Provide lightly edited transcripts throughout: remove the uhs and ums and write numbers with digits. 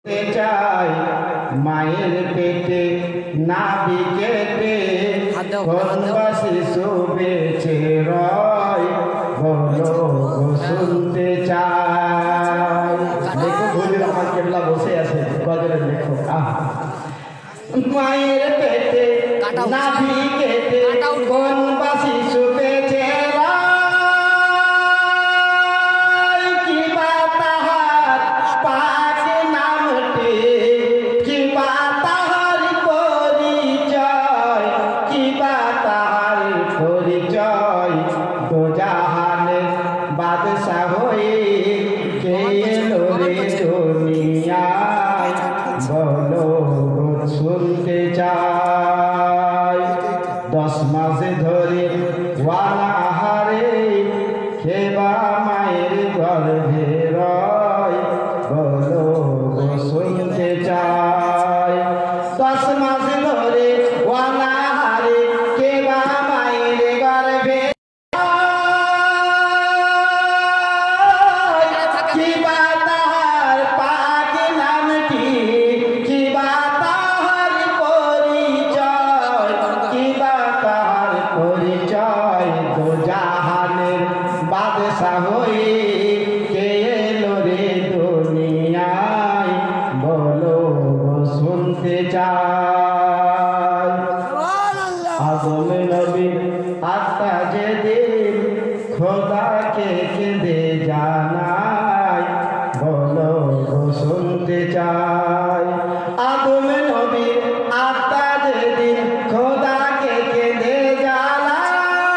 চাই মায়ের পেটে নাভি কেটে কোনবা শিশু বেঁচে রয় বলো শুনতে চাই। দেখো ভুলির আমার কেবলা বসে আছে গজলের লেখক। মায়ের পেটে নাভি কেটে কোনবা শিশু বেঁচে বাদশাহ হয়ে কে এলো রে দুনিয়ায় বলো শুনতে চাই। 10 মাস ধরে ওয়ানাহারে খেবা মায়ের গর্ভে রয় বলো শুনতে চাই। 10 মাস ধরে ওয়ানাহারে খেবা মায়ের গর্ভে বাদশাহ হয়ে কে এলো রে দুনিয়ায় বলো শুনতে চাই। আদম নবীর আত্মা যেদিন খোদাকে কেঁদে জানায় বলো শুনতে চাই। আদম নবীর আত্মা যেদিন খোদাকে কেঁদে জ্বালায়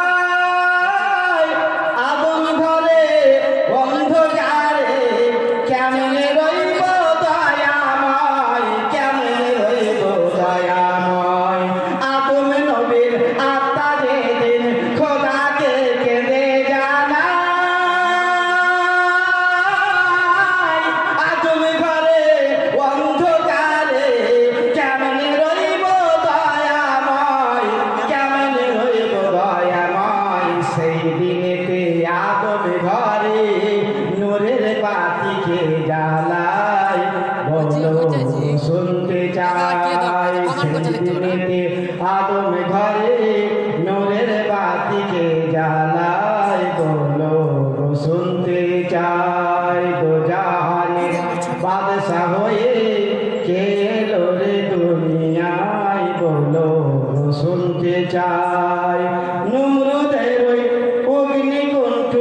বলো শুনতে চাই। আদম ঘরে নূরের বাতিকে জ্বালায় বলো শুনতে চাই। দোজাহানের বাদশাহ হয়ে কে এলো রে দুনিয়ায় বলো শুনতে চাই। নমরুদের ওই অগ্নিকুণ্ঠ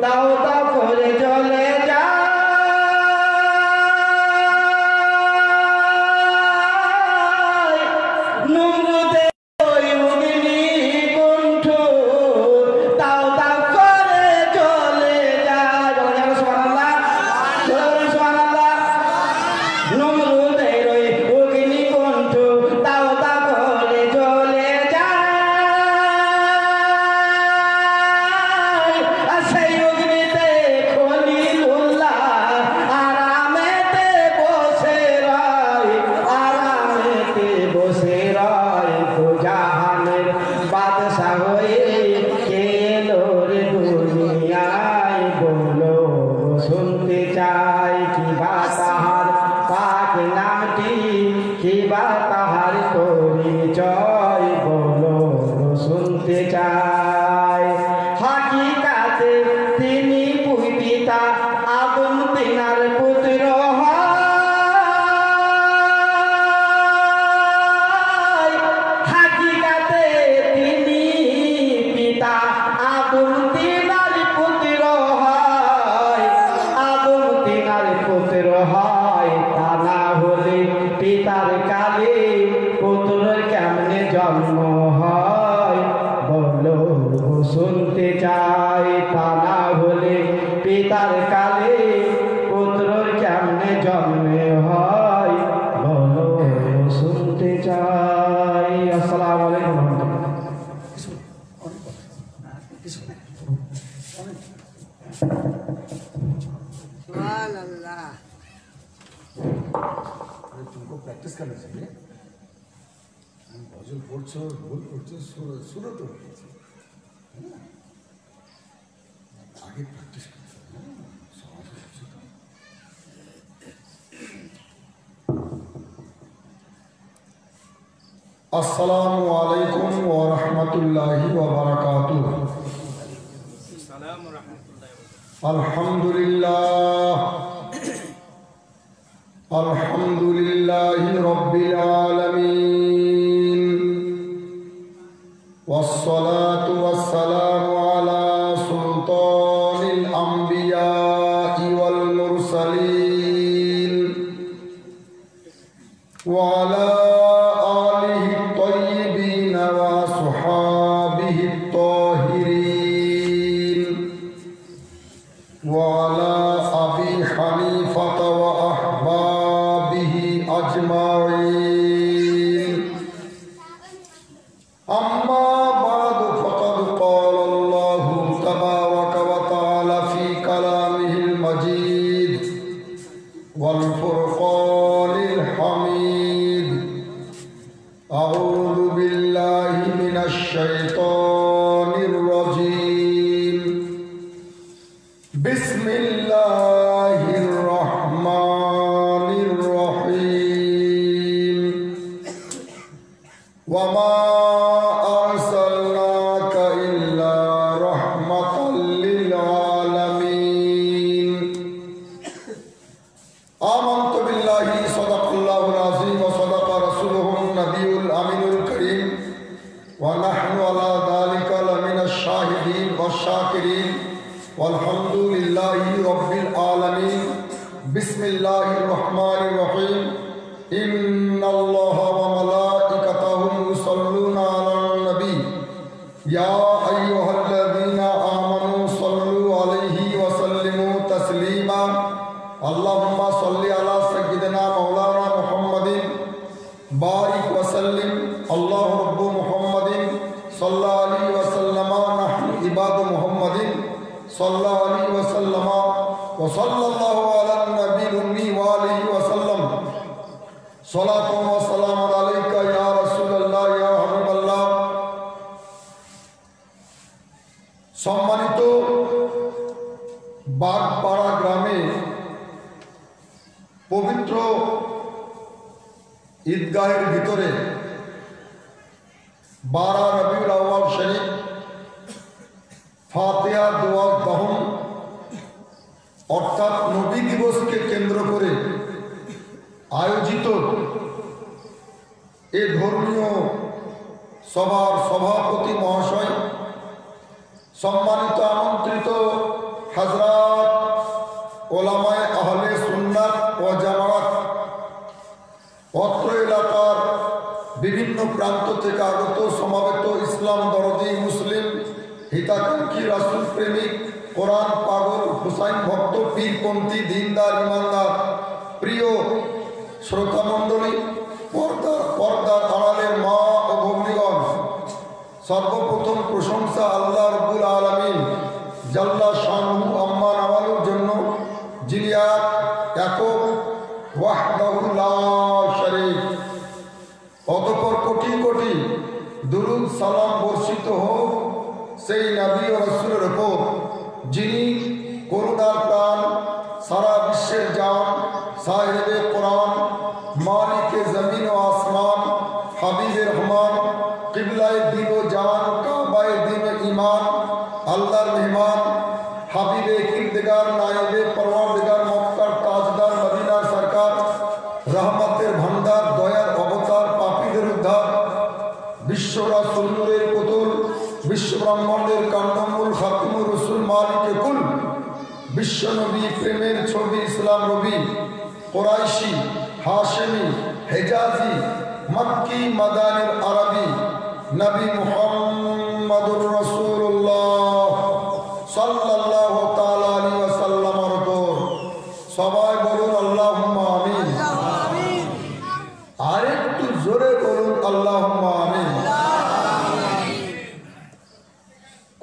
দাও দাও করে জ্বলে যায়। বাদশাহ হয়ে কে এলো রে দুনিয়ায় বলো শুনতে চাই। কি বা তাহার পাক নামটি কি বা তাহার পরিচয় বলো শুনতে চাই। হাকিকাতে তিনি পিতা আদম তিনার পুত্র পিতার কালে পুত্রের কেমনে জন্ম হয় বলো শুনতে চাই। তা না হলে পিতার কালে পুত্রের কেমনে জন্মে হয় বলো শুনতে চাই। আসসালামু আলাইকুম। तुमको प्रैक्टिस करना चाहिए। भजन पढ़ो भूल पढ़ो सुनो तो है ना, आगे प्रैक्टिस करते हैं। আসসালামু আলাইকুম ওয়া রাহমাতুল্লাহি ওয়া বারাকাতুহু। আলহামদুলিল্লাহ আলহামদুলিল্লাহি রাব্বিল আলামিন ওয়াসসালাতু ওয়াসসালামু আলা সুলতানিল আমবিয়াই ওয়াল মুরসালিন ওয়া আলা সম্মানিত বাগপাড়া গ্রামে পবিত্র ঈদগাহের ভিতরে 12 রবিউল আউয়াল শরীফ ফাতিহা দোয়া দহন অর্থাৎ নবী দিবসকে কেন্দ্র করে আয়োজিত এই ধর্মীয় সভার সভাপতি মহাশয়, সম্মানিত আমন্ত্রিত হযরত ওলামায়ে আহলে সুন্নাত ও জামাত, অত্র এলাকার বিভিন্ন প্রান্ত থেকে আগত সমাবেত ইসলাম দরদি মুসলিম হিতাকাঙ্ক্ষী রাসূল প্রেমিক কোরআন পাগল হুসাইন ভক্ত পীরপন্থী দিনদার ইমানদার প্রিয় শ্রোতা মণ্ডলী, পর্দার আড়ালের মা ও ভগ্নীগণ, সর্বপ্রথম প্রশংসা আল্লাহ রাব্বুল আলামিন জাল্লা শানুহু আম্মা নাওয়ালুর জন্য, যিনি একক ওয়াহদাহু লা শারীক। অতঃপর কোটি কোটি দুরূদ সালাম বর্ষিত হোক সেই নবী ও রাসূলের উপর, যিনি করুণার প্রাণ, সারা বিশ্বের জান, সাহেবে কোরআন, মালিকে জমিন ও আসমান, হাবিবে রহমান, কিবলায়ে দিল ও জান, কাবায়ে দিন ইমান, আল্লাহর মেহমান, হাবিবে কিরদিগার, নায়েবে পরওয়ারদিগার, মক্কার তাজদার, মদিনার সরকার, রহমতের ভান্ডার, দয়ার অবতার, পাপীদের উদ্ধার, বিশ্ব রাসূল নূরের পুতুল, বিশ্ব ব্রহ্মাণ্ডের কান্ডমূল, খাতিমুর রাসূল, মালিকে কুল, বিশ্ব নবী, প্রেমের ছবি, ইসলাম রবি, কুরাইশি, হাশেমি, হেজাজি, মক্কি, মাদানির আরবি, নবী মুহাম্মদুর রাসূলুল্লাহ সাল্লাল্লাহু তাআলা আলাইহি ওয়াসাল্লামের উপর সবাই বলুন আল্লাহুম্মা আমিন। আরেকটু জোরে বলুন আল্লাহুম্মা আমিন।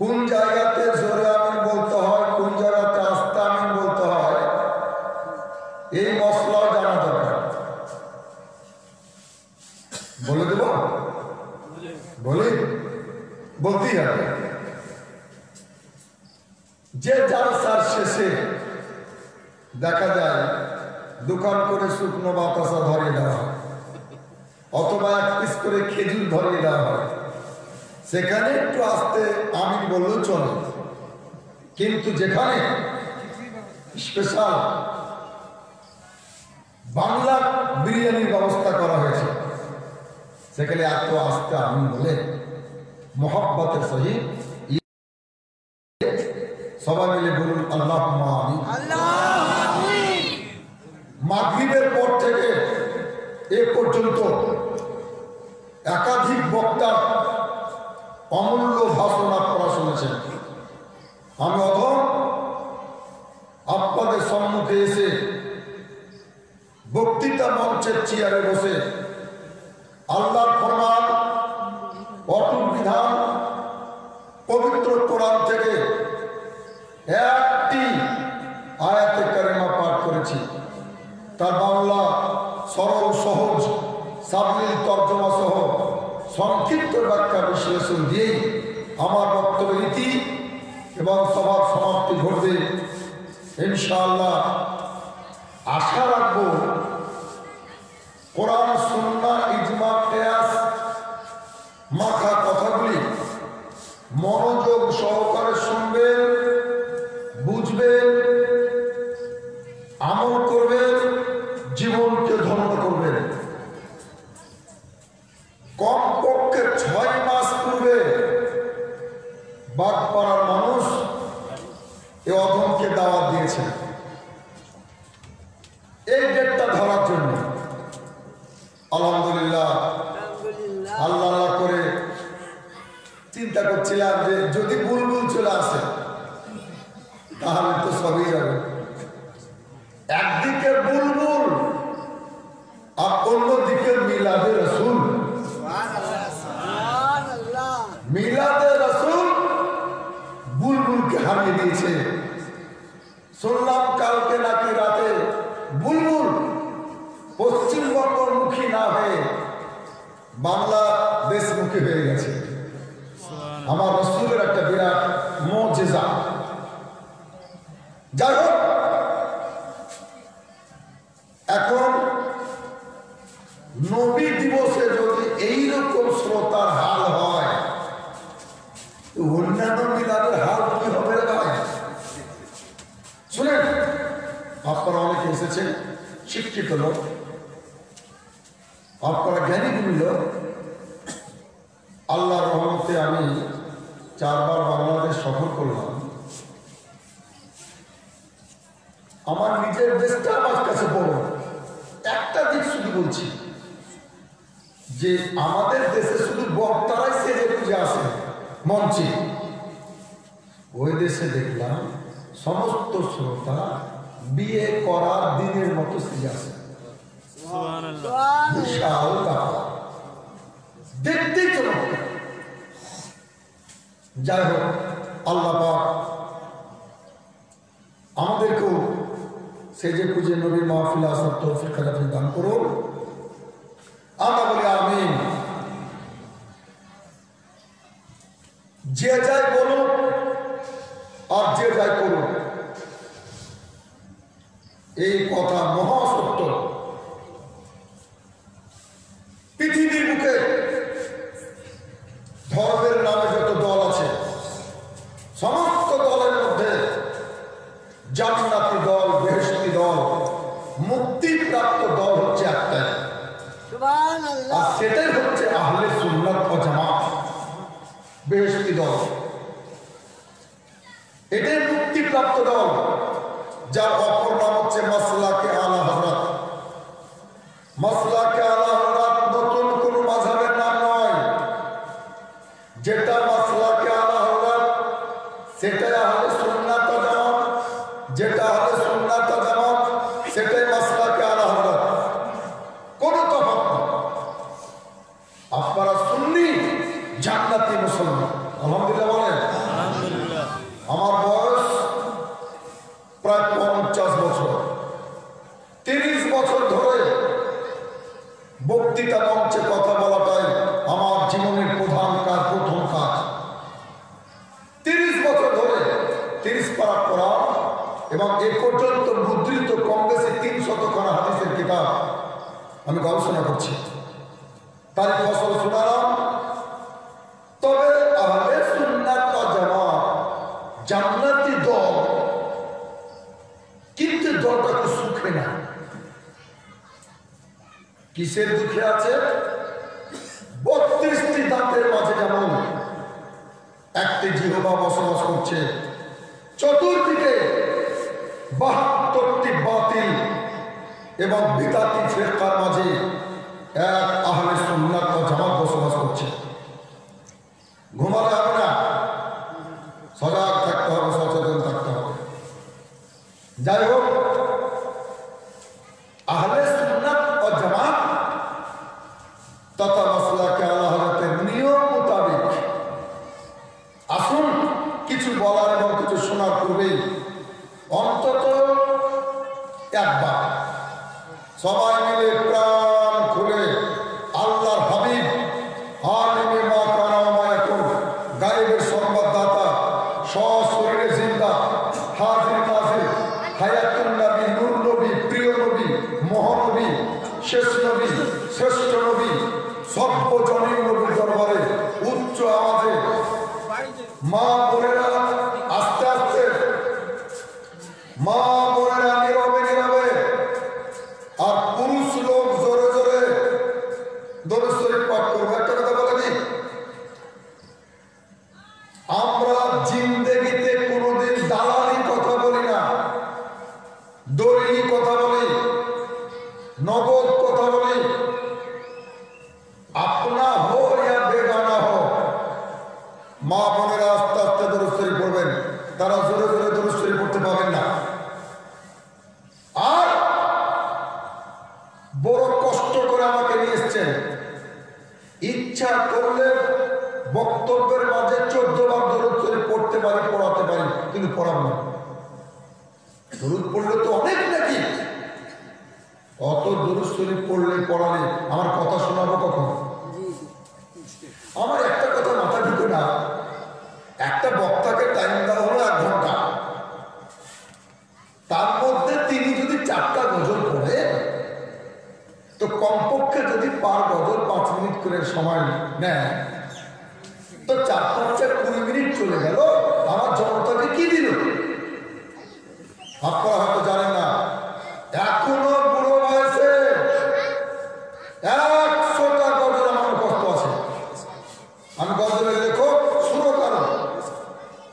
কোন জায়গাতে জোরে আমিন বলতে হয়, কোন জায়গাতে আস্তে আমিন বলতে হয়, এই মশলা জানা দরকার। বলে দেব? বলি? বলতেই হবে। যে জালসার শেষে দেখা যায় দোকান করে শুকনো বাতাসা ধরে দেওয়া, অথবা 1 পিস করে খেজুর ধরিয়ে দেওয়া হয়, সেখানে একটু আস্তে আমিন বললেও চলে। কিন্তু যেখানে স্পেশাল বাংলা বিরিয়ানির ব্যবস্থা করা হয়েছে, সেখানে এত আস্তে আমিন বলে মোহাব্বতের সহিত সবাই মিলে বলুন আল্লাহুম্মা আমিন। মাগরিবের পর থেকে এ পর্যন্ত একাধিক বক্তার অমূল্য ভাষণ আপনারা শুনেছেন। আমি অধম আপনাদের সম্মুখে এসে বক্তৃতা মঞ্চের চেয়ারে বসে আল্লাহর ফরমান, অটুট বিধান, পবিত্র কোরআন থেকে একটি আয়াতে কারিমা পাঠ করেছি। তার বাংলা সরল সহজ সাবলীল তর্জমা সহ সংক্ষিপ্ত ব্যাখ্যা বিশ্লেষণ দিয়েই আমার বক্তব্যের ইতি এবং সভার সমাপ্তি ঘটবে ইনশাআল্লাহ। আশা রাখবো কোরআন, সুন্নাহ, ইজমা, কিয়াস মাখা কথাগুলি মনোযোগ সহকারে শুনবেন, বুঝবেন, আমল করবেন, জীবনকে ধন্য করবেন। কমপক্ষে 6 মাস পূর্বে বাগপাড়ার মানুষ এ অধমকে দাওয়াত দিয়েছে এই ডেটটা ধরার জন্য। আলহামদুলিল্লাহ, আল্লাহ আল্লাহ করে চিন্তা করছিলাম যে যদি বুলবুল চলে আসে তাহলে তো সবই যাবে। একদিকে বুলবুল আর অন্যদিকে মিলাদে রসুল। মিলাদে রসুল বুলবুলকে হারিয়ে দিয়েছে। শুনলাম কালকে নাকি রাতে বুলবুল পশ্চিমবঙ্গমুখী না হয়ে বাংলাদেশমুখী হয়ে গেছে। আমার রসুলের একটা বিরাট মুজিজা। যাই হোক, এখন নবী দিবসে যদি এইরকম শ্রোতার হাল হয়, অন্যান্য মিলাদের হাল কি হবে রে ভাই? শুনেন, আপনারা অনেকে এসেছেন, শিক্ষিত লোক, আপনারা জ্ঞানী গুণী লোক। আল্লাহর রহমতে আমি 4 বার বাংলাদেশ সফর করলাম। আমার নিজের দেশটা আমার কাছে বড়। একটা দিক শুধু বলছি যে আমাদের দেশে শুধু বক্তারাই সেজে পুজো আসে মঞ্চে, ওই দেশে দেখলাম সমস্ত শ্রোতা বিয়ে করার দিনের মতো সেজে আসে। বিশাল ব্যাপার, দেখতেই চমৎকার। যাই হোক, আল্লাহ পাক আমাদেরকেও সেজে পুজে নবীর মাহফিল আসার তৌফিক দান করুন। আমরা বলি আমিন। যে যাই বলুন আর যে যাই করুন, এই কথা মহাসত্য। পৃথিবীর বুকে ধর্মের নামে যত দল আছে, সমস্ত দলের মধ্যে জান্নাতি দল, বেহেশতি দল, মুক্তিপ্রাপ্ত দল হচ্ছে একটাই, আর সেটাই হচ্ছে আহলে সুন্নাত ওয়াল জামাত, বেহেশতি দল। এটাই মুক্তিপ্রাপ্ত দল, যার অপর নাম হচ্ছে মাসলাকে আলা হযরত। মাসলাকে আলা হযরত নতুন কোন মাযহাবের নাম নয়। যেটা মাসলাকে আলা হযরত সেটাই আহলে সুন্নাত ওয়াল জামাত, যেটা আহলে সুন্নাত ওয়াল জামাত সেটাই মাসলাকে আলা হযরত। কোনো তফাৎ নেই। আপনারা সুন্নি জান্নাতি মুসলমান। আলহামদুলিল্লাহ বলেন। আমার বয়স প্রায় 50 বছর। 30 বছর ধরে বক্তৃতা মঞ্চে কথা বলাটাই আমার জীবনের প্রধান কাজ, প্রথম কাজ। 30 বছর ধরে 30 পারা পড়া এবং এ পর্যন্ত মুদ্রিত কম বেশি 300 খানা হাদিসের কিতাব আমি গবেষণা করছি। তার ফসল শোনালাম। তবে আহলে সুন্নাত ওয়াল জামাত জান্নাতি দল, কিন্তু দলটা তো সুখে না। কিসের দুঃখে আছে? 32টি দাঁতের মাঝে যেমন একটি জিহ্বা বসবাস করছে, চতুর্দিকে 72টি বাতিল এবং বিদাতি ফিরকার মাঝে এক আহলে সুন্নাত ওয়াল জামাত বসবাস করছে। ঘুমাতে হবে না, সজাগ থাকতে হবে, সচেতন থাকতে হবে। যাই হোক, আহলে সুন্নাত ওয়াল জামাত তথা মাসলাকে আল্লাহ হযরতের নিয়ম মোতাবেক আসুন কিছু বলার এবং কিছু শোনার পূর্বেই অন্তত একবার সবাই মিলে প্রাণ খুলে আল্লাহর হাবিব আলিমে মা কানা ওয়া মা ইয়াকুন, গায়েবের সংবাদদাতা, সশরীরে জিন্দা, হাজির নাজির, হায়াতুন নবী, নূর নবী, প্রিয় নবী, মহানবী, শেষ নবী, শ্রেষ্ঠ নবী, সর্বজনীন নবীর দরবারে উচ্চ আওয়াজে মা বোনেরা আস্তে আস্তে, মা বোনেরা নীরবে নীরবে, আর পুরুষ লোক জোরে জোরে দরুদ শরীফ পাঠ করবে। একটা কথা বলে দিই, আমরা জিন্দেগিতে কোনোদিন দালালি কথা বলি না, দলিলি কথা বলি, নগদ কথা বলি। আপনা হো ইয়া বেগানা হো, মা বোনেরা আস্তে আস্তে দরুদ শরীফ পড়বেন, তারা জোরে জোরে দরুদ শরীফ পড়তে পাবেন না। আর বড় কষ্ট করে আমাকে নিয়ে এসছেন, ইচ্ছা করলে বক্তব্যের মাঝে 14 বার দরুদ শরীফ পড়তে পারি, পড়াতে পারি, কিন্তু পড়াবো না। দরুদ পড়লে তো অনেক নাকি, অত দরুদ শরীফ পড়লে পড়ালে আমার কথা শোনাবো কখন? আমার একটা কথা মাথা ঢুকে না, একটা বক্তাকে টাইম দেওয়া হলো 1 ঘন্টা, তার মধ্যে তিনি যদি 4টা গজল পড়ে, তো কমপক্ষে যদি পার গজল 5 মিনিট করে সময় নেয়, তো 4-5 20 মিনিট চলে গেল, আমার জনতাকে কি দিল? আপনারা হয়তো জানেন না, এখনো বুড়ো বয়সে 100টা গজল আমার কষ্ট আছে। আমি গজলের লেখক, সুরকারও,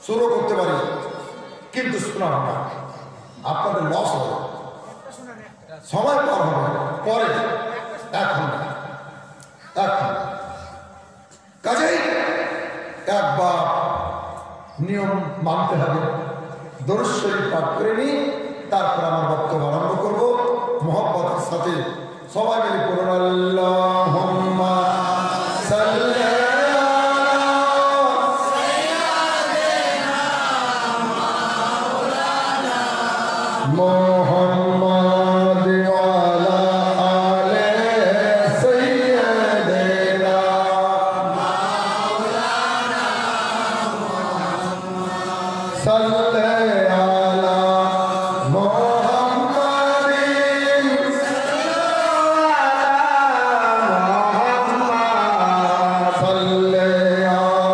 সুরও করতে পারি, কিন্তু শোনাবো না, আপনাদের লস হবে, সময় পার হবে পরে, এখন কাজেই একবার নিয়ম মানতে হবে। দরুদ শরীফ পাঠ করে নি, তারপর আমার বক্তব্য আরম্ভ করব মুহাব্বতের সাথে। সবাই মিলে পড়ুন আল্লাহুম্মা সাল্লি মুহাম্মাদ ওয়া আলা আলি সাইয়্যিদিনা মাওলানা মুহাম্মদ সাল্লি আলা মুহাম্মাদিন সাল্লি আলা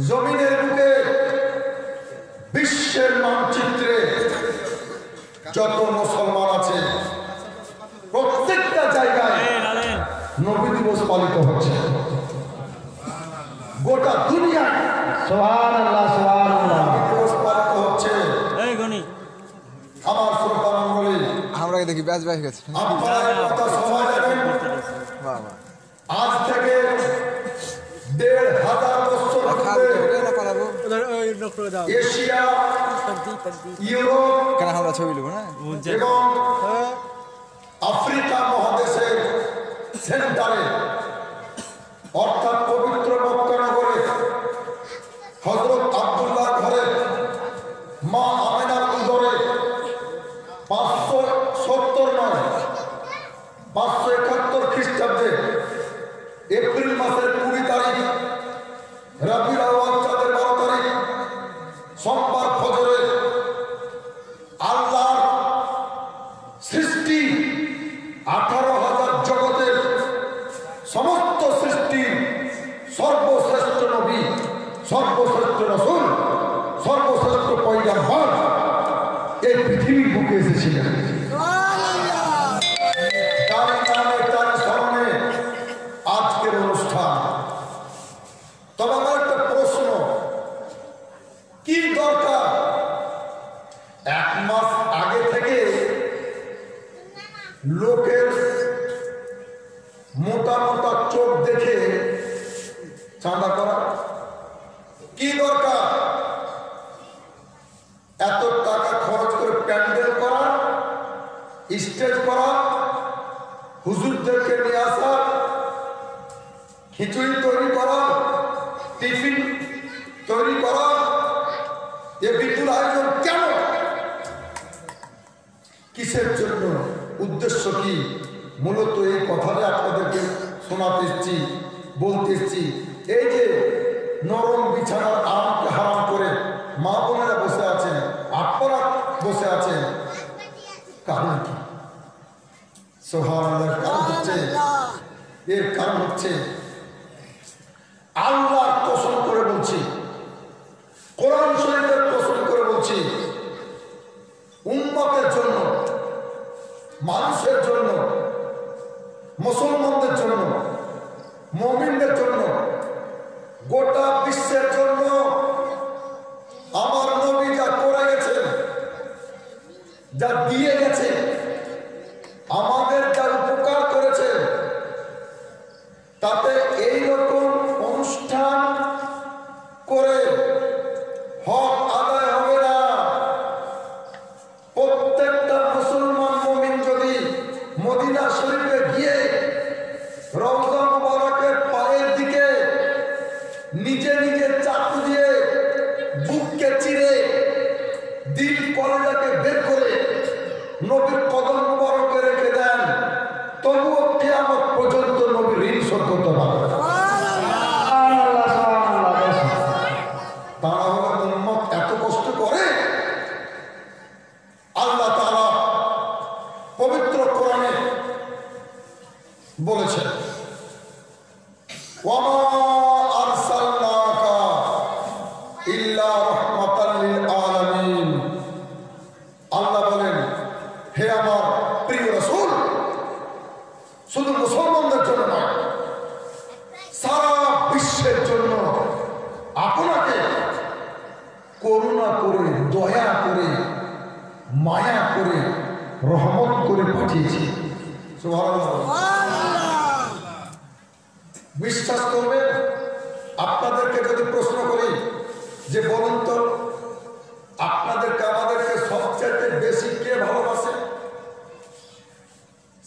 জমিনের বুকে বিশ্বের মানচিত্রে যত মুসলমান আছে প্রত্যেকটা জায়গায় নবী দিবস পালিত হচ্ছে। গোটা দুনিয়ায় সুবহানাল্লাহ সুবহানাল্লাহ দিবস পালিত দেখি ব্যাচ ব্যাচ গেছে আপনারা এই কথা সবাই জানেন। বাবা আজ থেকে ১,৫০০ বছর পূর্বে না পালাবো এশিয়া, ইউরোপ কেন আমরা ছবি নেবো না এবং আফ্রিকা মহাদেশের সেন্টারে অর্থাৎ পবিত্র মক্কা নগরে হযরত আব্দুল্লাহ ঘরে মা আমেনার উদরে 570 নয় 571 খ্রিস্টাব্দে এপ্রিল মাসের 20 তারিখ রবিউল আউয়াল চাঁদের 12 তারিখ সোমবার ফজরে আল্লাহর সৃষ্টি 18,000 জগতের সমস্ত সৃষ্টির সর্বশ্রেষ্ঠ নবী, সর্বশ্রেষ্ঠ রাসূল, সর্বশ্রেষ্ঠ পয়গম্বর এই পৃথিবীর বুকে এসেছিলেন। তার নামে তার স্মরণে আজকের অনুষ্ঠান। তবে আমার একটা প্রশ্ন, কি দরকার 1 মাস আগে থেকে লোকের মোটা মোটা চোখ দেখে চাঁদা করা? কি দরকার এত টাকা খরচ করে প্যান্ডেল করা, স্টেজ করা, হুজুরদেরকে নিয়ে আসা, খিচুড়ি তৈরি করা, টিফিন তৈরি করা, এ বিপুল আয়োজন কেন? কিসের জন্য? উদ্দেশ্য কি? মূলত এই কথাটা আপনাদেরকে শোনাতে এসেছি, বলতে এসেছি। এই যে নরম বিছানার আরামকে হারাম করে মা বোনেরা বসে আছেন, আপনারা বসে আছেন, কারণ কি? সুবহানাল্লাহ। কারণ হচ্ছে, এর কারণ হচ্ছে আল্লাহর কসম করে বলছি, কোরআন শরীফের কসম করে বলছি, উম্মতের জন্য, মানুষের জন্য, মুসলমানদের জন্য, মুমিনদের জন্য, গোটা বিশ্বের জন্য আমার নবী যা করে গেছেন, যা দিয়ে গেছে, আমাদের যা উপকার করেছে, তাতে এই রকম অনুষ্ঠান করে হক আদায় হবে না। প্রত্যেকটা মুসলমান মুমিন যদি মদিনা শরীফে গিয়ে রওজা মুবারকের পায়ের দিকে নিজে নিজে চাকু দিয়ে বুককে চিরে দিল কলেজাকে বের করে নবীর কদম মুবারকে রেখে দেন, তবুও কিয়ামত পর্যন্ত নবীর ঋণ শোধ করতে পারবে না। তারা হলো উম্মত এত কষ্ট করে। আল্লাহ তাআলা পবিত্র কোরআনে বলেছেন, ওয়া মা আরসালনাকা ইল্লা রাহমাতাল লিল আলামিন। আল্লাহ বলেন, হে আমার প্রিয় রাসূল, শুধু মুসলমানদের জন্য নয়, সারা বিশ্বের জন্য আপনাকে করুণা করে, দয়া করে, মায়া করে, রহমত করে পাঠিয়েছি। সুবহানাল্লাহ। বিশ্বাস করবেন? আপনাদেরকে যদি প্রশ্ন করি যে বলুন তো, আপনাদেরকে আমাদেরকে সবচেয়ে বেশি কে ভালোবাসে?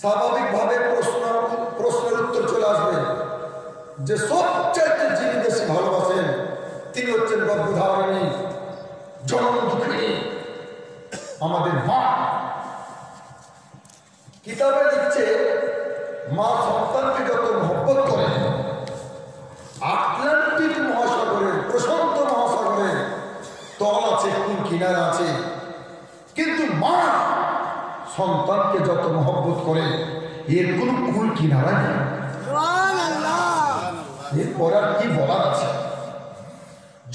স্বাভাবিকভাবে প্রশ্নের উত্তর চলে আসবে যে সবচেয়ে যিনি বেশি ভালোবাসেন তিনি হচ্ছেন গর্ভধারিণী, জনম দুঃখিনী, আমাদের মা। কিতাবে লিখছে, মা সন্তানকে যত মহব্বত করে, আটলান্টিক মহাসাগরের, প্রশান্ত মহাসাগরের তল আছে, কোন কিনারা আছে, কিন্তু মা সন্তানকে যত মহব্বত করে এর কোনো কুল কিনারা নেই। এরপর আর কি বলার আছে?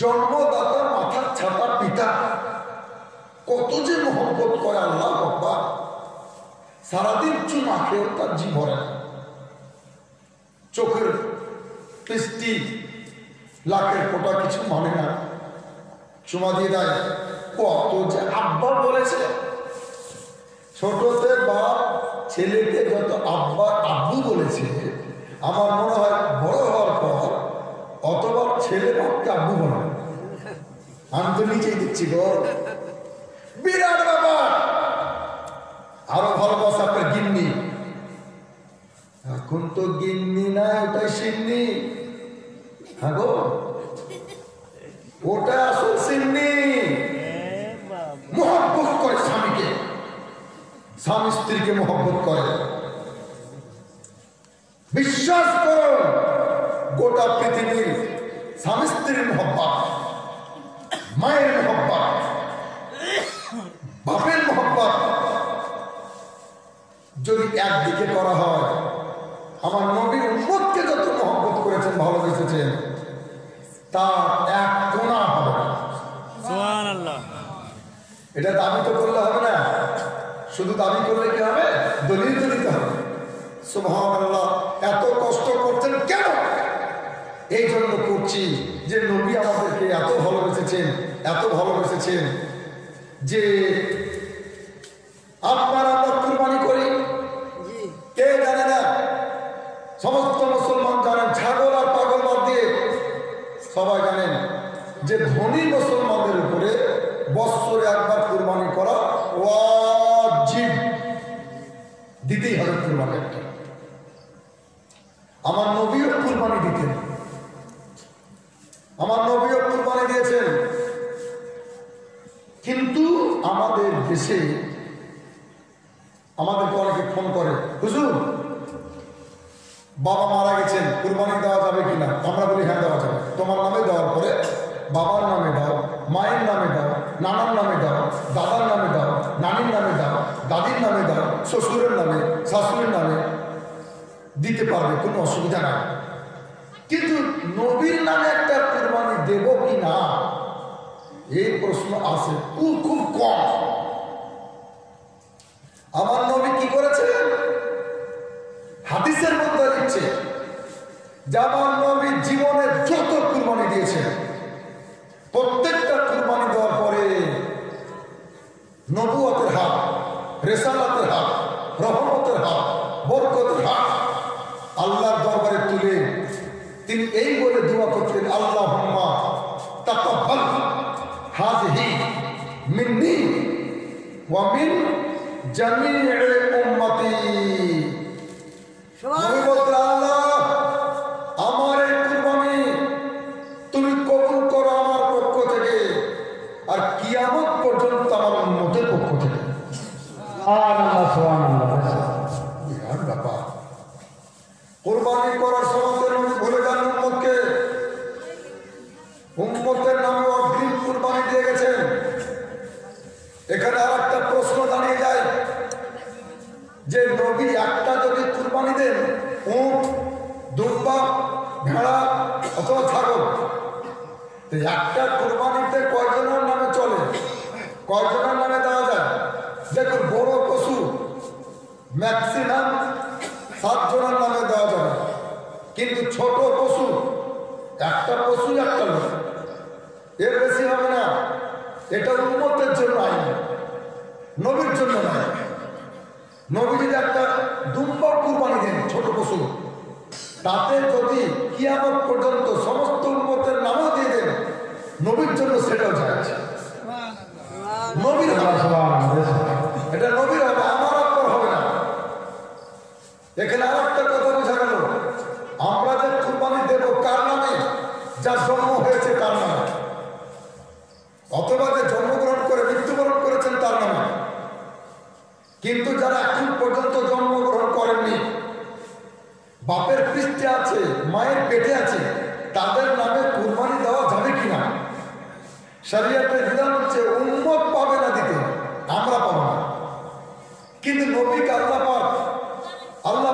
জন্মদাতা, মাথার ছাতা পিতা কত যে মহব্বত করে আল্লাহ বাবা, সারাদিন চুমা খেয়েও তার জি ভরে না। চোখের কৃষ্টি, লাখের কোটা কিছু মানে না, চুমা দিয়ে দেয়। কত যে আব্বা বলেছে, ছোটতে বাপ ছেলেকে যত আব্বা আব্বু বলেছে, আমার মনে হয় বড় হওয়ার পর অতবার ছেলে বাপকে আব্বু বলে। আমি তো নিচেই দিচ্ছি গো, বিরাট ব্যাপার। আরো ভালোবাসা আপনার গিন্নি, এখন তো গিন্নি না, ওটাই সিন্নি। হ্যাঁ গো, ওটা আসল সিন্নি। মহব্বত করে স্বামীকে, স্বামী স্ত্রীকে মহব্বত করে। বিশ্বাস করো, গোটা পৃথিবীর স্বামী স্ত্রীর মহব্বত, মায়ের মহব্বত, বাপের মহব্বত যদি একদিকে করা হয়, আমার নবী উম্মতকে যত মহব্বত করেছেন, ভালোবেসেছেন, তার এক কোণা হবে না। সুবহানাল্লাহ। এটা দাবি তো করলে হবে না, শুধু দাবি করলে কি হবে? দলিল তো দিতে হবে। সুবহানাল্লাহ। এত কষ্ট করছেন কেন? এই জন্য করছি যে নবী আমাদেরকে এত ভালোবেসেছেন, এত ভালোবেসেছেন যে আপনারা আমরা কুরবানি করি, কে জানে না? সমস্ত মুসলমান জানেন, ছাগল আর পাগল বাদ দিয়ে সবাই জানেন যে ধনী মুসলমানদের উপরে বৎসরে একবার কুরবানি করা ওয়াজিব, দিতেই হবে কুরবানি একটা। আমার নবীও কুরবানি দিতেন, আমার নবীও কুরবানি দিয়েছেন। কিন্তু আমাদের দেশে আমাদেরকে অনেকে ফোন করে, হুজুর বাবা মারা গেছেন, কুরবানি দেওয়া যাবে কিনা? আমরা বলি হ্যাঁ দেওয়া যাবে। তোমার নামে দেওয়ার পরে বাবার নামে দাও, মায়ের নামে দাও, নানার নামে দাও, দাদার নামে দাও, নানির নামে দাও, দাদির নামে দাও, শ্বশুরের নামে, শাশুড়ির নামে দিতে পারবে, কোনো অসুবিধা নাই। কিন্তু নবীর নামে একটা কুরবানি দেব কি না, এই প্রশ্ন আসে খুব কম। আমার নবী কি করেছেন? হাদিসের মধ্যে লিখছে যে আমার নবী জীবনের যত কুরবানি দিয়েছেন, প্রত্যেকটা কুরবানি দেওয়ার পরে নবুয়তের হাত, রেসালাতের হাত, রহমতের হাত, বরকতের হাত আল্লাহর দরবারে তুলে তিনি এই বলে দোয়া করতেন, আল্লাহুম্মা তাকাব্বাল হাযিহি মিন্নি ওয়া মিন জামি'i উম্মতি। নবী বলতেন, আল্লাহ আমার এই কুরবানি তুমি কবুল করো আমার পক্ষ থেকে, আর কিয়ামত পর্যন্ত আমার উম্মতের পক্ষ থেকে। সুবহানাল্লাহ, সুবহানাল্লাহ। বিরাট ব্যাপার। কুরবানি করার সময় নবী বলে যান উম্মতকে, উম্মতের নামে অগ্রিম কুরবানি দিয়ে গেছেন। এখানে আর একটা প্রশ্ন দাঁড়িয়ে যায় যে নবী একটা যদি কুরবানি দেন, উট, দুম্বা, ভেড়া অথবা ছাগল, তো একটা কুরবানিতে কয়জনের নামে চলে, কয়জনের নামে দেওয়া যায়? দেখুন, বড় পশু ম্যাক্সিমাম 7 জনের নামে দেওয়া যাবে, কিন্তু ছোট পশু একটা পশু একটা লোক, এর বেশি হবে না। এটা উম্মতের জন্য আইন, নবীর জন্য নয়। নবী যদি একটা দুম্বা কুরবানি দেন, ছোট পশু, তাতে যদি কিয়ামত পর্যন্ত সমস্ত উম্মতের নামও দিয়ে দেন, নবীর জন্য সেটাও যায়। নবীর হবে, এটা নবীর হবে, আমার আপনার হবে না। এখানে আর একটা কথা বোঝা গেল, আমরা যে কুরবানি দেব কার নামে? যার জন্ম হয়েছে তার নামে, অথবা যে জন্মগ্রহণ করে মৃত্যুবরণ করেছেন তার নামে। কিন্তু যারা এখন পর্যন্ত জন্মগ্রহণ করেননি, বাপের পৃষ্ঠে আছে, মায়ের পেটে আছে, তাদের নামে কুরবানি দেওয়া যাবে কিনা? শরীয়তের বিধান হচ্ছে উম্মত পাবে না দিতে, আমরা পাবো না। কিন্তু নবীকে আল্লাহ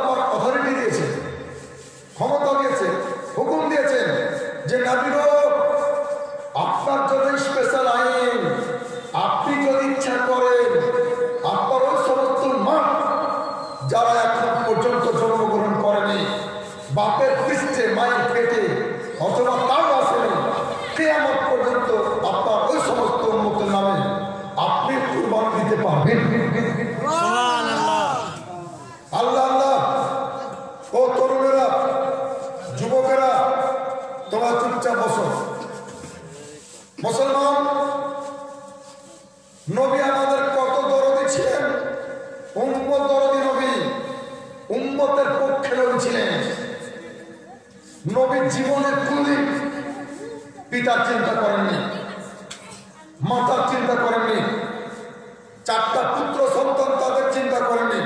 পাক অথরিটি দিয়েছে, ক্ষমতা দিয়েছে, হুকুম দিয়েছেন যে নবী গো, আপনার জন্য স্পেশাল আইন, আপনি যদি ইচ্ছা করেন আপনার ওই সমস্ত মা যারা এখন পর্যন্ত জন্মগ্রহণ করেনি, বাপের পৃষ্ঠে মায়ের পেটে অথবা তাও আসেনি, কিয়ামত পর্যন্ত আপনার ওই সমস্ত উম্মতের নামে আপনি কুরবানি দিতে পারবেন। মুসলমান, নবী আমাদের কত দরদি ছিলেন, উম্মত দরদি নবী, উম্মতের পক্ষে নবী ছিলেন। নবীর জীবনের কোনদিন পিতার চিন্তা করেননি, মাতার চিন্তা করেননি, চারটা পুত্র সন্তান তাদের চিন্তা করেননি,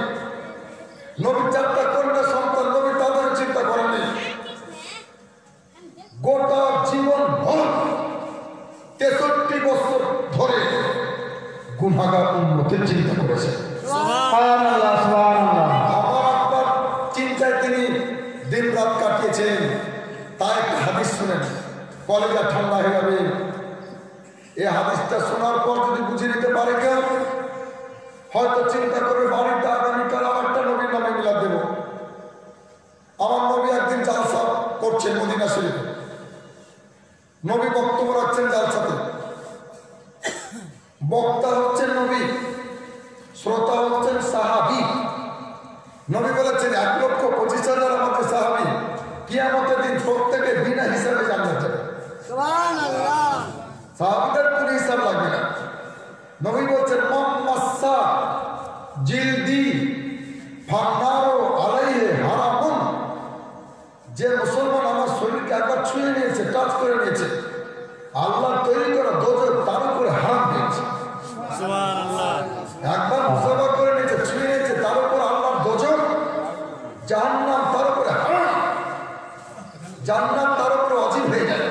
নবীর চারটা কন্যা সন্তান নবী তাদের চিন্তা করেননি। গোটা জীবন ভর 63 বছর ধরে গুনাহগার উম্মতের চিন্তা করেছে। সুবহানাল্লাহ, সুবহানাল্লাহ। আমার আব্বার চিন্তায় তিনি দিন রাত কাটিয়েছেন। তাই একটা হাদিস শুনেন, কলেজা ঠান্ডা হয়ে যাবে। এই হাদিসটা শোনার পর যদি বুঝে নিতে পারে কেউ, হয়তো চিন্তা করবে বাড়িটা আগামীকাল আমারটা নবীর নামে মিলাদ দেব। আমার নবী একদিন জালসা করছেন মদিনা শরীফে, নবী বক্তব্য রাখছেন জালসাতে। বক্তা হচ্ছেন নবী, শ্রোতা হচ্ছেন সাহাবী। নবী বলেছেন 1,25,000 আমাদের সাহাবী কিয়ামতের দিন প্রত্যেকে বিনা হিসাবে জান্নাতে যাবে। সুবহানাল্লাহ। সাহাবীদের কোনো হিসাব লাগবে না। নবী বলছেন মাম্মাসা জিলদি ফান্নারু আলাইহি হারামুন, যে মুসলমান আমার শরীরকে একবার ছুঁয়ে নিয়েছে, টাচ করে নিয়েছে, আল্লাহ তৈরি করা দোজখ তার উপরে হারাম দিয়েছে। সুবহানাল্লাহ। একবার মুসাফা করে নিয়েছে, ছুঁয়ে নিয়েছে, তার উপর আল্লাহর দোজখ, জাহান্নাম তার উপরে হারাম, জান্নাত তার উপরে ওয়াজিব হয়ে যায়,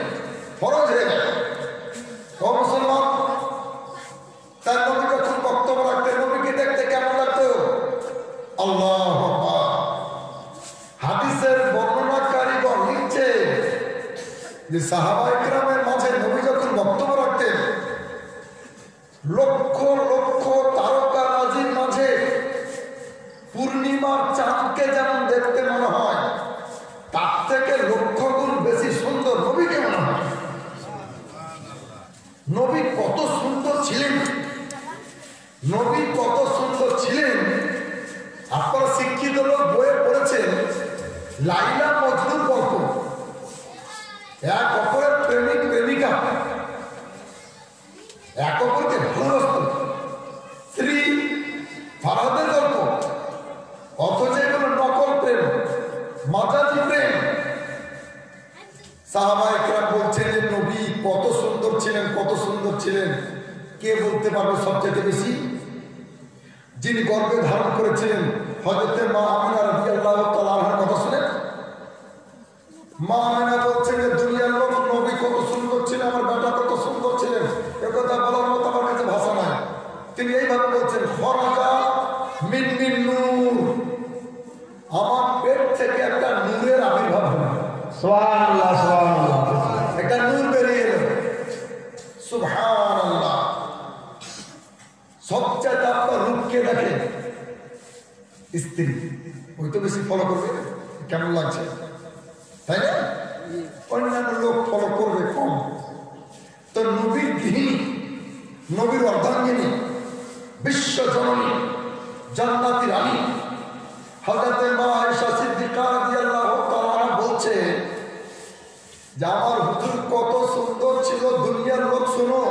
ফরজ হয়ে যায়। ও মুসলমান, তার নবী যখন বক্তব্য রাখতেন, নবীকে দেখতে কেমন লাগতো? আল্লাহু আকবার। হাদিসের বর্ণনাকারীগণ লিখছে যে সাহাবায়ে কেরামের মাঝে নবী যখন বক্তব্য রাখতেন, লক্ষ লক্ষ তারকারাজির মাঝে পূর্ণিমার চাঁদকে যেমন দেখতে মনে হয়, তার থেকে লক্ষ গুণ বেশি সুন্দর নবীকে মনে হয়। নবী কত সুন্দর ছিলেন, নবী কত সুন্দর ছিলেন। আপনারা শিক্ষিত লোক বইয়ে পড়েছেন লাইলা মজনুর গল্প, এক অপরের প্রেমিক প্রেমিকা এক অপরকে ভালোবাসত, স্ত্রী ফারাদের গল্প। অথচ এগুলো নকল প্রেম, মাজাজি প্রেম। সাহাবায়ে কেরাম বলছেন যে নবী কত সুন্দর ছিলেন, কত সুন্দর ছিলেন। কে বলতে পারবে সবচেয়ে বেশি? যিনি গর্ভে ধারণ করেছিলেন হযরতে মা আমিনা রাদিয়াল্লাহু তাআলা আনহার কথা শুনেন। মা আমিনা বলছেন যে দুনিয়ার লোক নবী কত সুন্দর ছিলেন, আমার বেটা কত সুন্দর ছিলেন, এ কথা বলার মতো আমার কাছে ভাষা নাই। তিনি এইভাবে বলছেন, খরাজা মিন মিন নূর, আমার পেট থেকে একটা নূরের আবির্ভাব হলো। সুবহানাল্লাহ, সুবহানাল্লাহ। একটা নূর বেরিয়ে এলো। সুবহানাল্লাহ। সবচেয়ে আপনার রূপকে দেখে স্ত্রী, ওই তো বেশি ফলো করবে, কেমন লাগছে, তাই না? অন্যান্য লোক ফলো করবে কম। তো নবীর গৃহিণী, নবীর অর্ধাঙ্গিনী, বিশ্ব জননী, জান্নাতি রানী হযরতে মা আয়েশা সিদ্দিকা রাদিয়াল্লাহু তাআলা বলছে যে আমার হুজুর কত সুন্দর ছিল, দুনিয়ার লোক শোনো।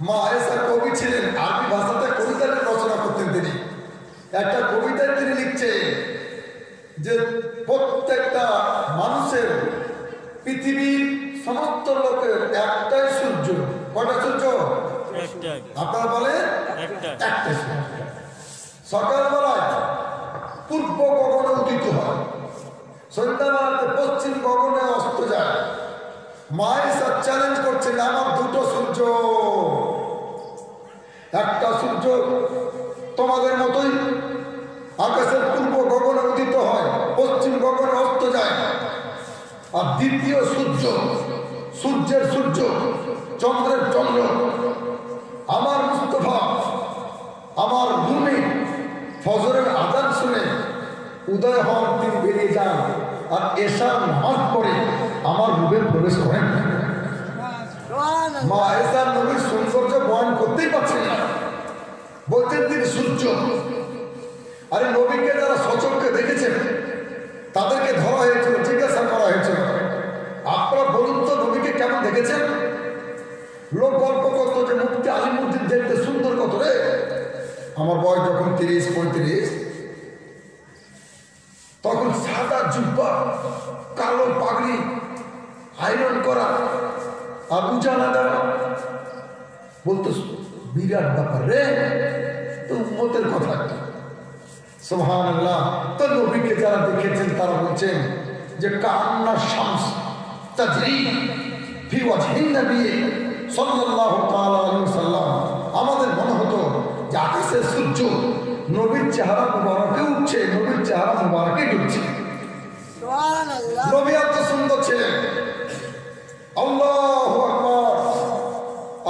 মা আয়েশা কবি ছিলেন, আরবি ভাষাতে কবিতা রচনা করতেন তিনি। একটা কবিতায় তিনি লিখছে যে প্রত্যেকটা মানুষের, পৃথিবীর সমস্ত লোকের একটাই সূর্য। কটা সূর্য? একটাই। আপনারা বলেন একটাই। একটাই সূর্য। সকালবেলায় পূর্ব গগনে উদিত হয়, সন্ধ্যাবেলাতে পশ্চিম গগনে অস্ত যায়। মা আয়েশা চ্যালেঞ্জ করছে যে আমার দুটো সূর্য, একটা সূর্য তোমাদের মতোই আকাশের পূর্ব গগনে উদিত হয়, পশ্চিম গগনে অস্ত যায়, আর দ্বিতীয় সূর্য, সূর্যের সূর্য, চন্দ্রের চন্দ্র, আমার মুস্তাফা আমার রুমে ফজরের আযান শুনে উদয় হন, তিনি বেরিয়ে যান, আর এশার নামাজ পড়ে আমার রুমে প্রবেশ করেন। মা আয়েশা নবীর সৌন্দর্য বয়ন করতেই পারছেন না, বলছেন তিনি সূর্য। আরে নবীকে যারা সচক্ষে দেখেছেন তাদেরকে ধরা হয়েছিল, জিজ্ঞাসা করা হয়েছিল, আপনারা বলুন তো নবীকে কেমন দেখেছেন? লোক গল্প করতো যে মুফতি আলিমুদ্দিন দেখতে সুন্দর কত রে। আমার বয়স যখন 30-35, তখন সাদা জুব্বা, কালো পাগড়ি, আয়রন করা আর উজালা দেওয়া, বলতো বিরাট ব্যাপার রে, তো উম্মতের কথা একটা। সুবহানাল্লাহ। তো নবীকে যারা দেখেছেন তারা বলছেন যে কান্না শামস তাজরি ফি ওয়াজহিন নবী সাল্লাল্লাহু তাআলা আলাইহি ওয়াসাল্লাম। আমাদের মনে হতো যে আকাশের সূর্য নবীর চেহারা মুবারকে উঠছে, নবীর চেহারা মুবারকে ডুবছে। সুবহানাল্লাহ। নবী এত সুন্দর ছিলেন। আল্লাহু আকবার।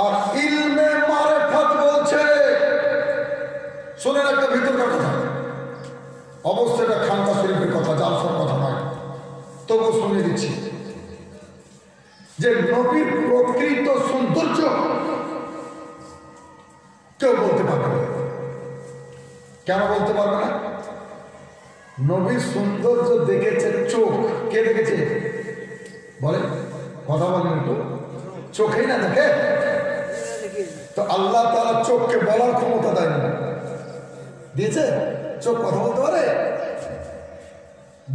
আর ইলমে মারিফাত বলছে, শুনেন একটা ভিতরকার কথা, অবশ্যই এটা খানকা শরীফের কথা, জালসার কথা নয়, তবু শুনে দিচ্ছি যে নবীর প্রকৃত সৌন্দর্য কেউ বলতে পারবে না। কেন বলতে পারবে না? নবীর সৌন্দর্য দেখেছে চোখ। কে দেখেছে বলে? কথা বলেন একটু। চোখেই না দেখে তো আল্লাহ তাআলা চোখকে বলার ক্ষমতা দেয় না, দিয়েছে? চোখ কথা বলতে পারে?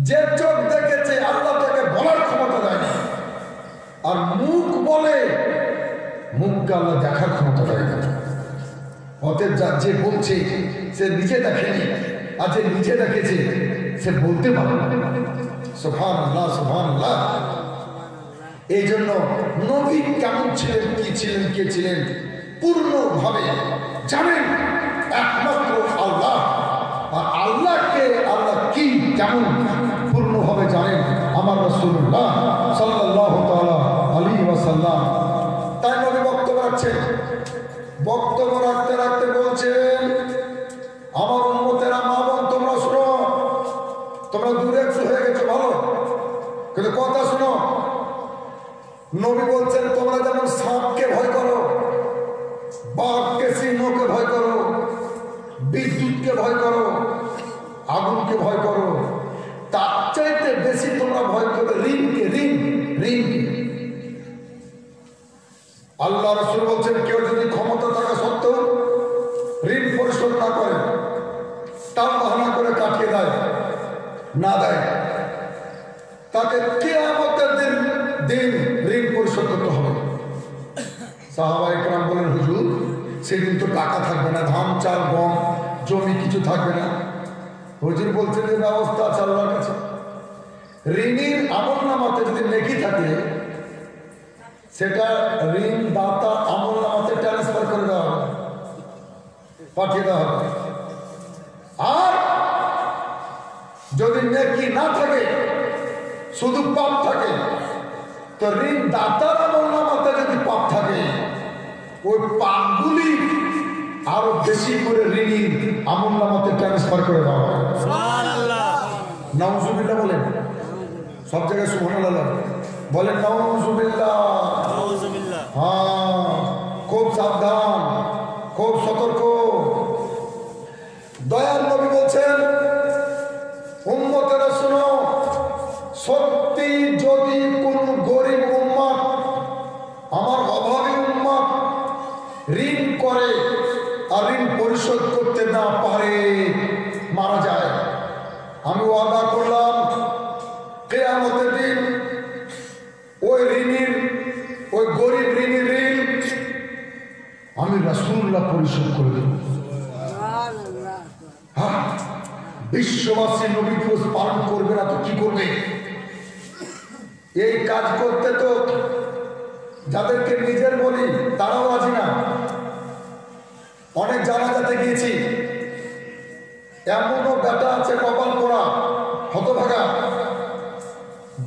যে চোখ দেখেছে আল্লাহ তাকে বলার ক্ষমতা দেয় না। আর মুখ বলে, মুখকে আল্লাহ দেখার ক্ষমতা দেয় না। অতএব যা যে বলছে সে নিজে দেখেনি, আর যে নিজে দেখেছে সে বলতে পারে না। সুবহানাল্লাহ, সুবহানাল্লাহ। এই জন্য নবী কেমন ছিলেন, কি ছিলেন, কে ছিলেন পূর্ণভাবে জানেন একমাত্র আল্লাহ। আর আল্লাহকে, আল্লাহ কি কেমন পূর্ণভাবে জানেন আমার রাসূলুল্লাহ সাল্লাল্লাহু তাআলা আলাইহি ওয়াসাল্লাম। তাই নবী বক্তব্য রাখছেন। বক্তব্য রাখতে রাখতে বলছেন, আমার উম্মতেরা, মা বোন তোমরা শোনো। তোমরা দূরে একটু হয়ে গেছো ভালো, কিন্তু কথা শোনো। নবী বলছেন তোমরা যেমন সাপকে ভয় করো, বাঘকে, সিংহকে ভয় করো, বিদ্যুৎকে ভয় করো, আগুনকে ভয় করো, তার চাইতে বেশি তোমরা ভয় করবে ঋণকে। ঋণকে আল্লাহ রাসূল বলছেন কেউ যদি ক্ষমতা থাকা সত্ত্বেও ঋণ পরিশোধ না করে, তার বাহানা করে কাটিয়ে দেয়, না দেয়, তাকে কিয়ামতের দিন ঋণ পরিশোধ করতে হবে। সাহাবায়ে কেরাম বলেন, হুজুর সেদিন তো টাকা থাকবে না, ধান, চাল, গম, জমি কিছু থাকবে না। হুজুর বলছেন যে ব্যবস্থা আছে আল্লাহর কাছে। ঋণের আমলনামাতে যদি নেকি থাকে, সেটা ঋণ দাতা আমলনামাতে ট্রান্সফার করে দেওয়া হবে, পাঠিয়ে দেওয়া হবে। আর যদি নেকি না থাকে, শুধু পাপ থাকে, তো ঋণ দাতার আমলনামাতে যদি পাপ থাকে, ওই পাপগুলি আরো বেশি করে ঋণী আমলনামাতে ট্রান্সফার করে দেওয়া হবে। সুবহানাল্লাহ। নাউজুবিল্লাহ বলেন, সব জায়গায় সুবহানাল্লাহ বলেন, নাউজুবিল্লাহ। নাউজুবিল্লাহ। হ্যাঁ, খুব সাবধান, খুব সতর্ক। দয়াল নবী বলছেন, উম্মতেরা শোনো, সত্যি যদি কোন গরিব উম্মত, আমার অভাবী উম্মত ঋণ করে আর ঋণ পরিশোধ করতে না পারে, মারা যায়, আমি ওয়াদা করলাম কিয়ামতের দিন ওই ঋণীর, ওই গরিব ঋণীর ঋণ আমি রাসূলুল্লাহ পরিশোধ করে দেব। সুবহানাল্লাহ। হ্যাঁ, বিশ্ববাসী নবী দিবস পালন করবে না তো কি করবে? এই কাজ করতে তো যাদেরকে নিজের বলি তারাও রাজি না। অনেক জানাজাতে গিয়েছি, এমনও বেটা আছে কপাল পোড়া, হতভাগা,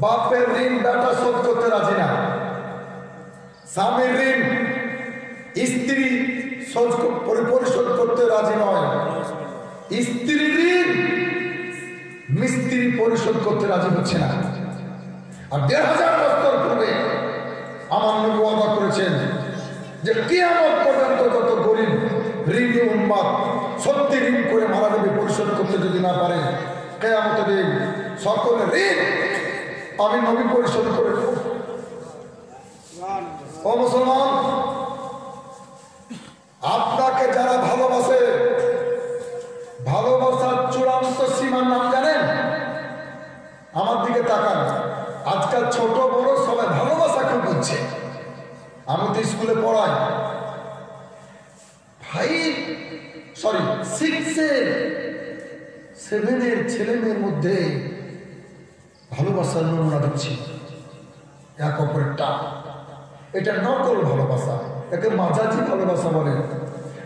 বাপের ঋণ বেটা শোধ করতে রাজি না, স্বামীর ঋণ স্ত্রী পরিশোধ করতে রাজি নয়, স্ত্রীর ঋণ মিস্ত্রি পরিশোধ করতে রাজি হচ্ছে না। আর ১,৫০০ বছর পূর্বে আমার নবী ওয়াদা করেছেন যে কিয়ামত পর্যন্ত যত গরিব ঋণী উম্মত সত্যি ঋণ করে মারা যাবে, পরিশোধ করতে যদি না পারে, কিয়ামতের দিন সকলের ঋণ আমি নবী পরিশোধ করে দেব। ও মুসলমান, ছোট বড় সবাই ভালোবাসা খুব বুঝছে। আমি তো স্কুলে পড়াই, 6-এর 7-এর ছেলে মেয়ের মধ্যে ভালোবাসার নমুনা দিচ্ছি, এক অপরের টান। এটা নকল ভালোবাসা, একে মাজাজি ভালোবাসা বলে।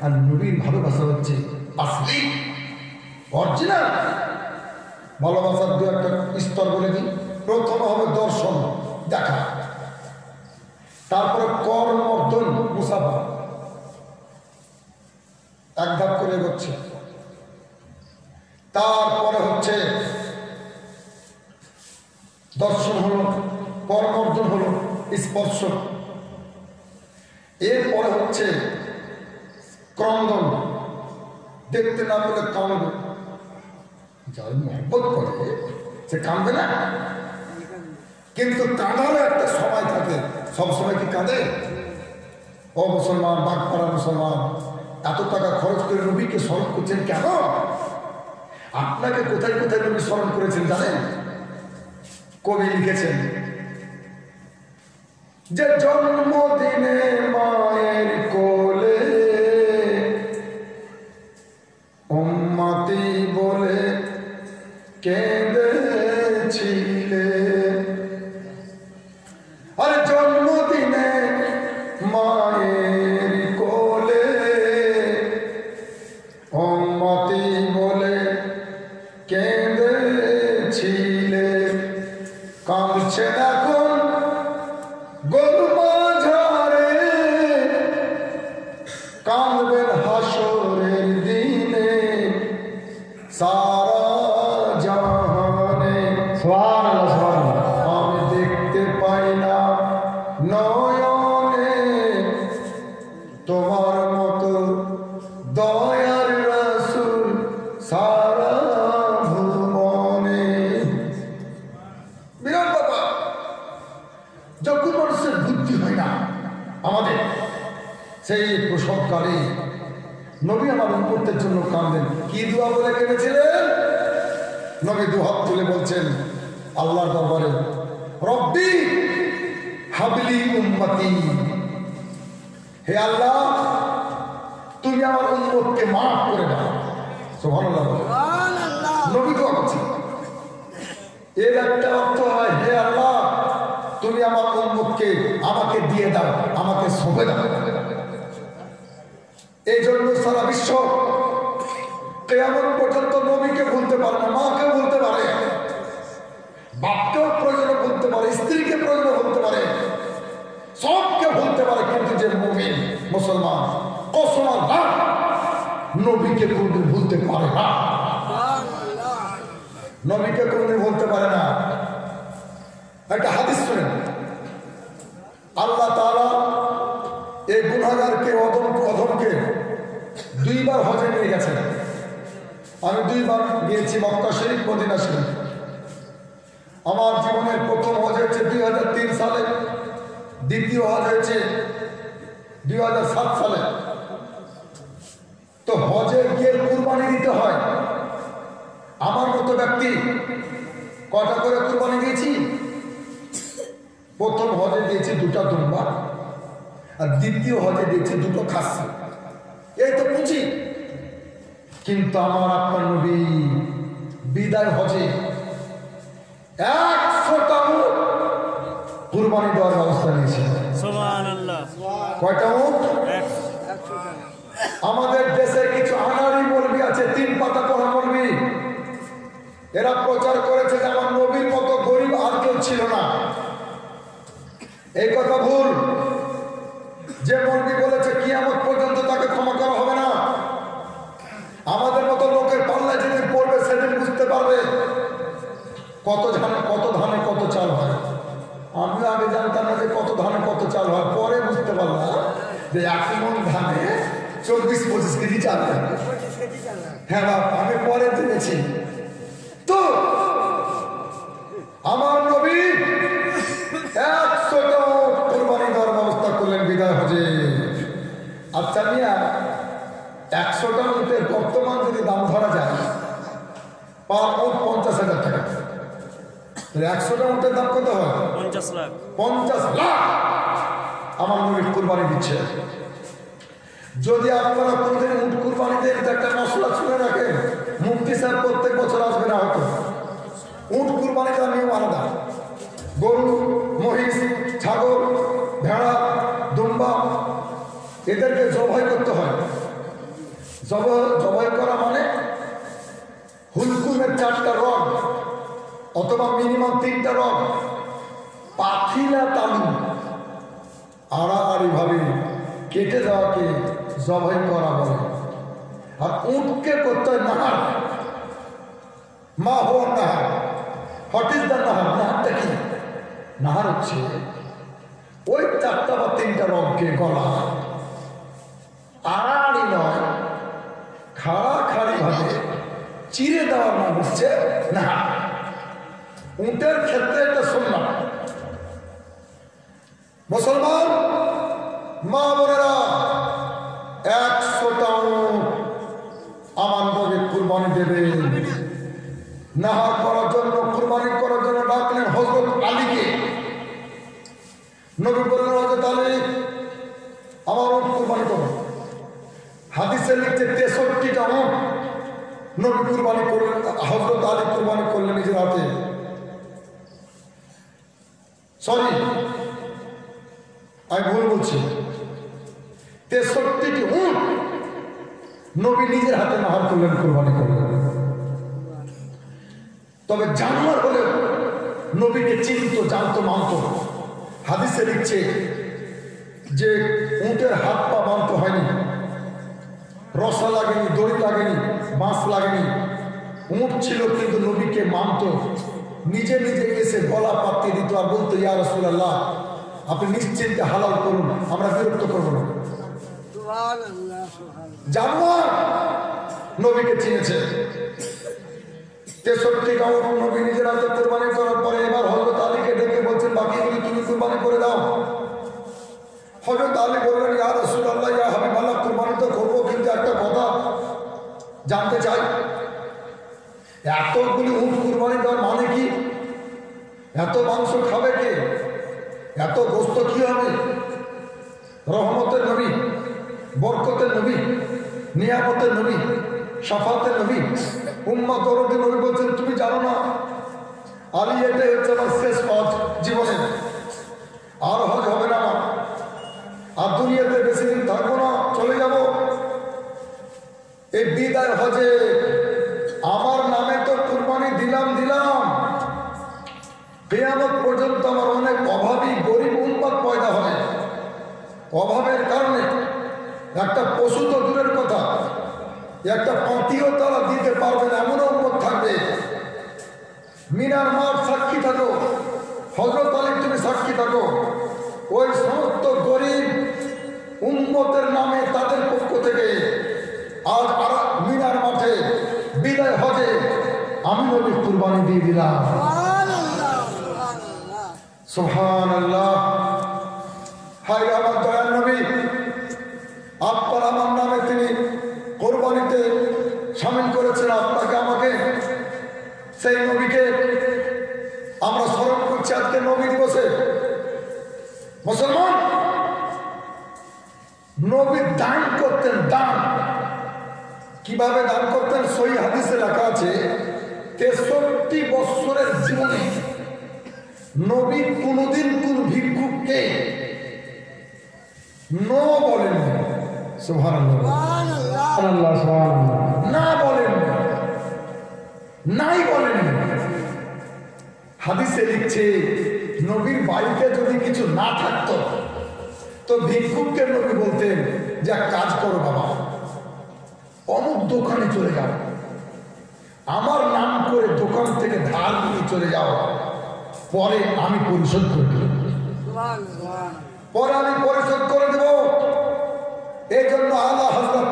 আর নবীর ভালোবাসা হচ্ছে আসলি অরিজিনাল ভালোবাসার দু একটা স্তর বলে দিই। প্রথম হবে দর্শন, দেখা, তারপরে করমর্দন, মুসাফা, এক ধাপ করে এগোচ্ছে। তারপরে হচ্ছে দর্শন হলো, করমর্দন হলো, স্পর্শ, এরপরে হচ্ছে ক্রন্দন, দেখতে না পেলে কাঁদবে। যার মহব্বত করে সে কাঁদবে না, কিন্তু কাঁদারও একটা সময় থাকে। সবসময় কি কাঁদে? ও মুসলমান, বাগপাড়া মুসলমান, এত টাকা খরচ করে নবীকে স্মরণ করছেন কেন? আপনাকে কোথায় কোথায় নবী স্মরণ করেছেন জানেন? কবি লিখেছেন যে জন্মদিনে মায়ের কোলে উম্মতি বলে কেঁদেছিলে। আর জন্মদিনে মায়ের কোলে উম্মতি বলে কেঁদেছিলে। কাঁদছে এখন গরু মাঝারে, কাঁদবেন হাসরের দিনে সারা জাহানে। সুবহানাল্লাহ, সুবহানাল্লাহ। আমি দেখতে পাই না নয়নে তোমার মতো দয়ার রাসূল সারা ভুবনে। বিরাট ব্যাপার, যখন মানুষের বুদ্ধি হয় না আমাদের, সেই প্রসবকালে নবী আমার উম্মতের জন্য কাঁদেন। কি দোয়া বলে কেঁদেছিলেন? নবী দুহাত তুলে বলছেন আল্লাহর দরবারে, রব্বি হাবলি উম্মতি, হে আল্লাহ তুমি আমার উম্মতকে মাফ করে দাও। সুবহানাল্লাহ। সুবহানাল্লাহ। নবী দোয়া করছেন। এর একটা অর্থ হয়, হে আল্লাহ তুমি আমার উম্মতকে আমাকে দিয়ে দাও, আমাকে সঁপে দাও। এই জন্য সারা বিশ্ব কিয়ামত পর্যন্ত নবীকে ভুলতে পারে না, মাকে ভুলতে পারে, বাপকেও প্রয়োজনে ভুলতে পারে, স্ত্রীকে প্রয়োজনে ভুলতে পারে, সবকে ভুলতে পারে, কিন্তু যে মুমিন মুসলমান কসম আল্লাহ নবীকে কোনদিন ভুলতে পারে না। সুবহানাল্লাহ। নবীকে কোনদিন ভুলতে পারে না। একটা হাদিস শুনেন, আল্লাহ তাআলা এই গুনাহগারকে অধমকে 2 বার হজে নিয়ে গেছেন। আমি 2 বার গিয়েছি, মক্কা শরীফ, মদিনা শরীফ। আমার জীবনের প্রথম হজ হয়েছে 2003 সালে, দ্বিতীয় হজ হয়েছে 2007 সালে। তো হজে গিয়ে কুরবানি দিতে হয়। আমার মতো ব্যক্তি কটা করে কুরবানি দিয়েছি? প্রথম হজে দিয়েছি 2টা দুম্বা, আর দ্বিতীয় হজে দিয়েছি 2টো খাসি। এই তো বুঝি। কিন্তু আমার আপনার নবী বিদায় হজে 100টা উট কুরবানি দেওয়ার ব্যবস্থা নিয়েছে। সুবহানাল্লাহ। কয়টা উট? 100 আমাদের দেশে কিছু আনারি মৌলবি আছে, 3 পাতা পড়া মৌলবি, এরা প্রচার করেছে যে আমার নবীর মতো গরিব আর কেউ ছিল না। এই কথা ভুল। যে মৌলবি বলেছে কিয়ামত পর্যন্ত তাকে ক্ষমা করা হবে না, আমাদের মতো লোকের পাল্লায় যেদিন পড়বে সেদিন বুঝতে পারবে কত ধানে কত চাল হয়। আমিও আগে জানতাম না যে কত ধানে কত চাল হয়, পরে বুঝতে পারলাম যে 1 মণ ধানে 24-25 কেজি চাল হয়। হ্যাঁ বাপ, আমি পরে জেনেছি। তো আমার নবী 100টা কুরবানি দেওয়ার ব্যবস্থা করলেন বিদায় হজে। আচ্ছা মিয়া, 100টা উটের বর্তমান যদি দাম ধরা যায়, পার উট 50,000 টাকা। 100টা উটের দাম কত হয়? 50 লাখ। 50 লাখ আমার নবী কুরবানি দিচ্ছে। যদি আপনারা কোনদিন উট কুরবানি দেন তো একটা মশলা শুনে রাখেন, মুফতি সাহেব প্রত্যেক বছর আসবে না হয়তো। উট কুরবানি দেওয়ার নিয়ম আলাদা। গরু, মহিষ, ছাগল, ভেড়া, দুম্বা এদেরকে জবাই করতে হয়। জবাই করা মানে হুলকুমের 4টা রড অথবা মিনিমাম 3টা রড পাখিলা তালু আড়াআড়ি ভাবে কেটে দেওয়াকে জবাই করা বলে। আর উটকে করতে হয় নাহার। মা হওয়া নাহার। হোয়াট ইজ দ্য নাহার? নাহারটা কি? নাহার হচ্ছে ওই 4টা বা 3টা রডকে গলা আড়াআড়ি নয়, খাড়াখাড়ি ভাবে চিরে দেওয়ার নাম হচ্ছে নাহার। উটের ক্ষেত্রে একটা শুনলাম, মুসলমান মা বোনেরা 100টা উট আমার নবী কুরবানি দেবে। নাহার করার জন্য, কুরবানি করার জন্য ডাকলেন হযরত আলীকে। নবী বললেন, হযরত আলী আমার উট কুরবানি করো। হাদিসে লিখছে 63টা উট নবী কুরবানি করলেন, হযরত আলী কুরবানি করলেন নিজের হাতে। সরি, আমি ভুল বলছি, 63টি উট নবী নিজের হাতে নাহার করলেন, কুরবানি করলেন। তবে জানোয়ার হলে নবীকে চিনত, জানতো, মানত। হাদিসে লিখছে যে উটের হাত পা বাঁধতে হয়নি, রসা লাগেনি, দড়ি লাগেনি, বাঁশ লাগেনি। উট ছিল কিন্তু নবীকে মানত। নিজে নিজে এসে গলা পাতিয়ে দিত আর বলতো, ইয়া রাসূলুল্লাহ আপনি নিশ্চিন্তে হালাল করুন, আমরা বিরক্ত করবো না। সুবহানাল্লাহ, সুবহানাল্লাহ। জানোয়ার নবীকে চিনেছে। 63টা উট নবী নিজের হাতে কুরবানি করার পরে এবার হযরত আলীকে ডেকে বলছেন, বাকিগুলি তুমি কুরবানি করে দাও। হযরত আলী বললেন, ইয়া রাসূলুল্লাহ, ইয়া হাবিবাল্লাহ, কুরবানি তো করবো, কিন্তু একটা কথা জানতে চাই, এতগুলি উট কুরবানি দেওয়ার মানে কি? এত মাংস খাবে কে? এত গোস্ত কি হবে? রহমতের নবী, বরকতের নবী, নিয়ামতের নবী, শাফাতের নবী, উম্মাহ দরদি নবী বলছেন, তুমি জানো না আলী এটাই হচ্ছে আমার শেষ হজ জীবনে, আর হজ হবে না আমার, আর দুনিয়াতে বেশি দিন থাকবো না, চলে যাব। এই বিদায় হজে আমার নামে তো কুরবানি দিলাম, কিয়ামত পর্যন্ত আমার অনেক অভাবী গরিব উম্মত পয়দা হবে। অভাবের কারণে একটা পশু তো দূরের কথা, একটা পাতিও তারা দিতে পারবে না, এমন উম্মত থাকবে। মিনার মাঠ সাক্ষী থাকো, হযরত আলী তুমি সাক্ষী থাকো, ওই সমস্ত গরিব উম্মতের নামে তাদের পক্ষ থেকে আজ মিনার মাঠে বিদায় হজে আমি নবী কুরবানি দিয়ে দিলাম। সুবহানাল্লাহ, সুবহানাল্লাহ। সুবহানাল্লাহ। হায় আমার দয়ার নবী, আপনার আমার নামে তিনি কোরবানিতে শামিল করেছেন, আপনাকে আমাকে, সেই নবীকে আমরা স্মরণ করছি আজকে নবী দিবসে। মুসলমান, নবী দান করতেন, দান কিভাবে দান করতেন? সহিহ হাদিসে লেখা আছে 63 বছরের জীবনে নবী কোনদিন কোন ভিক্ষুককে নো বলেন, সুবহানাল্লাহ, সুবহানাল্লাহ। সুবহানাল্লাহ, সুবহানাল্লাহ। না বলেন, নাই বলেন। হাদিসে লিখছে নবীর বাড়িতে যদি কিছু না থাকতো তো ভিক্ষুককে নবী বলতেন যে এক কাজ করো বাবা, অমুক দোকানে চলে যাও, আমার নাম করে দোকান থেকে ধার নিয়ে চলে যাও, পরে আমি পরিশোধ করে দেব, সুবহানাল্লাহ। পরে আমি পরিশোধ করে দেব। এই জন্য আলা হযরত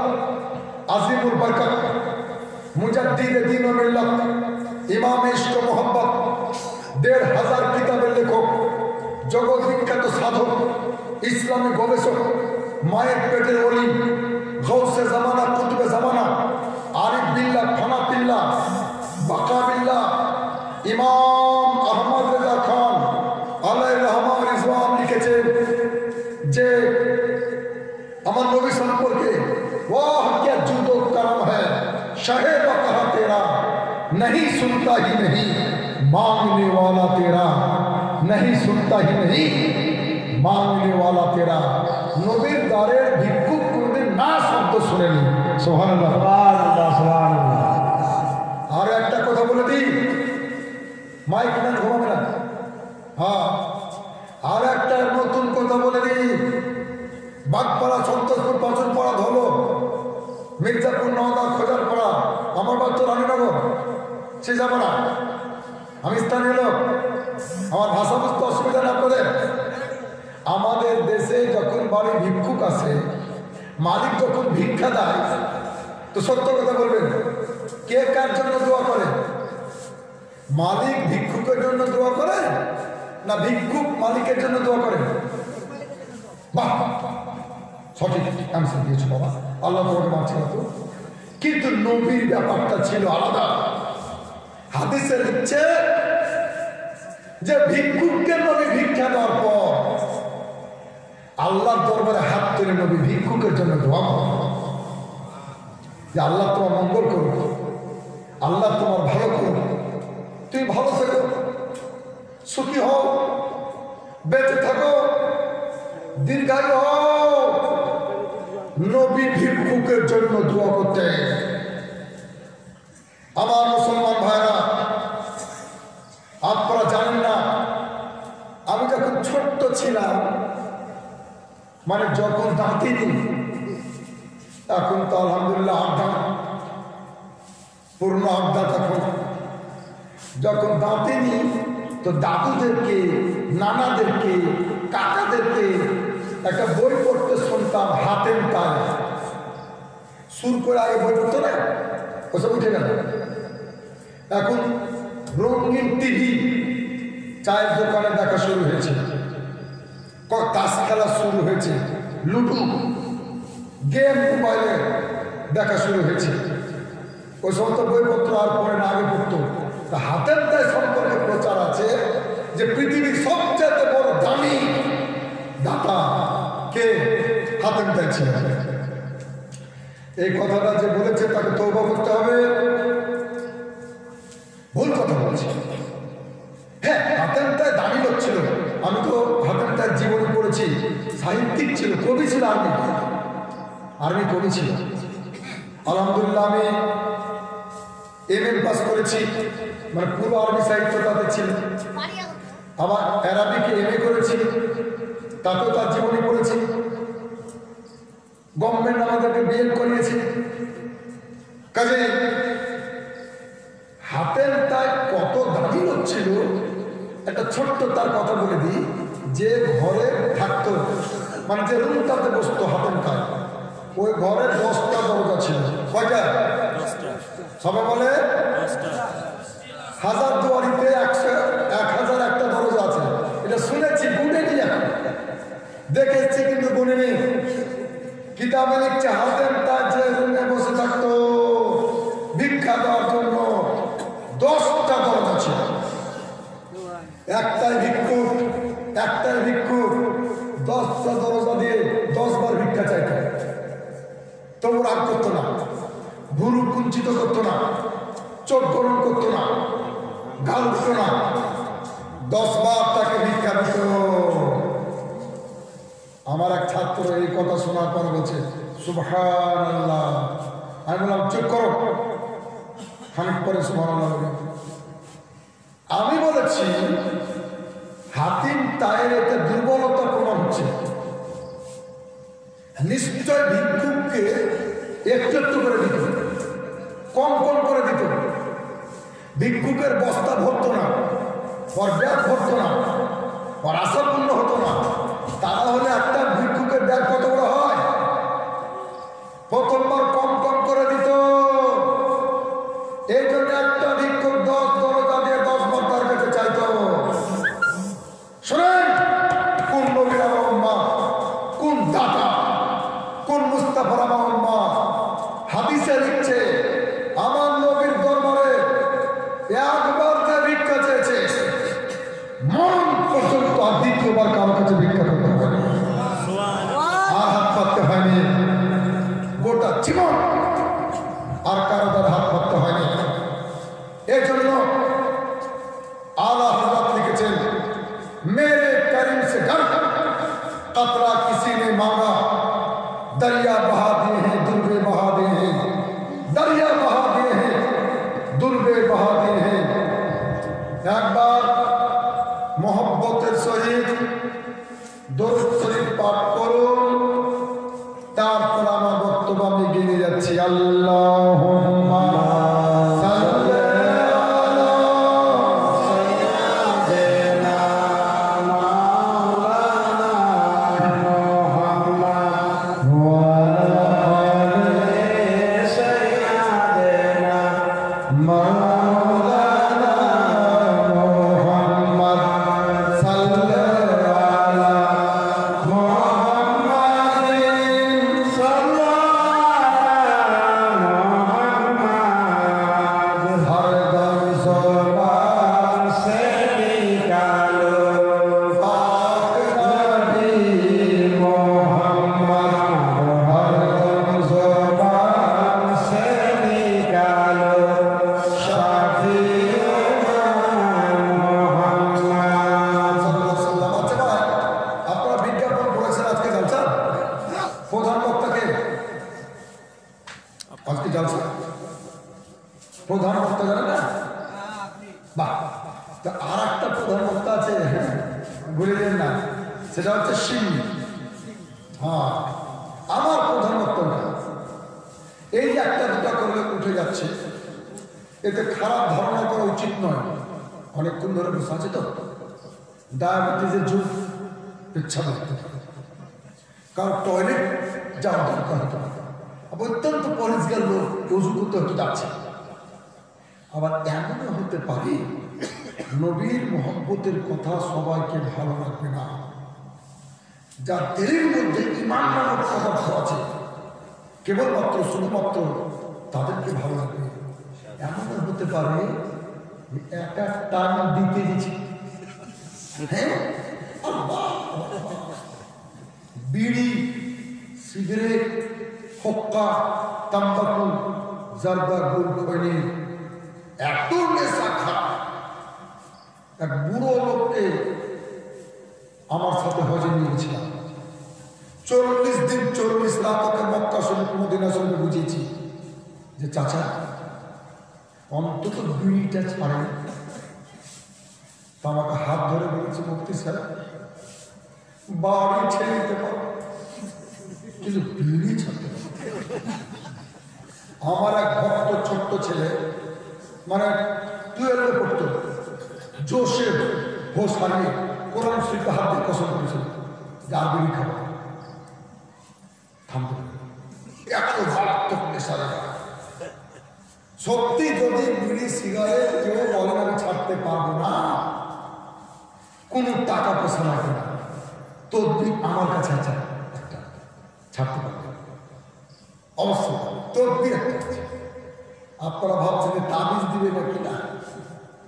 আজিমুল বরকত মুজাদ্দিদে দ্বীন ও মিল্লাত, ইমাম ইশক ও মোহাম্মত, ১৫০০ কিতাবের লেখক, জগৎ বিখ্যাত সাধক, ইসলামী গবেষক, মায়ের পেটের অলি, গৌসে জামানা, কুতুবে জামানা, আরিফ বিল্লাহ, ফানা বিল্লাহ, বাকা বিল্লাহ, ইমাম আহমদ नहीं सुनता ही नहीं मांगने वाला तेरा, नहीं सुनता ही नहीं मांगने वाला तेरा। নবীর দ্বারের ভিক্ষুক কোনদিন না শব্দ শুনেনি। সুবহানাল্লাহ সুবহানাল্লাহ সুবহানাল্লাহ। আর একটা কথা বলে দিই, মাইক না ঘুমাবে না। হ্যাঁ, আর একটা নতুন কথা বলে দিই, বাগপাড়া, সন্তোষপুর, পাঁচনপাড়া, ধলো, মির্জাপুর, নওদা, খোঁজারপাড়া, আমার বাচ্চা রানীনগর, সে যাবে না। আমি স্থানীয় লোক, আমার ভাষা বুঝতে অসুবিধা না করে। আমাদের দেশে যখন বাড়ি ভিক্ষুক আসে, মালিক যখন ভিক্ষা দেয়, তো সত্য কথা বলবেন, কে কার জন্য দোয়া করে? মালিক ভিক্ষুকের জন্য দোয়া করে না ভিক্ষুক মালিকের জন্য দোয়া করে? বাহ, সঠিক অ্যান্সার দিয়েছো বাবা, আল্লাহ তোমাকে মানছে না তো। কিন্তু নবীর ব্যাপারটা ছিল আলাদা। হাদিসে লিখছে যে ভিক্ষুককে নবী ভিক্ষা দেওয়ার পর আল্লাহর দরবারে হাত তুলে নবী ভিক্ষুকের জন্য দোয়া করে যে আল্লাহ তোমার মঙ্গল করুক, আল্লাহ তোমার ভালো করুক, তুমি ভালো থেকো, সুখী হও, বেঁচে থাকো, দীর্ঘায়ু হও। নবী ভিক্ষুকের জন্য দোয়া করতে। আমার মুসলমান ভাইরা, আপনারা জানেন না, আমি যখন ছোট্ট ছিলাম, মানে যখন দাঁতিনি, এখন তো আলহামদুলিল্লাহ আড্ডা, পূর্ণ আড্ডা। তখন যখন দাঁতিনি, তো দাদুদেরকে, নানাদেরকে, কাকাদেরকে একটা বই পড়তে শুনতাম, হাতেম তাই সুর করে। আগে বই পড়তো না, ওসব উঠে গেল। এখন রঙিন টিভি, চায়ের দোকানে দেখা শুরু হয়েছে, তাস খেলা শুরু হয়েছে, লুডু গেম মোবাইলে দেখা শুরু হয়েছে। ওই সমস্ত বইপত্র আর পড়ে না, আগে পড়তো। তা হাতের দায় সম্পর্কে প্রচার আছে যে পৃথিবীর সবচেয়ে বড় দামি দাতা কে? হাতের দায় ছিল। এই কথাটা যে বলেছে তাকে তওবা করতে হবে, ভুল কথা বলছে। হ্যাঁ, হাতের দায় দামি লোক ছিল। আমি তো হাতের দায় জীবনী পড়েছি, সাহিত্যিক ছিল, কবি ছিল, আর্মি কবি ছিল। আলহামদুলিল্লাহ আমি এমএ পাস করেছি, মানে পুরো আরবি সাহিত্য তাতে ছিল। আবার অ্যারাবিকে এমএ করেছি, তাতেও তার জীবনী পড়েছি। গভর্নমেন্ট আমাদেরকে বিএড করিয়েছে। কাজে হাতের তাই কত দামি লোক ছিল, একটা ছোট্ট তার কথা বলে দিই। যে ঘরে থাকতো, মানে যে রুমটাতে বসতো হাতের তাই, ওই ঘরের 10টা দরজা ছিল। কয়টা? সবাই বলে 1000 দুয়ারিতে 1000 একটা দরজা আছে। এটা শুনেছি, গুনে নি, দেখেছি কিন্তু গুনে নি। কিতাবে লিখছে হাতের তার যে রুমে বসে থাকতো ভিক্ষা দেওয়ার জন্য 10টা দরজা ছিল। একটাই ভিক্ষুক 10টা দরজা দিয়ে 10 বার ভিক্ষা চাইত। তবু রাগ করতো না, ভুরু কুঞ্চিত করতো না, চোখ গরম করতো না, গাল দিত না, 10 বার তাকে ভিক্ষা দিত। আমার এক ছাত্র এই কথা শোনার পর বলছে সুবহানাল্লাহ। আমি বললাম চুপ করো, খানিক পরে সুবহানাল্লাহ। আমি বলেছি হাতিম তায়ের একটা দুর্বলতা প্রমাণ হচ্ছে। নিশ্চয় ভিক্ষুককে একটু একটু করে দিত, কম কম করে দিত। ভিক্ষুকের বস্তা ভরতো না, ওর ব্যাগ ভরতো না, ওর আশা পূর্ণ হতো না। তারা হলে একটা ভিক্ষুকের ব্যাগ কত বড় হয়? প্রথমবার কম কম করে দিত। এই জন্য একটা ভিক্ষুক 10 দরজা দিয়ে 10 বার তার কাছে চাইত। শোনেন, কোন নবীর আমার উম্মা, কোন দাতা, কোন মুস্তাফার আমার উম্মা। হাদিসে লিখছে আমার নবীর দরবারে একবার যে ভিক্ষা চেয়েছে, মরণ পর্যন্ত আর দ্বিতীয়বার কারো কাছে ভিক্ষা করতে হবে না, আর হাত পাততে হয়নি। গোটা জীবন আর কারো তার হাত পাততে হয়নি। এই दरिया बहा दिए हैं, दुर्बे बहा दिए हैं, दरिया बहा दिए हैं, दुर्बे बहा दिए हैं। एक बार मोहब्बतेर सहित দরুদ শরীফ পাঠ করুন, তারপর আমার বক্তব্য আমি এগিয়ে নিয়ে যাচ্ছি। আল্লাহুম্মা সাল্লি আলা সাইয়্যিদিনা মাওলানা মুহাম্মদ ওয়া আলি সাইয়্যিদিনা মাওলানা মুহাম্মদ সাল্লি প্রধান বক্তা জানেন না? বাহ, আর একটা প্রধান বক্তা আছে, ভুলে যান না, সেটা হচ্ছে সিন্নি। হ্যাঁ, আমার প্রধান বক্তা এই যে একটা দুটা করলে উঠে যাচ্ছে, এতে খারাপ ধারণা করা উচিত নয়। অনেকক্ষণ ধরে বসে আছে তো, ডায়াবেটিসের যুগ, ইচ্ছা করতে কারণ টয়লেট যাওয়া দরকার হতে পারে, অত্যন্ত পরিষ্কার লোক উজু করতে হতে যাচ্ছে। আবার এমনও হতে পারে নবীর মোহব্বতের কথা সবাইকে ভালো লাগবে না, যার দিলের মধ্যে ঈমান নামক পদার্থ আছে কেবলমাত্র শুধুমাত্র তাদেরকে ভালো লাগবে। এমনও হতে পারে একটা টান দিতে দিচ্ছে, হ্যাঁ, বিড়ি, সিগারেট, হুক্কা, তাম্বাকু, জারদা, গুল, খৈনি, এত নেশা খা। এক বুড়ো লোককে আমার সাথে হজে নিয়েছিলাম, 40 দিন 40 রাত ওকে মক্কা শরীফ মদিনা শরীফে বুঝিয়েছি যে চাচা অন্তত বিড়িটা ছাড়েন। তা আমাকে হাত ধরে বলেছে, মুফতি স্যার বাড়ি ছেড়ে দিতে পারো কিন্তু বিড়ি ছাড়তে পারো। আমার এক ভক্ত ছোট্ট ছেলে, মানে 12 পড়তো, জোশে হোশ হারিয়ে কোরআন শরীফে হাত দিয়ে কসম করেছিল যে আর বিড়ি খাবো, থামতে এত মারাত্মক নেশা। সত্যি যদি বিড়ি সিগারেট কেউ বলেন আমি ছাড়তে পারবো না, কোনো টাকা পয়সা লাগবে না, তদবির আমার কাছে আছে একটা, ছাড়তে পারবে অবশ্যই তদবির একটা আছে। আপনারা ভাবছেন যে তাবিজ দিবে না কি? না,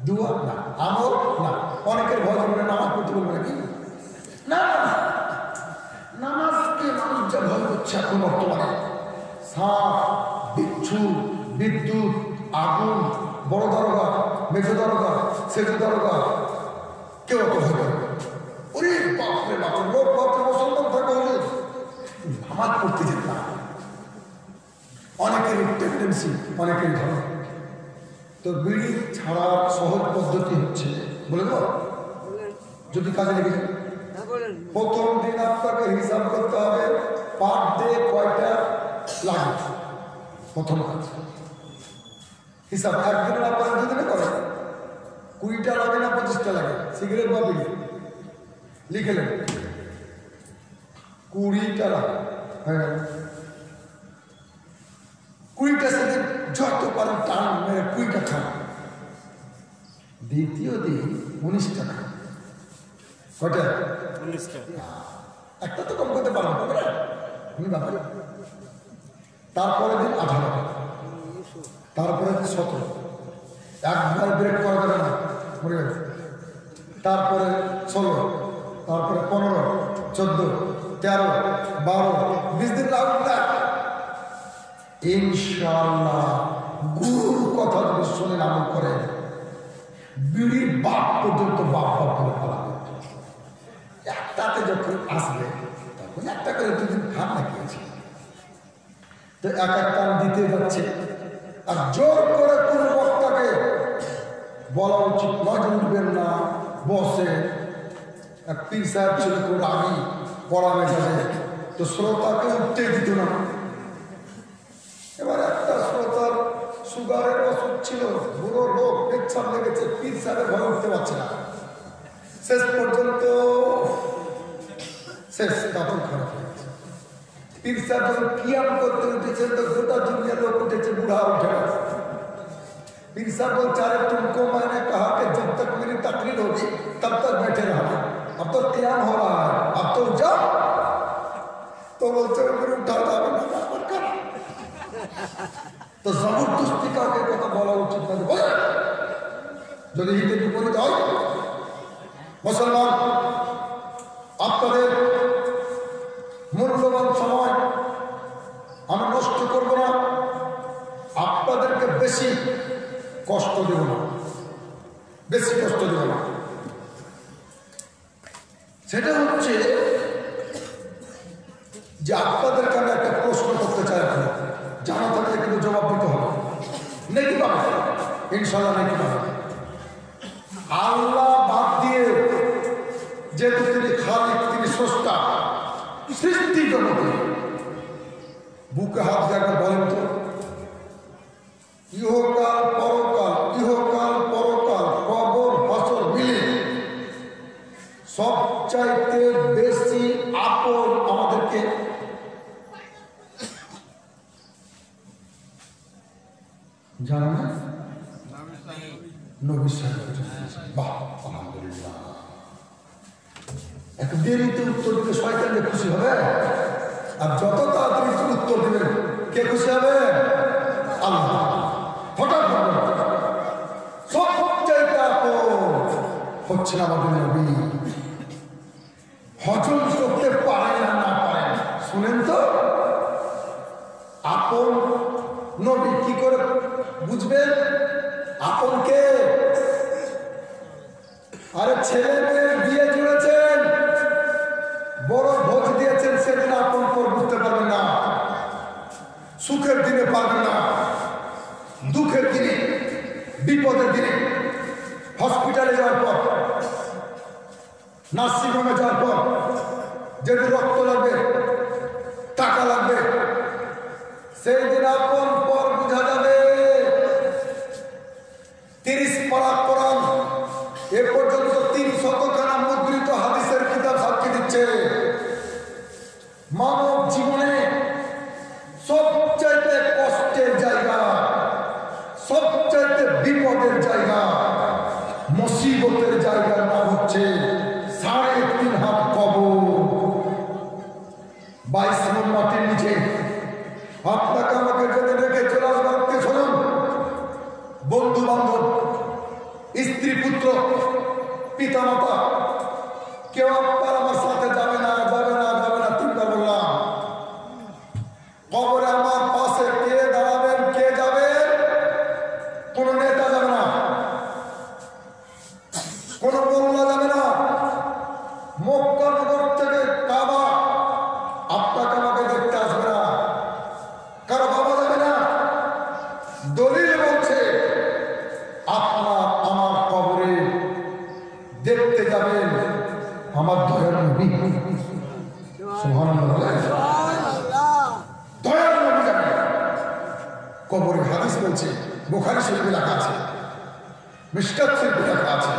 দুয়া না, আমল না। অনেকের ভয় করবে নামাজ পড়তে বলবে নাকি? না, নামাজকে মানুষ যা ভয় করছে এখন বর্তমানে, সাপ, বিচ্ছু, বিদ্যুৎ, আগুন, বড় দারোগা, মেজো দারোগা, সেজো দারোগা, কেউ অত ভয় করবে। ওরে বাপরে বাপরে, লোক বাপরে মুসলমান থাকে হলে নামাজ পড়তে যেত না। অনেকেরই টেন্ডেন্সি, অনেকেরই ধর্ম। তো বিড়ি ছাড়ার সহজ পদ্ধতি হচ্ছে, বলে দেব যদি কাজে লেগে যায়। প্রথম দিন আপনাকে হিসাব করতে হবে পার ডে কয়টা লাগে। প্রথম কাজ হিসাব, একদিনের আপনারা দুদিনে করেন, 20টা লাগে না 25টা লাগে সিগারেট বা বিড়ি, লিখে 20টা লাগে। হ্যাঁ, 20টা সাথে যত পারেন টান মেরে 20টা খান। দ্বিতীয় দিন 19টা খান। কয়টা? 19টা। একটা তো কম করতে পারবেন না, ব্যাপারে। তারপরে দিন 18, তারপরে 17, একবার ব্রেক করা যাবে না, মরে যাবে। তারপরে 16, তারপরে 15, 14, 13, 12, 20 দিন লাগবে না। ইনশাআল্লাহ গুরুর কথা যদি শুনে আমল করে, বিড়ির বাপ পর্যন্ত বাপ করে ফেলা। একটাতে যখন আসবে তখন একটা করে 2 দিন খান না, কি আছে তো এক এক টান দিতে যাচ্ছে। আর জোর করে কোন বক্তাকে বলা উচিত নয় যে উঠবেন না, বসে। এক পীর সাহেব ছিল খুব রাগী পড়াবে যাবে, তো শ্রোতাকে উঠতে দিত না। এবার একটা শ্রোতার সুগারের ওষুধ ছিল, বুড়ো লোক, পেচ্ছাপ লেগেছে, পীর সাহেবের ভয় উঠতে পারছে না। শেষ পর্যন্ত শেষ কাপড় খারাপ হয়েছে। পীর সাহেব যখন কিয়াম করতে উঠেছেন তো গোটা দুনিয়ার লোক উঠেছে, বুড়া উঠে গেছে। पीर साहब बोल चारे तुमको मैंने कहा कि जब तक मेरी तकरीर होगी तब तक बैठे रहना, अब तो क़याम हो रहा है, अब तो जाओ। तो बोलते फिर उठा तो जबरदस्ती का कथा बोला उचित नहीं। যদি হিতে বিপরীত হয়, মুসলমান আপনাদের মূল্যবান সময় আমি নষ্ট করব না, আপনাদেরকে বেশি কষ্ট দেব না, বেশি কষ্ট দেব না। সেটা হচ্ছে যে আপনাদেরকে আমি একটা প্রশ্ন করতে চাই, জানা থাকলে কিন্তু জবাব দিতে হবে। নেকি পাবে ইনশাল্লাহ, নেকি পাবে। আল্লাহ বাদ দিয়ে যেহেতু তিনি খালিক, তিনি স্রষ্টা, সৃষ্টি জগতে, বুকে হাত দিয়ে একবার বলেন তো, ইহকাল পরকাল, ইহকাল পরকাল, কবর হাসর মিলে সবচাইতে বেশি আপন আমাদেরকে জানা না? নবী সাহেব। বাহ, আলহামদুলিল্লাহ। এক দেরিতে উত্তর দিতে শয়তান যে খুশি হবে, আর যত তাড়াতাড়ি উত্তর দিবেন কে খুশি হবে? আল্লাহ। হঠাৎ সবচাইতে আপন হচ্ছেন আমাদের নবী। হজম করতে পারে না, না পারে। শুনেন তো, আপন নবী কি করে বুঝবেন আপনকে? আরে ছেলে মেয়ের বিয়ে জুড়েছেন, বড় ভোজ দিয়েছেন, সেদিন আপন পর বুঝতে পারবেন না। সুখের দিনে পারবেন না, দুঃখের দিনে, বিপদের দিনে, হসপিটালে যাওয়ার পর, নার্সিংহোমে যাওয়ার পর, যেদিন রক্ত লাগবে, টাকা লাগবে, সেই দিন আপন পর বোঝা যাবে। 30 পারা কোরআন, এ পর্যন্ত 300খানা মুদ্রিত হাদিসের কিতাব সাক্ষী দিচ্ছে, মানব জীবনে সবচাইতে কষ্টের জায়গা, সবচাইতে বিপদের জায়গা, মুসিবতের জায়গার নাম হচ্ছে 3.5 হাত কবর, 22 মণ মাটির নিচে। আপনাকে আমাকে যদি রেখে চলে আসবে, শুনুন, বন্ধু বান্ধব, স্ত্রী পুত্র, পিতা মাতা, কেউ আপনার আমার সাথে যাবে না, যাবে না, যাবে না। 3বার বললাম, কবরে আমার পাশে কে দাঁড়াবেন, কে যাবেন? কোন নেতা যাবে না, কোন মোল্লা যাবে না। মক্কা নগর থেকে কাবা আপনাকে আমাকে দেখতে আসবে না, কারো বাবা যাবে না। দলিল বলছে আপনার আমার কবরে দেখতে যাবেন আমার দয়ার নবী। সুবহানাল্লাহ, দয়ার নবী যাবেন কবরে। হাদিস বলছে, বুখারী শরীফে লেখা আছে, মিশকাত শরীফে লেখা আছে,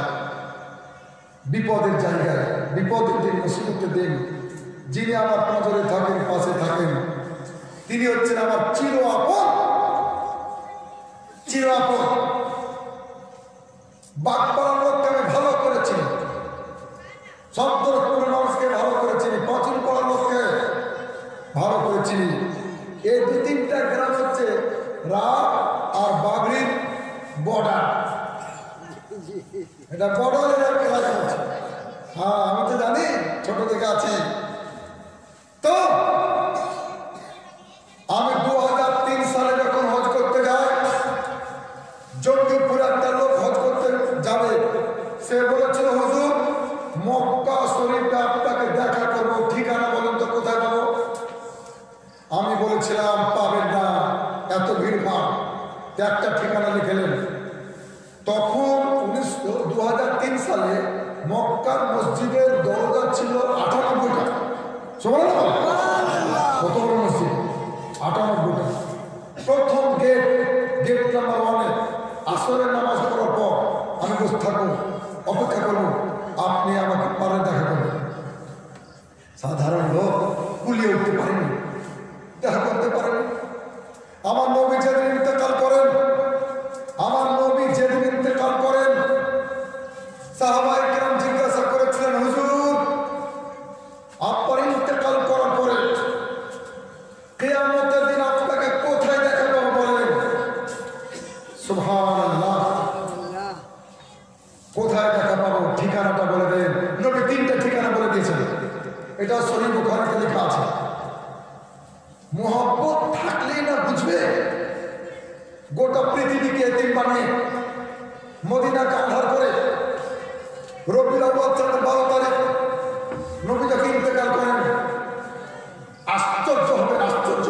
বিপদের জায়গায়, বিপদের দিন, মুসিবতের দিন যিনি আমার নজরে থাকেন, পাশে থাকেন, তিনি হচ্ছেন আমার চির আপন, চির আপন। বাগপাড়ার লোককে আমি ভালো করেছি, সন্তরপুরের মানুষকে ভালো করেছি, পাঁচুর পাড়ার লোককে ভালো করেছি। এই 2-3টা গ্রাম হচ্ছে রাত আর বাগড়ির বর্ডার, এটা বর্ডারের এলাকা হচ্ছে। হ্যাঁ, আমি তো জানি, ছোট থেকে আছি। তো আমি 2003 সালে যখন হজ করতে যাই, জঙ্গিপুরে একটা লোক হজ করতে যাবে, সে বলেছিল, হুজুর মক্কা শরীফে আপনাকে দেখা করবো, ঠিকানা বলেন তো কোথায় পাবো? আমি বলেছিলাম পাবেন না, এত ভিড়ভাড়, একটা ঠিকানা লিখেলেন। তখন 2003 সালে মক্কার মসজিদের দরজা ছিল 98টা। কত বড় মসজিদ? 98টা। প্রথম গেট নাম্বার 1-এ আসরের নামাজ পড়ার পর আমি বসে থাকবো, অপেক্ষা করবো, আপনি আমাকে পারে দেখা করবেন। সাধারণ লোক কুলিয়ে উঠতে পারেনি, দেখা করতে পারেনি। আমার নবী যেদিন ইন্তেকাল করেন, সাহাবায়ে কেরাম জিজ্ঞাসা করেছিলেন, হুজুর আপনার ইন্তেকাল করার পরে কিয়ামতের দিন আপনাকে কোথায় দেখা পাবো বলেন? সুবহানাল্লাহ। কোথায় দেখা পাবো? ঠিকানাটা বলে দেন। নবী 3টা ঠিকানা বলে দিয়েছেন, এটা সহিহ বুখারীতে লেখা আছে। মোহব্বত থাকলেই না বুঝবে, গোটা পৃথিবীকে এতিম বানিয়ে মদিনাকে আধার করে রবিউল আউয়াল 12 তারিখ নবী যখন ইন্তেকাল করেন, আশ্চর্য হবে, আশ্চর্য।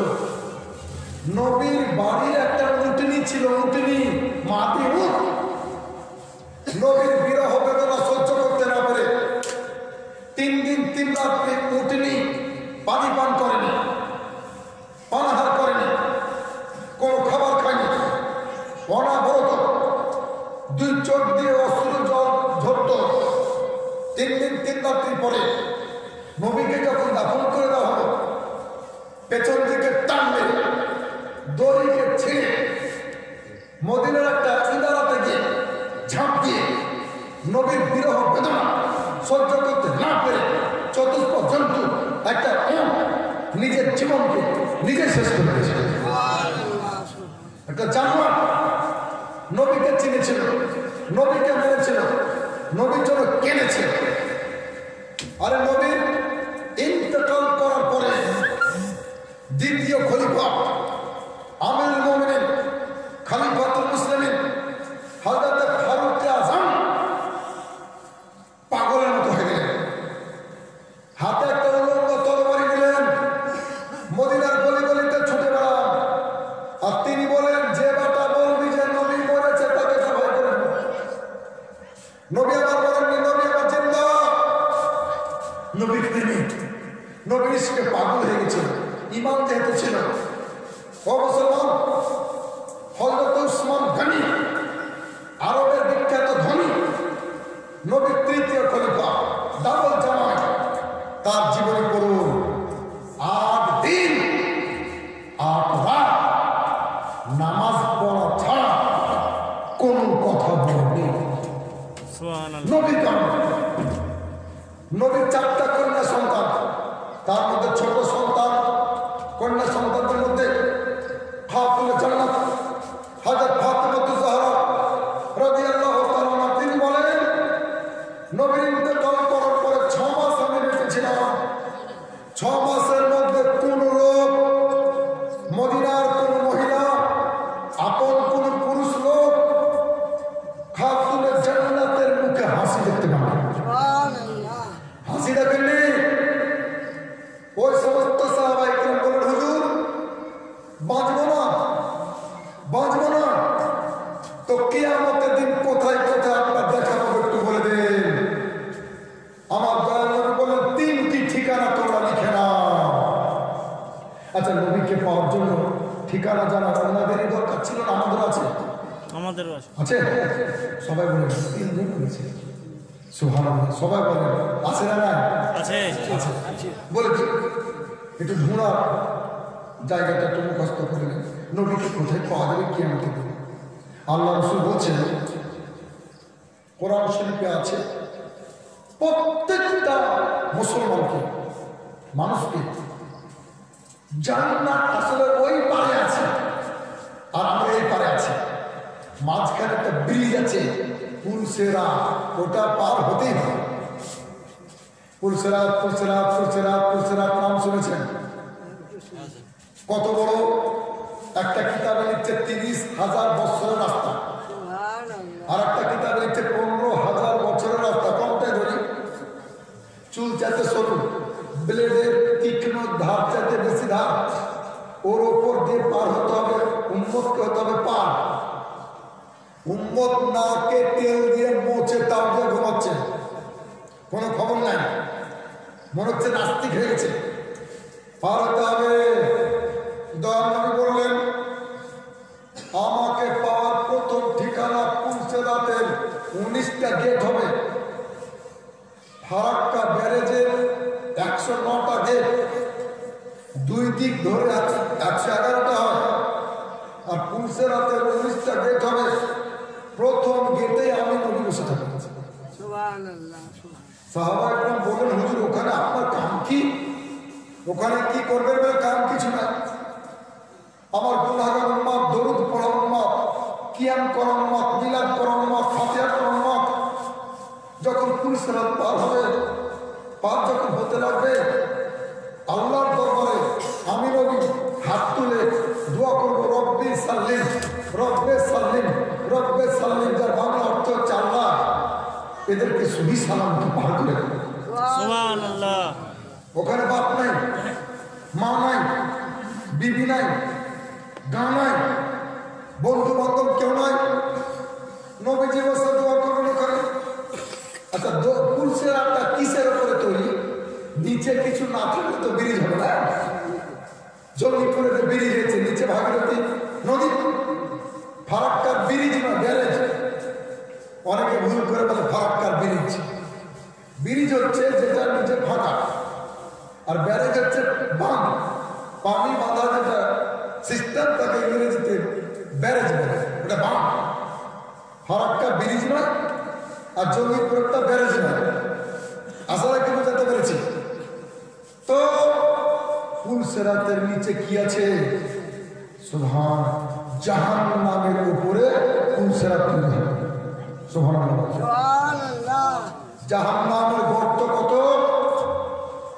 নবীর বাড়ির একটা উটনি ছিল, উটনি মাটি উট। নবীর বিরহ বেদনা সহ্য করতে না পারে 3 দিন 3 রাত্রি উটনি পানি পান করেনি, পানাহার করেনি, কোন খাবার খায়নি, অনাবরত 2 চোখ দিয়ে অশ্রু জল ঝরত। 3 দিন 3 রাত্রি পরে নবীকে যখন দাফন করে দেওয়া হলো, পেছন দিকে টানলে দড়িকে ছিঁড়ে মদিনার একটা ইদারাতে গিয়ে ঝাঁপ দিয়ে নবীর বিরহ বেদনা সহ্য করতে না পেরে চতুষ্প জন্তু একটা নিজের জীবনকে নিজে শেষ করে দিয়েছিল। একটা জানোয়ার নবীকে চিনেছিল, নবীকে মেরেছিল, নবীর জন্য কেনেছে। আরে নবীর ইন্তেকাল করার পরে দ্বিতীয় খলিফা আমিরুল মুমিনিন খলিফাতুল মুসলিমিন হযরত ফারুক আযম পাগলের মতো হয়ে গেলেন। হাতে একটা উলঙ্গ তরবারি নিলেন, মদিনার গলি গলিতে ছুটে বেড়ান। আর তিনি বলেন, যে বাটা বলবি যে নবী মরেছে তাকে জবাই করে দেব। নবী আবার বলেননি, নবী আবার জিন্দা। নবী তিনি নবীর ইশকে পাগল হয়ে গেছিল, ঈমান যেহেতু ছিল। ও মুসলমান, হযরত উসমান গনি আরবের বিখ্যাত ধনী, নবীর তৃতীয় খলিফা, ডাবল জামাই, তার জীবনী পড়ুন। 8 দিন 8 রাত নামাজ পড়া ছাড়া কোন কথা বলেনি। নবী নবীর 4টা কন্যা সন্তান, তার মধ্যে ছোট সন্তান, কন্যা সন্তানদের মধ্যে খাতুনে জান্নাত হযরত ফাতিমাতুজ জাহরা রাদিয়াল্লাহু তাআলা আনহা, তিনি বলেন, নবীর ইন্তেকাল করার পরে 6 মাস আমি বেঁচে ছিলাম। 6 মাসের মধ্যে কোন লোক, মদিনার কোন মহিলা, আপন কোন পুরুষ লোক খাতুনে জান্নাতের মুখে হাসি দেখতে পাবে। হাসি দেখেননি? ওই সমস্ত সাহাবায়ে কেরাম বলেন, হুজুর বাঁচবো না, বাঁচবো না। তো কিয়ামতের দিন কোথায় কোথায় আপনার দেখা পাবে একটু বলে দেন। আমার দয়াল নবী বলেন, 3টি ঠিকানা তোমরা লিখে নাও। আচ্ছা, নবীকে পাওয়ার জন্য ঠিকানা জানা ওনাদেরই দরকার ছিল না? আমাদের আছে, আমাদেরও আছে। আছে। সবাই বলেন 3 দিন করেছে। সুবহানাল্লাহ, সবাই বলেন আছে না? না আছে, আছে। বলেছি একটু ঘোড়া জায়গাটা একটু মুখস্থ করে নেন। নবীকে কোথায় পাওয়া যাবে কিয়ামতের দিন? আল্লাহ রাসূল বলছেন, কোরআন শরীফে আছে, প্রত্যেকটা মুসলমানকে, মানুষকে জান্নাত আসলে ওই পারে আছে আর আমরা এই পারে আছি। মাঝখানে একটা ব্রিজ আছে, পুলসেরা, ওটা পার হতেই হবে। পুলসেরাত, পুলসেরাত, পুলসেরাত, পুলসেরাত নাম শুনেছেন? কত বড় একটা কিতাবে লিখছে 30,000 বছরের রাস্তা, আর একটা কিতাবে লিখছে 15,000 বছরের রাস্তা। কোনটাই ধরি? চুল চাইতে সরু, ব্লেডের তীক্ষ্ণ ধার চাইতে বেশি ধার, ওর ওপর দিয়ে পার হতে হবে, উম্মতকে হতে হবে পার। উম্মত নাকে তেল দিয়ে মোচে তাও দিয়ে ঘুমাচ্ছে, কোনো খবর নাই, মনে হচ্ছে নাস্তিক হয়ে গেছে। পার হতে হবে। দয়ানবী বললেন, আমাকে পাওয়ার প্রথম ঠিকানা পুলসেরাতের 19টা গেট হবে। ফারাক্কা ব্যারেজের 109টা গেট, দুই দিক ধরে 111টা হয়। আর পুলসেরাতের 19টা গেট হবে। প্রথম গেটে আমি নবী বসে থাকি। সুবহানাল্লাহ। সাহাবা একদম বলেন, হুজুর ওখানে আপনার কাম কি? ওখানে কি করবেন? কাম কিছু না। আমার গুনাহগার উম্মত, দরুদ পড়া উম্মত, কিয়াম করা উম্মত, মিলাদ করা উম্মত, ফাতিহা করা উম্মত, যখন পুলসিরাত পার হবে, পার যখন হতে লাগবে, আল্লাহর দরবারে আমি নবী হাত তুলে দোয়া করবো, রব্বি সাল্লিম, রব্বে সাল্লিম, রব্বে সাল্লিম। যার বাংলা অর্থ হচ্ছে আল্লাহ এদেরকে সহি সালামকে পার করে দেবে। সুবহানাল্লাহ। ওখানে বাপ নাই, মা নাই, বিবি নাই, গা নাই, বন্ধু বান্ধব কেউ নাই। নবীজি বসে দোয়া করবেন ওখানে। আচ্ছা, পুলসিরাতটা কিসের উপরে তৈরি? নিচে কিছু না থাকলে তো ব্রিজ হবে না। জঙ্গিপুরে যে ব্রিজ হয়েছে, নিচে ভাগীরথী নদী, ফারাক্কার ব্রিজ না, ব্যারেজ। অনেকে ভুল করে বলে ফারাক্কার ব্রিজ। ব্রিজ হচ্ছে যেটা নিচে ফাঁকা, আর ব্যারেজ হচ্ছে বাঁধ, পানি বাঁধা যেটা সিস্টেম, তাকে ইংরেজিতে ব্যারেজ বলে, ওটা বাঁধ। ফারাক্কা ব্রিজ নয়, আর জঙ্গিপুরটা ব্যারেজ নয়। আসলে কি বোঝাতে পেরেছি? তো পুলসিরাতের নিচে কি আছে? সুবহান, জাহান্নামের উপরে পুলসিরাত তৈরি হবে। সুবহানাল্লাহ। সুবহানাল্লাহ। জাহান্নামের গর্ত কত?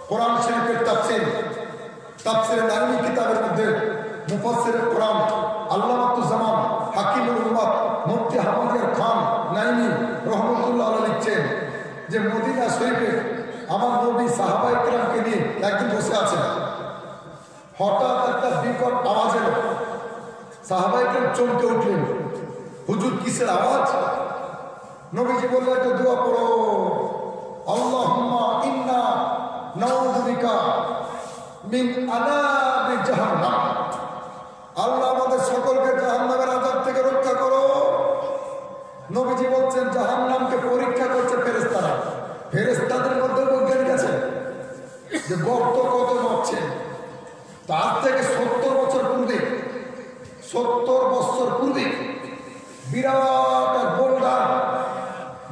কোরআন শরীফের তাফসীর, তাফসীরে নাইমি কিতাবের মধ্যে মুফাসসিরে কোরআন আল্লামাতুজ্জামান হাকিমুল উম্মাত মুফতি হামিদুর খান নাইমি রাহমাতুল্লাহ আলাইহি লিখছেন যে মদিনা শরীফে আমার নবী সাহাবায়ে কেরামকে নিয়ে একদিন বসে আছেন। হঠাৎ একটা বিকট আওয়াজ এলো। সাহাবায়ে কেরাম চমকে উঠলেন, হুজুর কিসের আওয়াজ? নবীজি বললেন, একটা দোয়া পড়ো, আল্লাহুম্মা ইন্না নাউযু বিকা মিন আযাবি জাহান্নাম। আল্লাহ আমাদের সকলকে জাহান্নামের আযাব থেকে রক্ষা করো। নবীজি বলছেন, জাহান্নামকে পরীক্ষা করছে ফেরেশতারা। ফেরেশতাদের মধ্যে বৈজ্ঞানিক আছে যে গর্ত কত মাপছে। তার থেকে 70 বছর পূর্বে, 70 বছর পূর্বে বিরাট এক বোল্ডার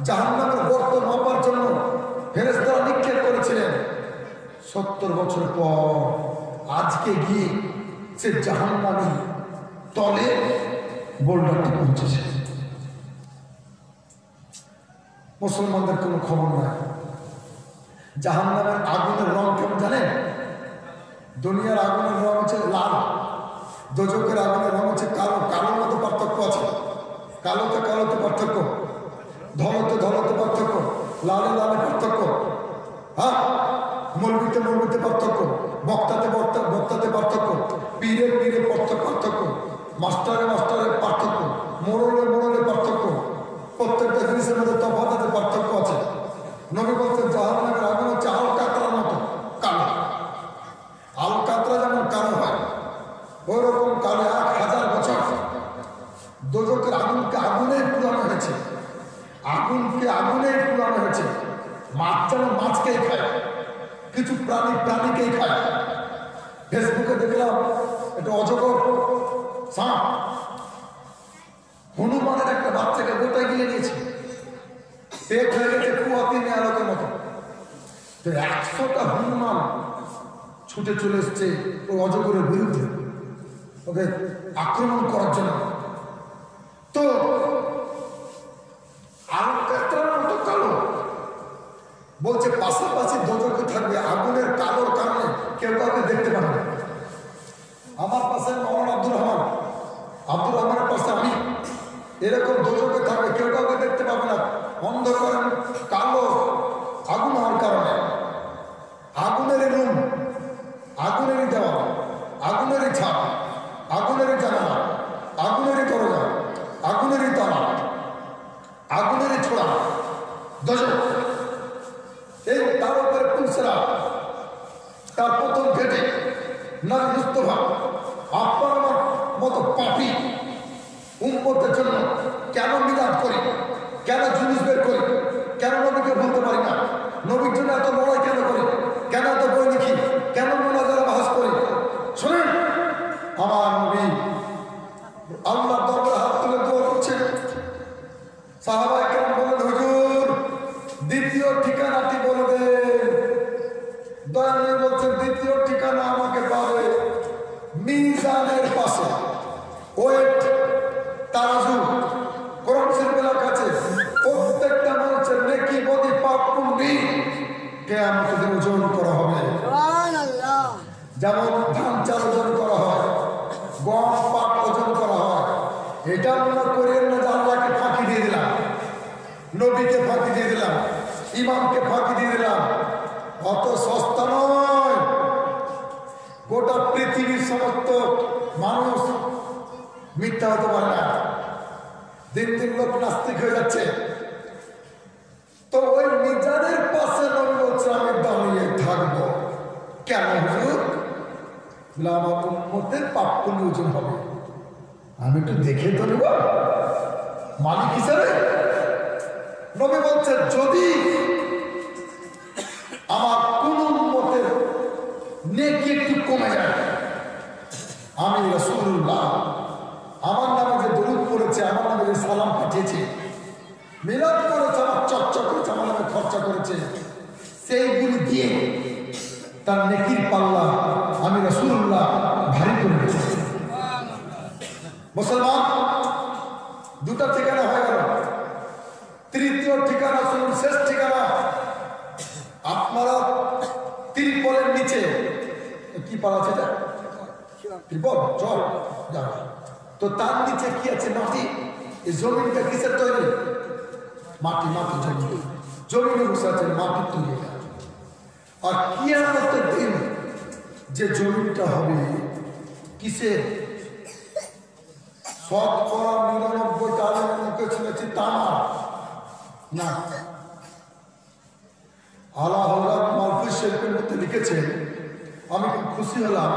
জাহান্নামের গর্ত মাপার জন্য ফেরেশতারা নিক্ষেপ করেছিলেন। 70 বছর পর আজকে গিয়ে সে জাহান্নামী তলে বোল্ডারটি পৌঁছেছে। মুসলমানদের কোনো খবর নাই। জাহান্নামের আগুনের রং কেমন জানেন? দুনিয়ার আগুনের রং হচ্ছে লাল, দোজখের আগুনের রং হচ্ছে কালো। কালোর মধ্যে পার্থক্য আছে, কালোতে কালোতে পার্থক্য, ধলতে ধলতে পার্থক্য, লালে লালে পার্থক্য, হ্যাঁ, মৌলবিতে মৌলবিতে পার্থক্য, বক্তাতে বক্তাতে পার্থক্য, পীরে পীরে পার্থক্য, মাস্টারে মাস্টারে পার্থক্য, মোড়লে মোড়লে পার্থক্য। প্রত্যেকটা জিনিসের মধ্যে তফাতে পার্থক্য আছে। নবী বলছেন, জাহান্নামের আগুন হচ্ছে আল কাতরার মতো কালো। আল কাতরা যেমন কালো হয়, ওইরকম কালো 1000 বছর দোজখের আগুনকে আগুনে পুরানো হয়েছে, আগুনকে আগুনে পুরানো হয়েছে। মাছ যেমন মাছকেই খায়, কিছু প্রাণী প্রাণীকেই খায়। ফেসবুকে দেখলাম একটা অজগর সাপ হনুমানের একটা বাচ্চাকে গোটায় গিয়ে নিয়েছে, পেট হয়ে গেছে কুয়াতিনে আলোকের মতো। তো 100টা হনুমান ছুটে চলে এসছে ওই অজগরের বিরুদ্ধে, ওকে আক্রমণ করার জন্য। তো আলকাতরার মতো কালো বলছে, পাশাপাশি দোজখে থাকবে, আগুনের কালোর কারণে কেউ কাউকে দেখতে পাবে না। আমার পাশে মাওলানা আব্দুর রহমানের পাশে আমি, এরকম দোজখে থাকবে, কেউ কাউকে দেখতে পাবে না। অন্ধকার কালো আগুন হওয়ার কারণে আগুনেরই রুম, আগুনেরই দেওয়া, আগুনেরই ছাপ, আগুনেরই জানালা, আগুনেরই দরজা, আগুনেরই তালা, আগুনেরই ছোড়া দশক। এই তার উপরে পুলসেরা, তার প্রথম ঘেটে নাজ মুস্তফা আপনার আমার মতো পাপি উম্মতের জন্য কেন মিলাদ করি, কেন জুলুস বের করি, কেন নবীকে বলতে পারি না, নবীর জন্য এত লড়াই কেন করি, কেন এত বই লিখি, কেন মোনাজারা বাহাস করি? শোনেন, আমার নবী আল্লাহ দরবারে হাত তুলে দোয়া করছেন। সাহাবায়ে কেরাম বলেন, হুজুর দ্বিতীয় ঠিকানাটি বলে দেন। দয়ানবী বলছেন, দ্বিতীয় ঠিকানা আমাকে পাবে মিজানের পাশে। ওয়েট তারাজু কোরআন শরীফের কাছে প্রত্যেকটা মানুষের নেকি বদি পাপ পুণ্যি কিয়ামতের দিন ওজন করা হবে। সুবহানাল্লাহ। যেমন ধান চাল ওজন করা হয়, গম পাট ওজন করা হয়। এটা মনে করেন না যে আল্লাহকে ফাঁকি দিয়ে দিলাম, নবীকে ফাঁকি দিয়ে দিলাম, ইমামকে ফাঁকি দিয়ে দিলাম। অত সস্তা নয়। গোটা পৃথিবীর সমস্ত মানুষ মিথ্যা হতে পারে না। দিন দিন লোক নাস্তিক হয়ে যাচ্ছে। তো ওই মিজানের পাশে নবী বলছে আমি দাঁড়িয়ে থাকবো। কেন হুজুর? আমার উম্মতের পাপ পুণ্য ওজন হবে, আমি একটু দেখে তো নেব মালিক হিসাবে। নবী বলছে যদি আমার কোন উম্মতের নেকি একটু কমে যায়, আমি রাসূলুল্লাহ আমার নামে যে দরুদ পড়েছে, আমার নামে যে সালাম পাঠিয়েছে, মিলাদ করেছে, আমার চর্চা করেছে, আমার নামে খরচা করেছে, সেইগুলি দিয়ে তার নেকির পাল্লা আমি রাসূলুল্লাহ ভারী করে দিয়েছি। মুসলমান দুটা ঠিকানা হয়ে গেল। তৃতীয় ঠিকানা শুনুন, শেষ ঠিকানা। আপনারা ত্রিপলের নিচে কি পাওয়া আছে? ত্রিপল চল যাও। তো তার নিচে কি আছে? মাটি। এই জমিনটা কিসের তৈরি? মাটি। মাটি জমি, জমিনে বসে আছে, মাটির তৈরি। আর কিয়ামতের দিন যে জমিনটা হবে কিসের? শতকরা 99টা আলেমের মুখে শুনেছি তামা না। আলা হযরত মাহফুজ শরীফের মধ্যে লিখেছেন, আমি খুব খুশি হলাম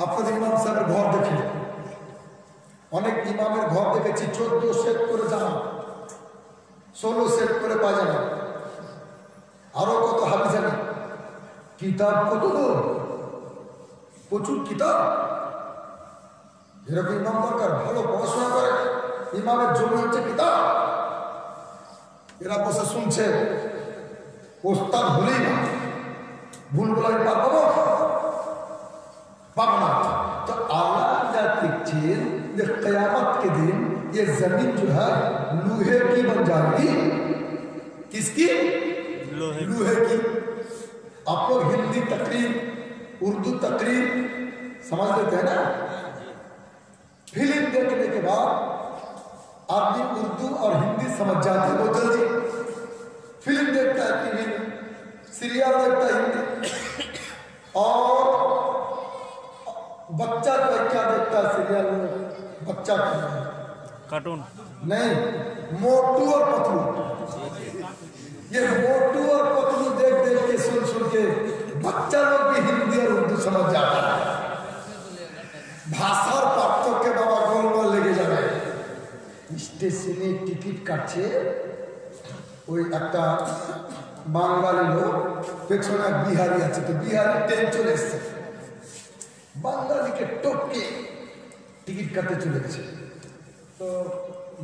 আপনাদের ইমাম সাহেবের ঘর দেখে। অনেক ইমামের ঘর দেখেছি 14 সেট করে জামা, 16 সেট করে পায়জামা, আরো কত হাবিজানি কিতাব, কত প্রচুর কিতাব। এরকম ইমাম দরকার, ভালো পড়াশোনা করে। ইমামের জমি হচ্ছে কিতাব। এরা বসে শুনছে, ওস্তাদ ভুলেই না, ভুল বলে আমি পাবো না। तो आला देखते हैं क़यामत के दिन ये जमीन जो है लोहे की बन जाएगी। किसकी? लोहे की। आप लोग हिंदी तकरीर, उर्दू तकरीर समझ लेते हैं ना। फिल्म देखने के बाद आदमी उर्दू और हिंदी समझ जाते हैं बहुत जल्दी। फिल्म देखता है टीवी में, सीरियल देखता है हिंदी, और बच्चा जो क्या देखता है सीरियल में? बच्चा कार्टून नहीं, मोटू और पतलू। ये मोटू और पतलू देख देख के, सुन सुन के बच्चा लोग भी हिंदी और उर्दू समझ जाता है। भाषार पार्थक्य बाबा गोलमाल लेके जाए। स्टेशने टिकिट काटছে ওই একটা বাঙালি লোক, পেছনে এক বিহারি আছে। তো বিহারি ট্রেন চলে এসছে, বাঙালিকে টপকে টিকিট কাটতে চলে গেছে। তো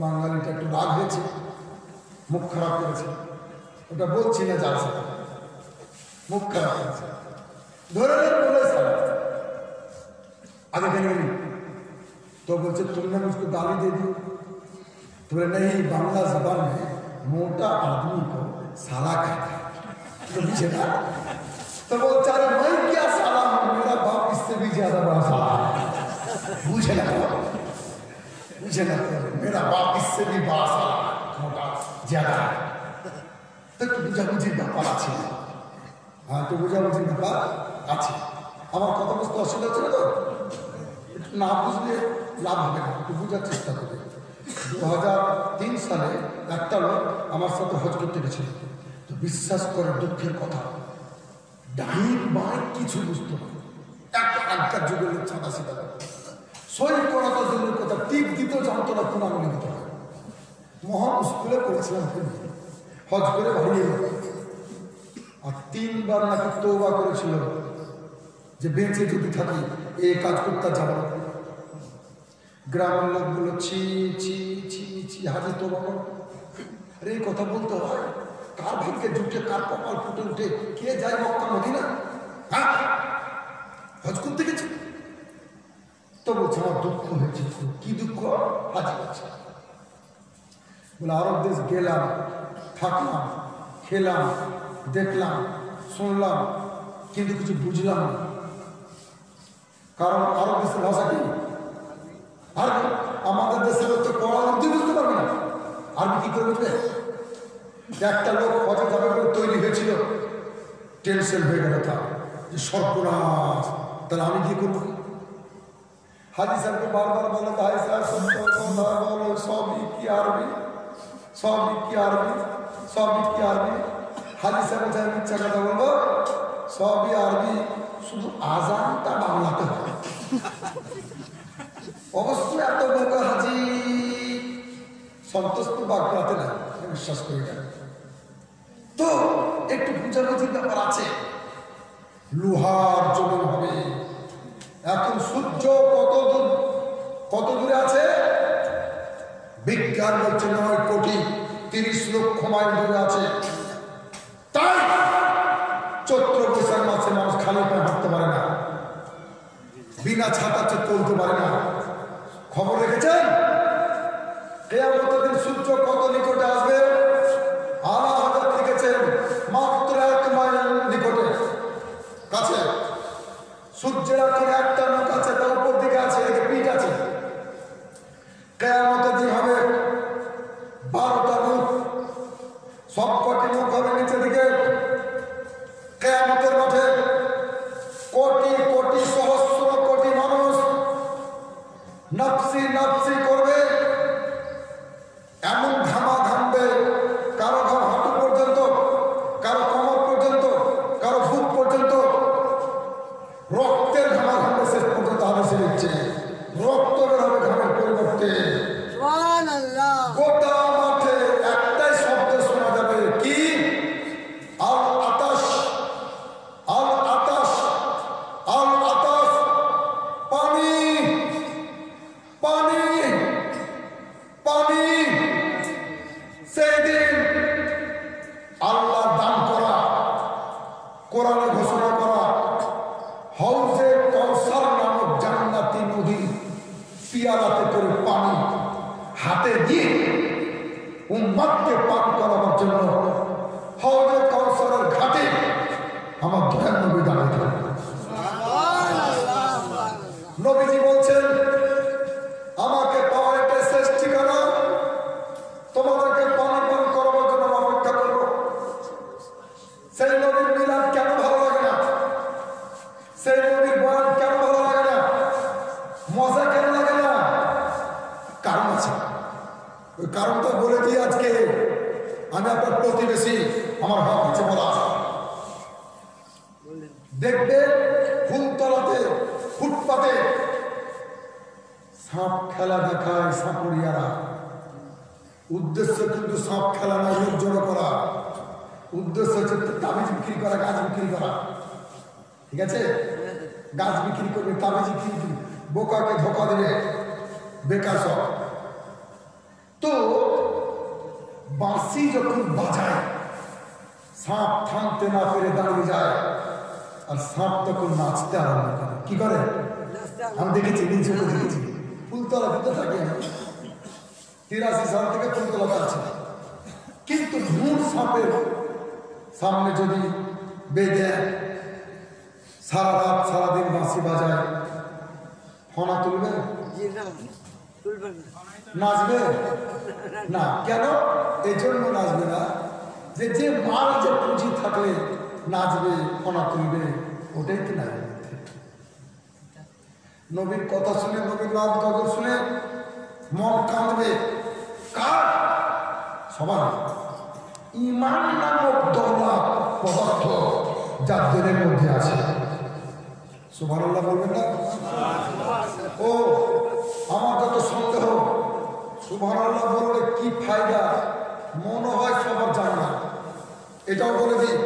বাঙালিটা একটু রাগ হয়েছে, মুখ খারাপ করেছে। ওটা বলছি না যার সাথে, মুখ খারাপ করেছে। ধরে বলে आगे कहने लगी तो बोलते तुमने मुझको गाली दे दी। तो बोले नहीं, बांग्ला जबान में मोटा आदमी को साला कहता है। तो पीछे था तो बोलता अरे मैं क्या साला हूँ, मेरा बाप इससे भी ज्यादा बड़ा साला है। मुझे लगा मेरा बाप इससे भी बड़ा साला मोटा ज्यादा है। तो बुझा बुझी ব্যাপার আছে। হ্যাঁ, তো বুঝা বুঝি ব্যাপার আছে। আমার কথা বুঝতে অসুবিধা হচ্ছে না তো? না বুঝলে লাভ হবে না, একটু বোঝার চেষ্টা করবে। 2003 সালে একটা লোক আমার সাথে হজ করতে গেছিল। তো বিশ্বাস করে দুঃখের কথা, ডাইন বাই কিছু বুঝতো না। একটা আগকার যুগের লোক ছাদা সিধা সই করাটা দূরের কথা, টিপ দিতেও জানতো না কোন আঙুলি দিতে হয়। মহা স্কুলে পড়েছিলাম, হজ করে বাড়ি এলো। আর 3 বার নাকি তওবা করেছিল যে বেঁচে যদি থাকি এই কাজ করতে যাব না। গ্রামের লোকগুলো ছি ছি ছি ছি হাজি তওবা করো। আরে এই কথা বলতে হয়, কার ভাগ্যে জুটে কার কপাল ফুটে উঠে কে যায় মক্কা মদিনা? হ্যাঁ, হজ করতে গেছে তো বলছে আমার দুঃখ হয়েছে। কি দুঃখ? হাজি আছে বলে আরব দেশ গেলাম, থাকলাম, খেলাম, দেখলাম, শুনলাম, কিন্তু কিছু বুঝলাম না। কারণ আরব দেশের ভাষা কি? আর আমাদের দেশের তো পড়া উর্দু বুঝতে পারবে না, আরবি কি করে বুঝবে? একটা লোক হজে যাবে বলে তৈরি হয়েছিল, টেনশন হয়ে গেল তার যে সর্বনাশ, তাহলে আমি কি করবো? হাজি সাহেবকে বারবার বলে ভাই সাহেব বলো সবই কি আরবি, সবই কি আরবি, সবই কি আরবি। হাজি সাহেব চাই ইচ্ছা কথা বলবো, সবই আরবি, শুধু আজানটা বাংলাতে হবে। অবশ্যই এত বোকা হাজি সন্তুষ্ট বাগড়াতে না, বিশ্বাস করি না। তো একটু বুঝাবুঝির ব্যাপার আছে। লোহার জমিন হবে। এখন সূর্য কত দূরে আছে? বিজ্ঞান বলছে 9 কোটি 30 লক্ষ মাইল দূরে আছে। তাই চৈত্র বৈশাখ মাসে মানুষ খালি পায়ে হাঁটতে পারে না, বিনা ছাতাতে চলতে পারে না। খবর রেখেছেন কিয়ামতের দিন সূর্য কত নিকটে আসবে? আলা হযরত লিখেছেন মাত্র 1 মাইল নিকটে কাছে। সূর্যের এখন একটা মুখ আছে, তার উপর দিকে আছে, এদিকে পিঠ আছে। কিয়ামতের দিন হবে 12টা মুখ, সবকটি মুখ হবে নিচে দিকে। কিয়ামতের মাঠে কোটি কোটি সহস্র কোটি মানুষ নফসি নফসি করবে, এমন ঘামা ঘামবে, কারো ঘাম হাঁটু পর্যন্ত, কারো কোমর পর্যন্ত, কারো বুক পর্যন্ত। রক্তের ঘামা ঘামবে শেষ পর্যন্ত। হাদিসে লিখছে রক্ত বের হবে ঘামের পরিবর্তে। সুবহানাল্লাহ। গোটা মাঠে একটাই শব্দ শোনা যাবে, কি? আল আতাশ, আল আতাশ, আল আতাশ। পানি, পানি, পানি। সেদিন আল্লাহ দান করা, কোরআনে ঘোষণা করা হাউজে কাউসার নামক জান্নাতি নদী পিয়ালাতে করে পানি হাতে দিয়ে উম্মতকে পান করাবার জন্য হাউজে কাউসারের ঘাটে আমার দয়ার নবী দাঁড়িয়ে থাকবে। নবীজি বলছেন আমাকে পাওয়ার একটা শেষ ঠিকানা, তোমাদেরকে পানি পান করাবার জন্য অপেক্ষা করবো। সেই নবীর মিলাদ কেন ভালো লাগে না? সেই নবীর বয়ান কেন ভালো লাগে না? মজা কেন লাগে না? কারণ আছে। ওই কারণটা বলে দিই আজকে। আমি আপনার প্রতিবেশী, আমার হক আছে বলা। দেখবে ফুলতলাতে, ফুটপাতে সাপ খেলা দেখায় সাপুরিয়ারা। উদ্দেশ্য কিন্তু সাপ খেলা না, লোক জড়ো করা। উদ্দেশ্য হচ্ছে তাবিজ বিক্রি করা, গাছ বিক্রি করা। ঠিক আছে, গাছ বিক্রি করবে, তাবিজ বিক্রি, বোকাকে ধোকা দেবে, বেকার সব। তো বাঁশি যখন বাজায় সাপ থামতে না পেরে দাঁড়িয়ে যায়, আর সাপ তখন নাচতে আরম্ভ করে। কি করে? আমি দেখেছি, নিজে দেখেছি। ফুলতলা দিতে থাকি আমি, 83 সাল থেকে ফুলতলাতে আছে। কিন্তু মূল সাপের সামনে যদি বেঁধে সারা রাত সারাদিন বাঁশি বাজায়, ফনা তুলবে? নাচবে না। কেন? এই জন্য নাচবে না যে যে মাল, যে পুঁজি থাকলে নাচবে, ফনা তুলবে, ওটাই কি না। নবীর কথা শুনে, নবীর নাম গজল শুনে মন কাঁদবে কার? সবার। ইমান নামক দৌলত পদার্থ যার দিলের মধ্যে আছে। সুবহানাল্লাহ বলবেন না? ও আমার যত সন্দেহ, সুবহানাল্লাহ বললে কি ফায়দা মনে হয় সবার জানে না। এটাও বলে দিই,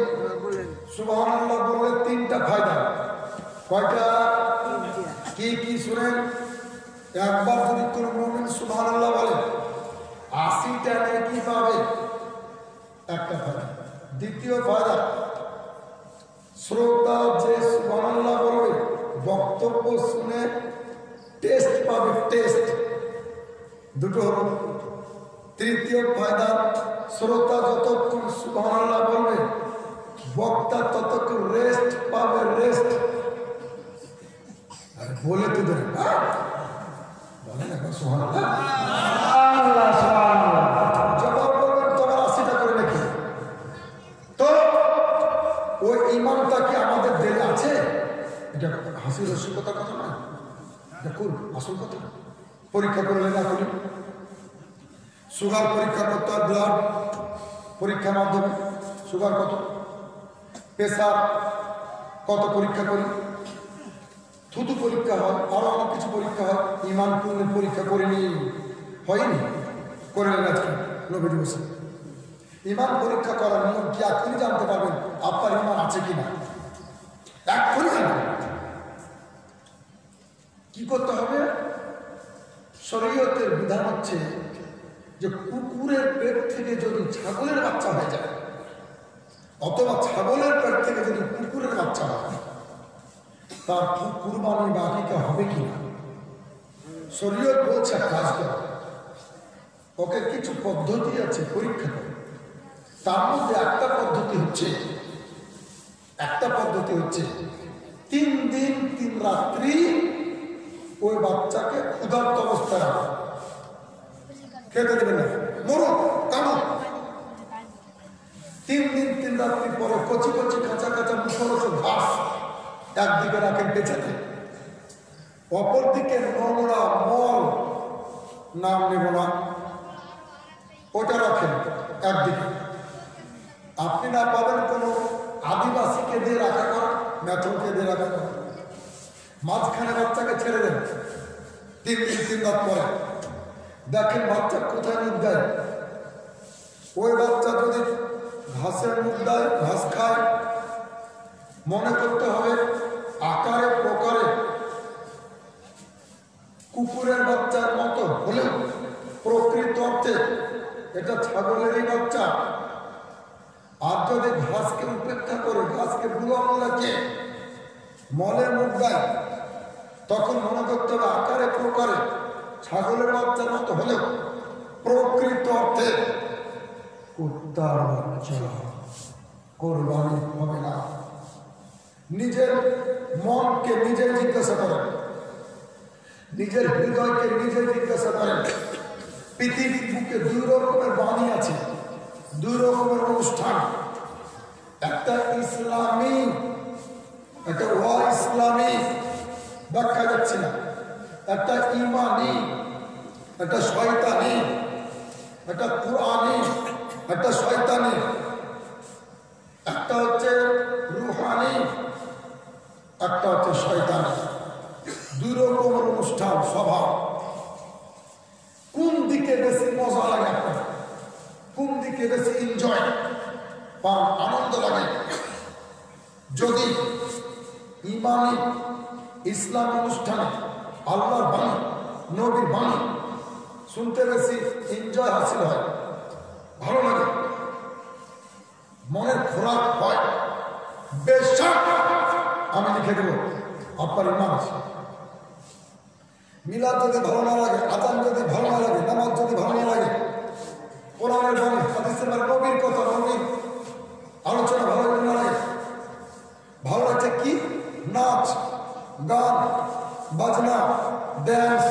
সুবহানাল্লাহ বললে 3টা ফায়দা। কয়টা? কি কি শুনেন? একবার যদি কোন মুমিন সুবহানাল্লাহ বলে 80টা নেকি পাবে, একটা ফায়দা। দ্বিতীয় ফায়দা, শ্রোতা যে সুবহানাল্লাহ বলবে বক্তব্য শুনে টেস্ট পাবে, টেস্ট। দুটো হলো। তৃতীয় ফায়দা, শ্রোতা যতক্ষণ সুবহানাল্লাহ বলবে বক্তা ততক্ষণ রেস্ট পাবে, রেস্ট। আর বলে তো দেবে বলে না সুবহানাল্লাহ, আল্লাহ সুবহানাল্লাহ। জবাব বলবেন তোমার 80টা করে নাকি? তো ওই ইমানটা কি আমাদের দেলে আছে? এটা হাসি রসিকতার কথা নয়, এটা কোন আসল কথা। পরীক্ষা করলে না করি, সুগার পরীক্ষা করতে হয়, ব্লাড পরীক্ষার মাধ্যমে সুগার কত, প্রেসার কত পরীক্ষা করি, থুতু পরীক্ষা হয়, আরো অনেক কিছু পরীক্ষা হয়। ইমান পূর্ণের পরীক্ষা করিনি, হয়নি, করে নেন আজকে নবী দিবসে। ইমান পরীক্ষা করার নিয়ম কি এখনই জানতে পারবেন আপনার ইমান আছে কিনা, এখনই জানতে পারবেন। কি করতে হবে? শরীয়তের বিধান হচ্ছে যে কুকুরের পেট থেকে যদি ছাগলের বাচ্চা হয়ে যায়, অথবা ছাগলের পেট থেকে যদি কুকুরের বাচ্চা হয়, তার কুরবানি বা আকিকা হবে কিনা। শরীয়ত বলছে কাজ করে, ওকে কিছু পদ্ধতি আছে পরীক্ষা করে। তার মধ্যে একটা পদ্ধতি হচ্ছে 3 দিন 3 রাত্রি ওই বাচ্চাকে ক্ষুধার্ত অবস্থায় রাখা, খেতে দেবে না, মরো কামো। 3 দিন 3 রাত্রি পরে কচি কচি কাঁচা কাঁচা মুখরোচক ঘাস একদিকে রাখেন পেছাতে, অপরদিকে নোংরা মল, নাম নেব না, ওটা রাখেন একদিকে। আপনি না পাবেন কোনো আদিবাসীকে দিয়ে রাখা করা, মেথরকে দিয়ে রাখা করা, মাঝখানে বাচ্চাকে ছেড়ে দেন। 3 দিন 3 রাত পরে দেখেন বাচ্চা কোথায় মুখ দেয়। ওই বাচ্চা যদি ঘাসের মুখ দেয়, ঘাস খায়, মনে করতে হবে আকারে প্রকারে কুকুরের বাচ্চার মতো হলেও প্রকৃত অর্থে এটা ছাগলেরই বাচ্চা। আর যদি ঘাসকে উপেক্ষা করে, ঘাসকে বুড়ো আঙুলাকে মলে মুখ দেয়, তখন মনে করতে হবে আকারে প্রকারে ছাগলের বাচ্চার মতো হলেও প্রকৃত অর্থে কুত্তার বাচ্চা, কোরবানি হবে না। নিজের মনকে নিজে জিজ্ঞাসা করেন, নিজের হৃদয়কে নিজে জিজ্ঞাসা করেন। পৃথিবীর বুকে 2 রকমের বাণী আছে, 2 রকমের অনুষ্ঠান। একটা ইসলামী, একটা ইসলামী, ব্যাখ্যা যাচ্ছে না। একটা ইমানি, একটা শয়তানি, একটা কুরআনি, একটা শয়তানি, একটা হচ্ছে রুহানি, একটা হচ্ছে শয়তানি। 2 রকমের অনুষ্ঠান স্বভাব। কোন দিকে বেশি মজা লাগে আপনার, কোন দিকে বেশি এনজয় পান, আনন্দ লাগে? যদি ইমানি ইসলাম অনুষ্ঠানে আল্লাহর বাণী, নবীর বাণী শুনতে বেশি এনজয় হাসিল হয়, ভালো লাগে, মনের খোরাক হয়, বেশক আমি লিখে দেব আপনার ইমান আছে। মিলাদ যদি ভালো না লাগে, আজান যদি ভালো না লাগে, নামাজ যদি ভালো না লাগে, কোরআনের বাণী, হাদিসের বাণী, নবীর কথা, নবীর আলোচনা ভালো না লাগে, ভালো লাগছে কি? নাচ, গান, বাজনা, ড্যান্স,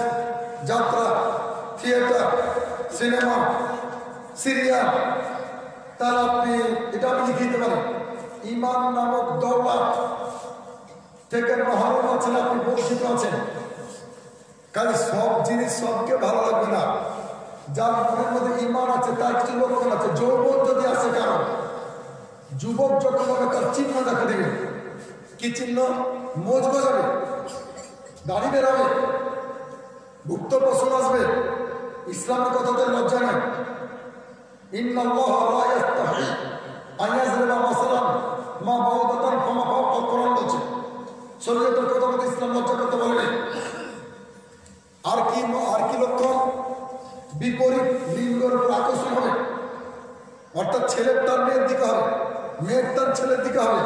যাত্রা, থিয়েটার, সিনেমা, সিরিয়াল, তার আপনি এটা আমি লিখে দিতে পারেন। ইমান নামক দৌলত থেকে মহারম আছেন, আপনি বঞ্চিত আছেন। কারণ সব জিনিস সবকে ভালো লাগবে না। যার মনের মধ্যে ইমান আছে তার কিছু লক্ষণ আছে। যৌবন যদি আসে কারণ যুবক যখন হবে তার চিহ্ন দেখা দেবে। কি চিহ্ন? মোজ গজাবে, দাড়ি বেরোবে, গুপ্ত প্রশ্ন আসবে। ইসলামের কথাতে লজ্জা নেই। ইন্নাল্লাহ লা ইস্তাহি আন ইয়াজরিবা মাসালান মা বাউদাতান ফামা ফাওকা। কোরআন বলছে শরীয়তের কথা বলতে ইসলাম লজ্জা করতে বলেনি। আর কি লক্ষণ? বিপরীত লিঙ্গের উপর আকর্ষণ হবে, অর্থাৎ ছেলের তার মেয়ের দিকে হবে, মেয়ের তার ছেলের দিকে হবে।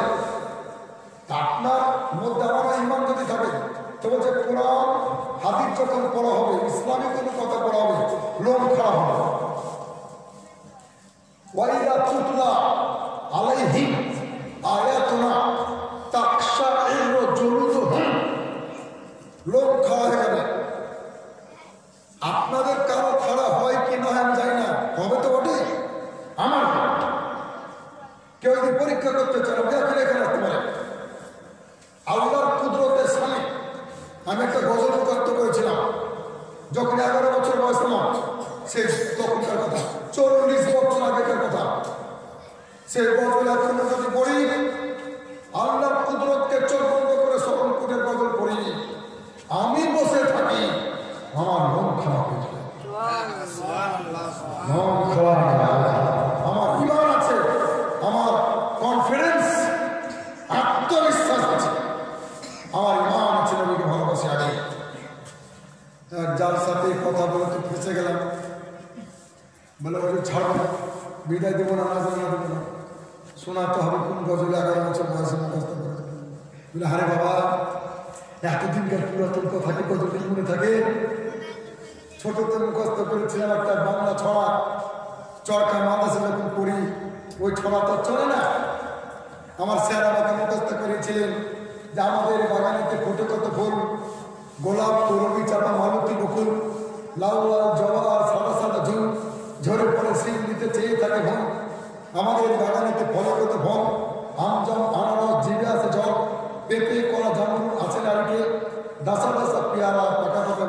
আপনার মধ্যে আমার ইমান যদি থাকে তো বলছে কোরআন হাদিস যখন পড়া হবে, ইসলামী কোনো কথা পড়া হবে, লোম খারাপ হবে। ওয়াইদা তুতলা আলাইহিম আয়াতুনা তাকশাইরু জুলুদুহুম, লোম খাওয়া হয়ে যাবে। আপনাদের কারো খারাপ হয় কি না আমি জানি না, হবে তো বটে। আমার কেউ যদি পরীক্ষা করতে চান এখানে আসতে পারে। আল্লাহর কুদরতের সামনে আমি একটা গজল মুখস্থ করেছিলাম যখন 11 বছর বয়স আমার। সে তখনকার কথা, 40 বছর আগেকার কথা। সে গজল এখন যদি পড়ি, আল্লাহর কুদরতকে চোখ বন্ধ করে সকল কুটের গজল পড়িনি, আমি বসে থাকি, আমার মন খারাপ হয়ে যায়। মন খারাপ হয়ে যায়। আমার ইমান আছে, আমার কনফিডেন্স, আত্মবিশ্বাস আছে, আমার ইমান আছে, নবীকে ভালোবাসি। আগে যার সাথে কথা বলে তো ফেসে গেলাম, বলে ওই ছাড়ো, বিদায় দেবো না, নাজর না দেবো না, শোনাতে হবে কোন গজলে 11 বছর বয়সে মুখস্থ করে। বলে আরে বাবা, এতদিনকার পুরাতন কথা কি কতদিন মনে থাকে? ছোটতে মুখস্থ করেছিলাম একটা বাংলা ছড়া, চরকা মাদ্রাসা যখন পড়ি ওই ছড়া তো চলে না। আমার স্যার আমাকে মুখস্থ করেছিলেন যে আমাদের বাগানেতে ফোটে কত ফুল, গোলাপ, করবি, চাপা, মালতী, বকুল, লাল লাল জবা, সাদা সাদা ঝুল, ঝরে পড়ে সিং দিতে চেয়ে থাকে ভন। আমাদের বাগানেতে ফলে কত ফল, আম জাম আনারস, জিভে আছে জল, পেঁপে কলা জামরুল আছে নারকে, দাসা দাসা পেয়ারা পাকা পাকা,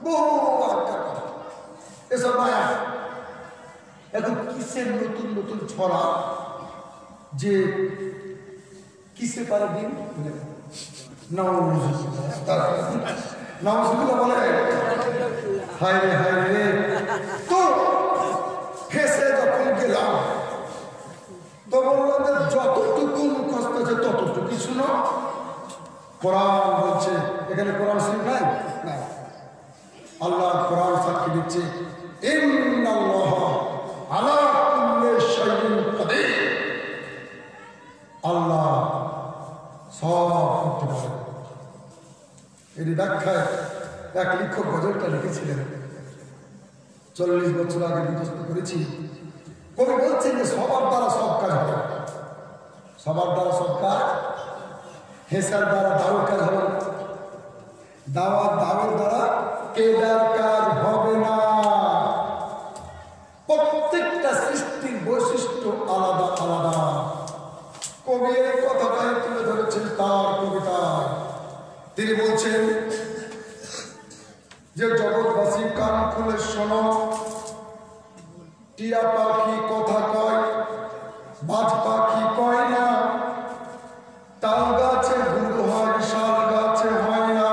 বহু আজ্ঞার কথা। এসব মায়া এখন কিসের নতুন নতুন ছড়া যে কিসে পারে দিন নাউজুবিল্লাহ বলে। হায় রে হায় রে। তো ফেসে যখন গেলাম তো বললাম যে যতটুকু মুখস্থ আছে ততটুকু শুনো। কোরআন বলছে, এখানে কোরআন শরীফ নাই না, আল্লাহ কোরআন সাক্ষী দিচ্ছে, ইন্নাল্লাহ আলা কুল্লি শাইইন কাদির, আল্লাহ সব করতে পারে। এর ব্যাখ্যায় এক লেখক গজলটা লিখেছিলেন, 40 বছর আগে মুখস্থ করেছি। কবি বলছেন যে সবার দ্বারা সব কাজ হবে, সবার দ্বারা সব কাজ, হেসার দ্বারা দাওয়ার কাজ হবে, দাওয়ার দ্বারা কেদার কাজ হবে না। প্রত্যেকটা সৃষ্টির বৈশিষ্ট্য আলাদা আলাদা। কবি এই কথাটাই তুলে ধরেছেন তার কবিতায়। তিনি বলছেন যে জগৎবাসী কান খুলে শোনো, টিয়া পাখি কথা কয়, বাজ পাখি কয় না, তাল গাছে গুড় হয়, শাল গাছে হয় না,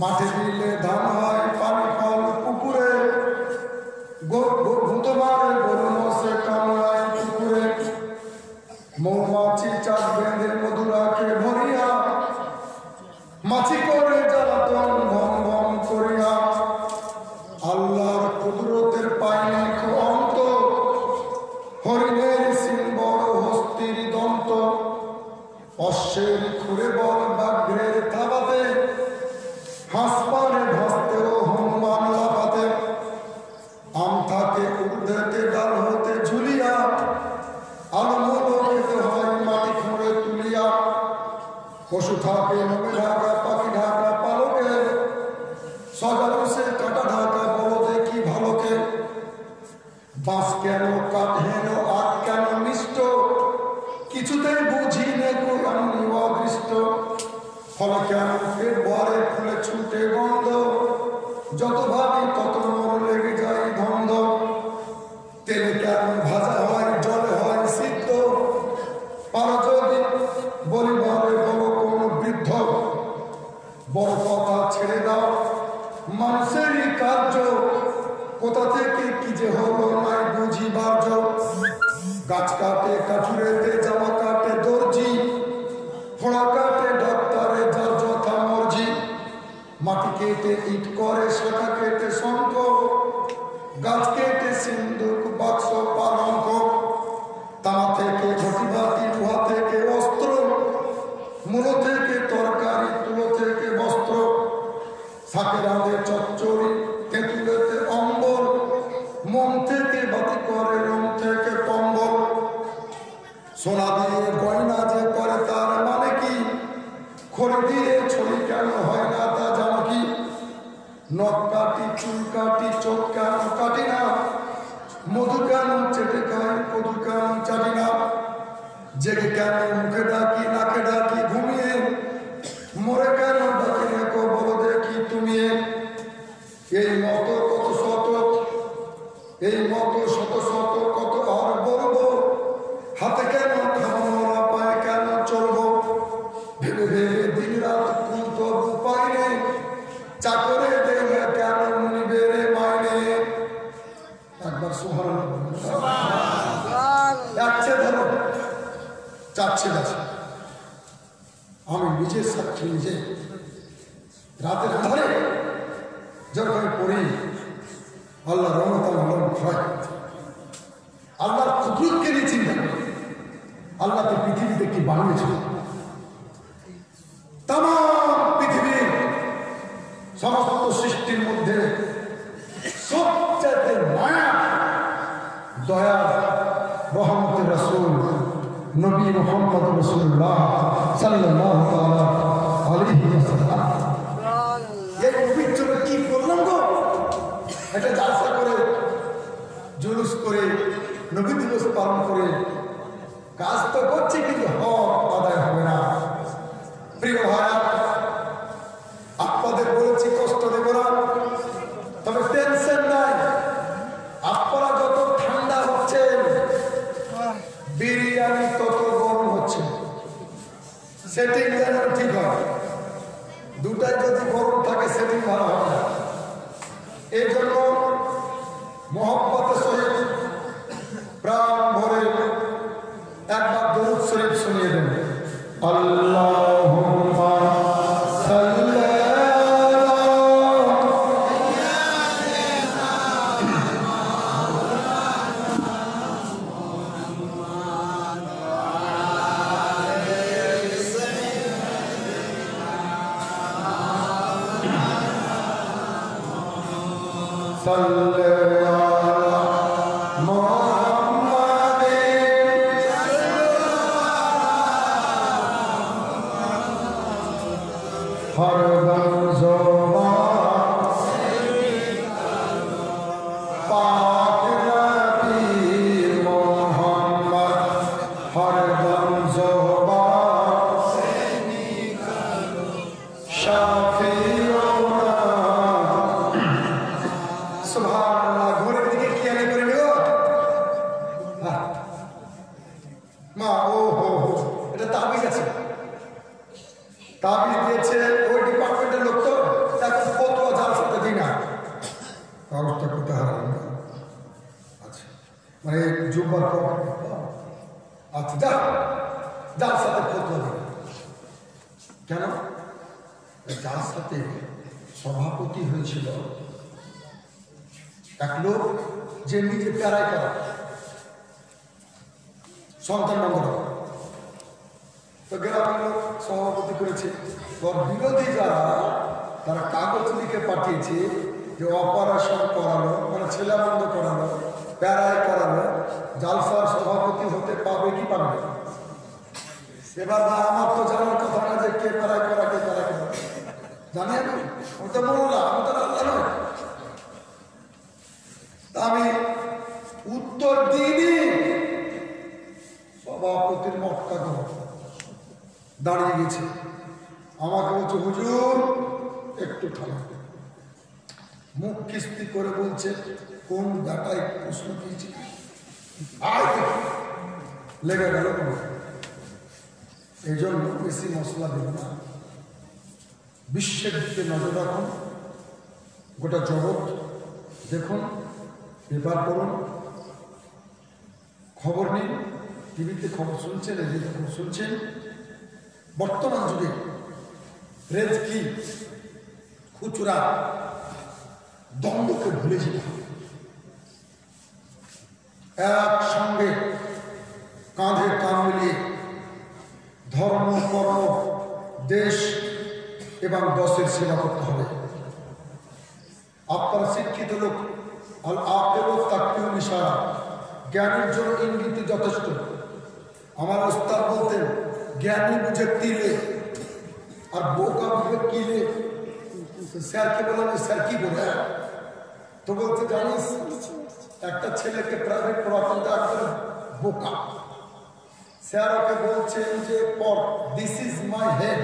মাঠে দিলে ধান হয়, পানি ফল পুকুরে, ভূতবারে গরু মশে কামড়ায় পুকুরে, মৌমাছি চাঁদ বেঁধে মধু রাখে ভরিয়া, মাছি করে জ্বালাতন ভম ভম করিয়া, আল্লাহর কুদরতের পায়নি অন্ত, হরিণের সিং বড় হস্তির দন্ত, অশ্বের খুরে বল বাঘ্রের থাবাতে, হাসপানে ভাসতে ও হনুমান লাফাতে, আম থাকে ঊর্ধ্বেতে ডাল হতে ঝুলিয়া, আলমলো খেতে হয় মাটি খুঁড়ে তুলিয়া, পশু থাকে নমে ঢাকা পাখি ঢাকা পালকে, সজালো সে কাটা ঢাকা বলতে কি ভালোকে, বাঁশ কেন কাঠ হেন আর কেন মিষ্ট, কিছুতেই বুঝি নে কোরআন অদৃষ্ট, ফল কেন ফের বরে ফুলে ছুটে গন্ধ, যত ভাবি তত মন লেগে যায় ধন্দ, তেলে কেন ভাজা হয় জলে হয় সিদ্ধ, পারো যদি বলিবারে বলো কোন বৃদ্ধ, বড় কথা ছেড়ে দাও মানুষেরই কার্য, কোথা থেকে কি যে হলো নাই বুঝিবার যোগ। গাছ কাটে কাঠুরেতে জামা কাটে দর্জি, ফোড়া কাটে ডাক্তারে যার যথা মর্জি, মাটি কেটে ইট করে শাখা কেটে শঙ্খ, গাছ কেটে সিন্ধুক বাক্স পালঙ্ক, তামা থেকে ঘটি বাতি লোহা থেকে অস্ত্র, মূলো থেকে তরকারি তুলো থেকে বস্ত্র, শাকের আঁধে চচ্চড়ি তেঁতুলেতে অম্বল, মন থেকে বাতি করে রং থেকে কম্বল, সোনা দিয়ে গয়না যে করে তার মানে কি, খড়ি দিয়ে ছড়ি কেন হয় না তা জানো কি, নখ কাটি চুল কাটি চোখ কেন কাটি না, মধু কেন চেটে খাই কদু কেন চাটি না, জেগে কেন মুখে ডাকি নাকে ডাকি ঘুমিয়ে, মরে কেন ডাকি রেখো বলো দেখি তুমি, এই মতো কত শত, এই মতো শত শত কত আর বলবো, হাতে কেন খামরা পায়ে কেন চলবো, ভেবে ভেবে দিন রাত কুন্ত উপায় নেই, চাকরে দেবে কেন মুনিবে রে মাইনে। একবার যাচ্ছে ধরো যাচ্ছে যাচ্ছে, আমি নিজের সাক্ষী নিজে, রাতের আধারে যখন আমি পড়ি আল্লাহ রহমত হয়, আল্লাহর কুদরতকে নিয়ে চিন্তা করি, আল্লাহ তো পৃথিবীতে কি বানিয়েছিল, তাম পৃথিবীর সমস্ত সৃষ্টির মধ্যে সবচেয়ে মায়া দয়া রহমতের রাসূল নবী মুহাম্মদ রাসূলুল্লাহ সাল্লাল্লাহু আলাইহি ওয়াসাল্লাম। এই নবীর জন্য কি করলাম গো, এটা জালসা করে জুলুস করে নবী দিবস পালন করে কাজ তো করছি কিন্তু হক আদায় হবে না। প্রিয় ভাইরা, আপনাদের বলেছি কষ্ট দেব না, তবে টেনশন নাই, আপনারা যত ঠান্ডা হচ্ছে বিরিয়ানি তত গরম হচ্ছে, সেটিং যেন ঠিক হয়, দুটাই যদি গরম থাকে সেটিং ভালো হবে না। এই জন্য মহব্বতের সহিত প্রাণ ভরে একবার দরুদ শরীফ শুনিয়ে দেন। আল্লাহুম্মা সাল্লি কেন যার সাথে সভাপতি হয়েছিল এক লোক, যে নিজে প্যারাই করা সন্তান মঙ্গল, তো গ্রামের লোক সভাপতি করেছে, তোর বিরোধী যারা তারা কাগজ লিখে পাঠিয়েছে যে অপারেশন করানো, মানে ছেলে বন্ধ করানো, প্যারাই করানো, জালসার সভাপতি হতে পাবে কি পাবে। এবার না আমার তো জানার কথা না যে কে প্যারাই করা কে প্যারাই করা, জানি আমি, আমি তো বললাম আমি তো আল্লাহ নয়। আমি উত্তর দিইনি, সভাপতির মক্কা দাঁড়িয়ে গেছে, আমাকে বলছে হুজুর একটু ঠান্ডা, মুখ কিস্তি করে বলছে কোন ডাটায় প্রশ্ন দিয়েছি আয় দেখি লেগে গেল। এই জন্য বেশি মশলা দেব না। বিশ্বের দিকে নজর রাখুন, গোটা জগৎ দেখুন, পেপার পড়ুন, খবর নিন, টিভিতে খবর শুনছেন, রেডিওতে খবর শুনছেন। বর্তমান যুগে রেজ কি খুচরা দ্বন্দ্বকে ভুলে যেতে হবে। একসঙ্গে কাঁধে কাঁধ মিলিয়ে ধর্ম, কর্ম, দেশ এবং দশের সেবা করতে হবে। আপনারা শিক্ষিত লোক, আর আপেল তাকেও ইশারা, জ্ঞানের জন্য ইঙ্গিত যথেষ্ট। আমার ওস্তাদ বলতেন জ্ঞানী বুঝে তিলে আর বোকা বুঝে কিলে। স্যারকে বললাম স্যার কি বলে, তো বলতে জানিস একটা ছেলেকে প্রাইভেট পড়াতেন একটা বোকা। স্যার ওকে বলছেন যে পর দিস ইজ মাই হেড,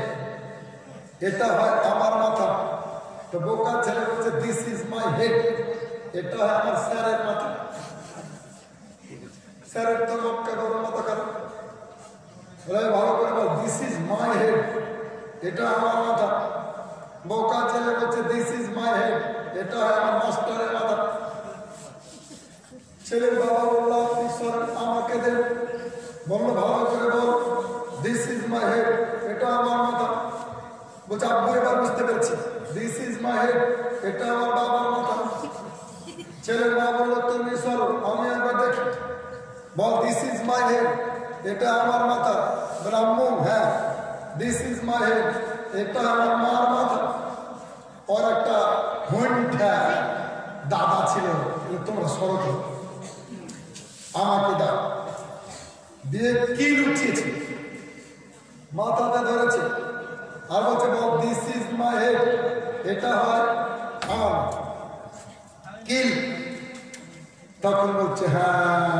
এটা হয় আমার মাথা। তো বোকা ছেলে বলছে দিস ইজ মাই হেড, এটা হয় আমার স্যারের মাথা। স্যারের তো লোকটা গরম মাথা খারাপ, ভালো করে বল দিস ইজ মাই হেড, এটা আমার মাথা। বোকা ছেলে বলছে দিস ইজ মাই হেড, এটা হয় আমার মাস্টারের মাথা। ছেলের বাবা বলল আপনি সরেন আমাকে দেন, বললো ভালো করে বল দিস ইজ মাই হেড, এটা আমার মাথা। বলছে আব্বু এবার বুঝতে পেরেছি, দিস ইজ মাই হেড, এটা আমার বাবার মাথা। ছেলের মা বললো তুমি সরো আমি একবার দেখি, বল দিস ইজ মাই হেড, এটা আমার মাথা। ব্রাহ্মণ হ্যাঁ দিস ইজ মাই হেড, এটা আমার মার মাথা। ওর একটা হন্ঠা দাদা ছিল, তোমরা সরো আমাকে দাও দিয়ে কি লুটিয়েছে মাথাতে ধরেছে আর বলছে বল দিস ইজ মাই হেড, এটা হয় আমার কিল। তখন বলছে হ্যাঁ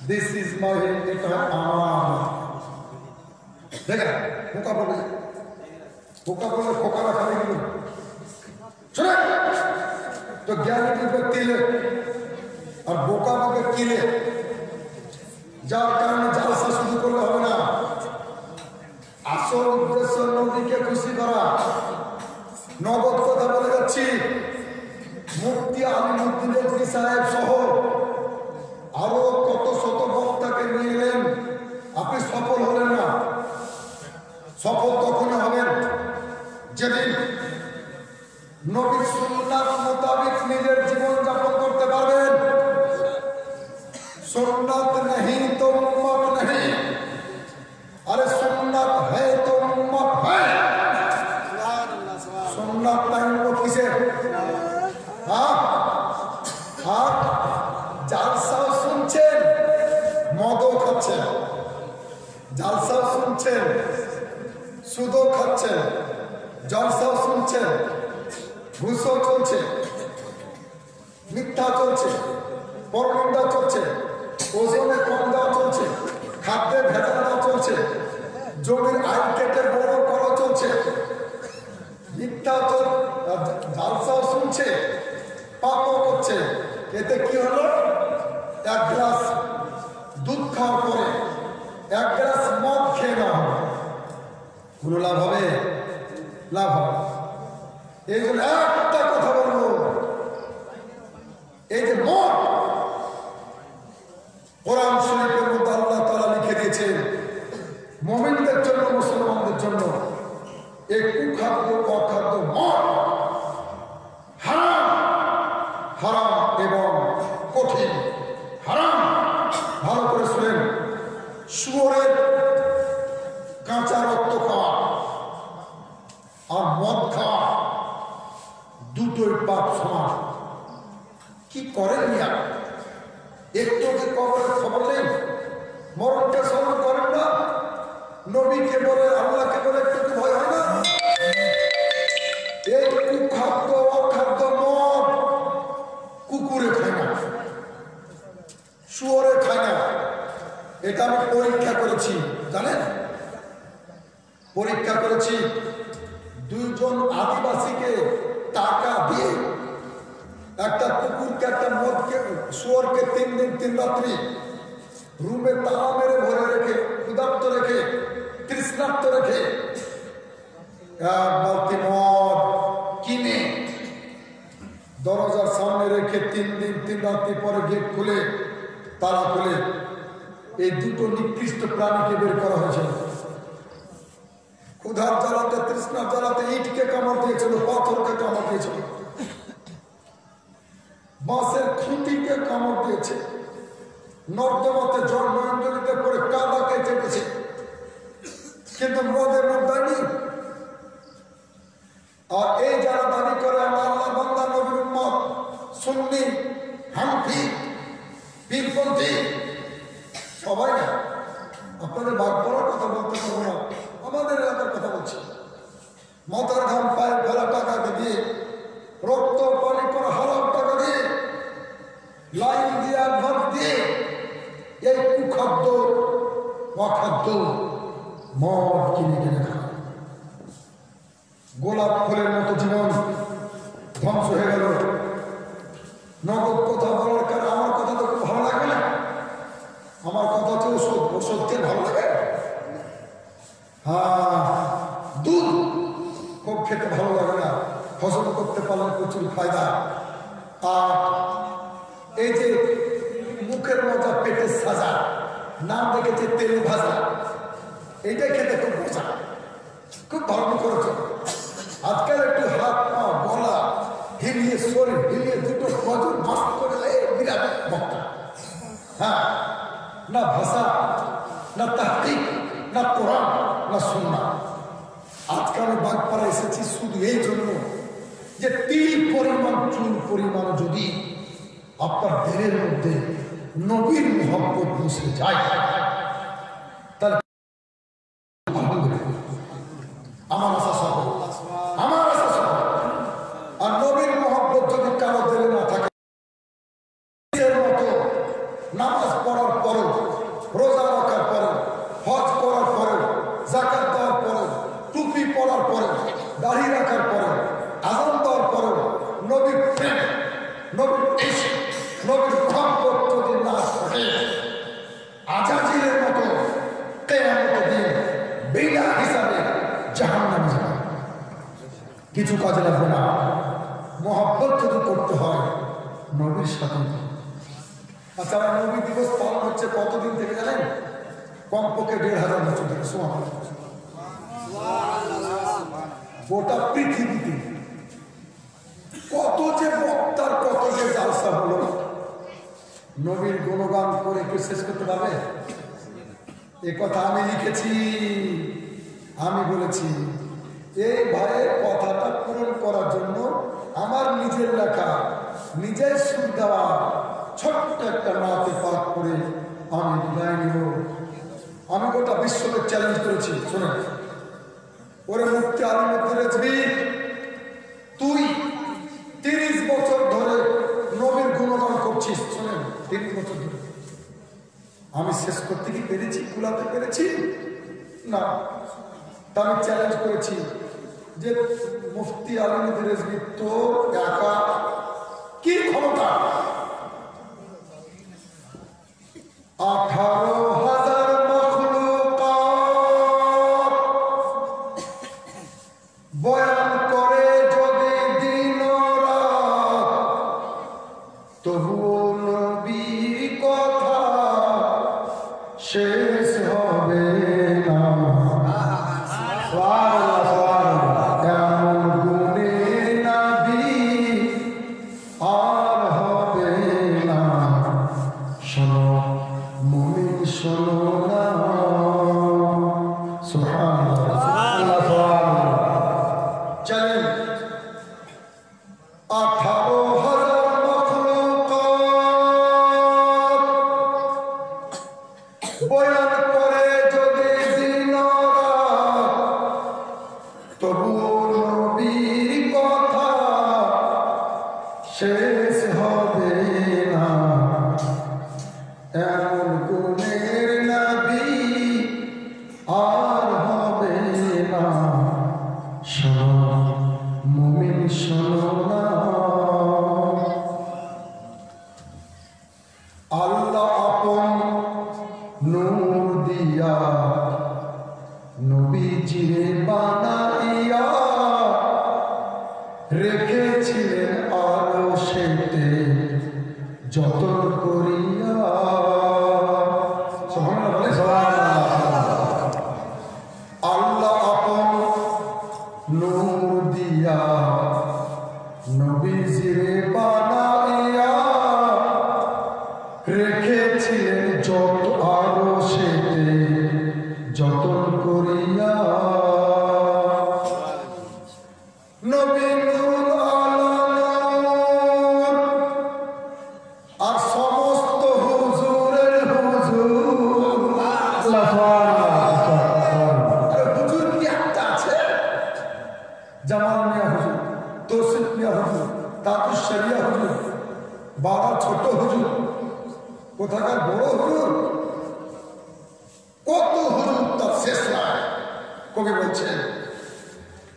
দিস ইজ মাই হেড, এটা আমার। দেখেন বোকা বলে, বোকা বলে খোকা রাখা গেল। শুনে তো জ্ঞানী বুঝবে তিলে আর বোকা বুঝবে কিলে। যার কারণে জালসা শুরু করলে হবে না। আসল উদ্দেশ্য নদীকে খুশি করা। নগদ কথা বলে যাচ্ছি, মুফতি আলিমুদ্দিন রেজভী সাহেব সহ আরো কত শত বক্তাকে নিয়ে এলেন, আপনি সফল হলেন না। সফল তখনই হবেন যেদিন নবীর সুন্নাত মোতাবেক নিজের জীবন যাপন করতে পারবেন। सुन्नत नहीं तो उम्मत नहीं, अरे सुन्नत है तो उम्मत है। सुन्नत नहीं वो किसे हाँ हाँ জালসাও শুনছেন মদও খাচ্ছেন, জালসাও শুনছেন সুদও খাচ্ছেন, জলসাও শুনছেন ঘুষও চলছে, মিথ্যা চলছে, পরনিন্দা চলছে, ওজনে কম দেওয়া চলছে, খাদ্যে ভেজাল দেওয়া চলছে, জমির আইন কেটে বড় করা চলছে, মিথ্যা জালসাও শুনছে, পাপও করছে। এতে কি হলো, এক গ্লাস দুধ খাওয়ার পরে এক গ্লাস মদ খেয়ে নেওয়া হবে, কোনো লাভ হবে? লাভ হবে। এই জন্য একটা কথা বলবো, এই যে মদ কোরআন শরীফের মধ্যে আল্লাহ তাআলা লিখে দিয়েছেন মুমিনদের জন্য, মুসলমানদের জন্য এই কুখাদ্য অখাদ্য মদ হারাম, হারাম এবং কঠিন হারাম। ভালো করে শুনেন, শুয়োরের কাঁচা রক্ত খাওয়া আর মদ খাওয়া দুটোই পাপ সমান। কি করেন মিয়া, একটু কবরের খবর নেই, মরণকে স্মরণ করেন না, নবীকে বলে আল্লাহকে বলে একটু ভয় হয় না? এই কুখাদ্য অখাদ্য মদ কুকুরে খায় না, শুয়োরে খায় না। এটা আমি পরীক্ষা করেছি, জানেন? পরীক্ষা করেছি, দুইজন আদিবাসীকে টাকা দিয়ে একটা মদকে শুয়োরকে 3 দিন 3 রাত্রি রুমে তালা মেরে ভরে রেখে ক্ষুধার্ত রেখে তৃষ্ণার্ত রেখে এক বালতি মদ কিনে দরজার সামনে রেখে 3 দিন 3 রাত্রি পরে গেট খুলে তালা খুলে এই দুটো নিকৃষ্ট প্রাণীকে বের করা হয়েছিল। ক্ষুধার জ্বালাতে তৃষ্ণার জ্বালাতে ইটকে কামড় দিয়েছিল, পাথরকে কামড় দিয়েছিল, বাঁশের খুঁটিকে কামড় দিয়েছে, নর্দমাতে জল নয়নজলিতে পরে কাদাকে চেপেছে, কিন্তু মদের মুখ দেয়নি। আর এই যারা দাবি করে আমরা আল্লাহ বান্দা নবীর উম্মত, সুন্নি, হানফি, পীরপন্থী, সবাই না, আপনাদের ভাগ করার কথা বলতে পারবো না, আমাদের এলাকার কথা বলছি। মাথার ঘাম পায়ে ফেলা টাকাকে দিয়ে, রক্ত পানি করা হারাম টাকা দিয়ে, লাইন দিয়ে অ্যাডভান্স দিয়ে এই কুখাদ্য অখাদ্য মদ কিনে কিনে খায়। গোলাপ ফুলের মতো জীবন ধ্বংস হয়ে গেল। নগদ কথা বলার কারণে আমার কথা তো খুব ভালো লাগে না, আমার কথা হচ্ছে ওষুধ, ওষুধকে ভালো লাগে। হ্যাঁ, দুধ খুব খেতে ভালো লাগে না, হজম করতে পারলে প্রচুর ফায়দা। আর এই যে মুখের মজা পেটের সাজা, নাম দেখেছে তেল ভাজা, এইটাই খেতে খুব মজা, খুব ধর্ম করেছ। আজকাল একটু হাত পা গলা হিলিয়ে শরীর হিলিয়ে দুটো বছর মাস্ত করে বিরাট বক্তা। হ্যাঁ, না ভাষা, না তাহকিক, না কোরআন, না সুন্নাহ। আজকে আমি বাগপাড়া এসেছি শুধু এই জন্য যে তিল পরিমাণ চুল পরিমাণ যদি আপনার দেহের মধ্যে নবীর মুহাব্বত বসে যায়, তাহলে আমার আশা সফল, আমার আশা সফল। আর নবীর মুহাব্বত যদি কারো দেহে না থাকে, মতো নামাজ পড়ার পরেও, রোজা রাখার পরেও, হজ করার পরেও, যাকাত দেওয়ার পরেও, টুপি পরার পরেও, দাড়ি রাখার পরেও, আযান দেওয়ার পরেও নবীর প্রেম, নবীর ইশক, নবীর মুহাব্বত যদি না থাকে, আজাজিলের মতো কিয়ামতের দিন বিনা হিসাবে জাহান্নামে যাবে, কিছু কাজে লাগবে না। মুহাব্বত যদি করতে হয় নবীর সাথে। আচ্ছা, নবী দিবস পালন হচ্ছে কতদিন থেকে জানেন? কমপক্ষে ১,৫০০ বছর থেকে। গোটা পৃথিবীতে কত যে বক্তার, কত যে জালসা হলো, নবীর গুণগান করে কেউ শেষ করতে পারবে? এ কথা আমি লিখেছি, আমি বলেছি। এই ভাইয়ের কথাটা পূরণ করার জন্য আমার নিজের লেখা, নিজের সুর দেওয়া ছোট্ট একটা নাতে পাক করে আমি বিদায় নিব। আমি গোটা বিশ্বকে চ্যালেঞ্জ করেছি, শোনেন, ওরে মুফতি আলিমুদ্দিন রেজভী, তুই 30 বছর ধরে নবীর গুণগান করছিস। শোনেন, 30 বছর ধরে আমি শেষ করতে কি পেরেছি, কুলাতে পেরেছি না? তা আমি চ্যালেঞ্জ করেছি যে মুফতি আলিমুদ্দিন রেজভী, তোর একা কি ক্ষমতা 18,000 মাখলুকাত বয়ান করে যদি দিন রাত, তবুও নবীর কথা শেষ হবে না। এমন গুণে নবী আর হবে না। শোনো মুমিন, শোনো না। সুবহানাল্লাহ। চলেন, 18,000 মাখলুকাত বয়ান করে যদি দিন রাত, তবুও নবীর কথা শেষ হবে না। এমন গুণের নবী আর হবে না। শোনো মুমিন, শোনো না। রেখেছিলেন আরো সেতে যতন করিয়া। সুবহানাল্লাহ বলে আল্লাহ আপন নূর দিয়া নবীজিরে বানাইয়া রেখেছিলেন যত আরো সেতে যতন করিয়া। নবী নূর আলানোর আর সমস্ত হুজুরের হুজুর। আরে হুজুর কি একটা আছে? জামাল মিয়া হুজুর, তৌসিফ মিয়া হুজুর, তাকুস শরিয়া হুজুর, বাবা ছোট হুজুর, কোথাকার বড় হুজুর, কত হুজুর তার শেষ নাই। কবি বলছেন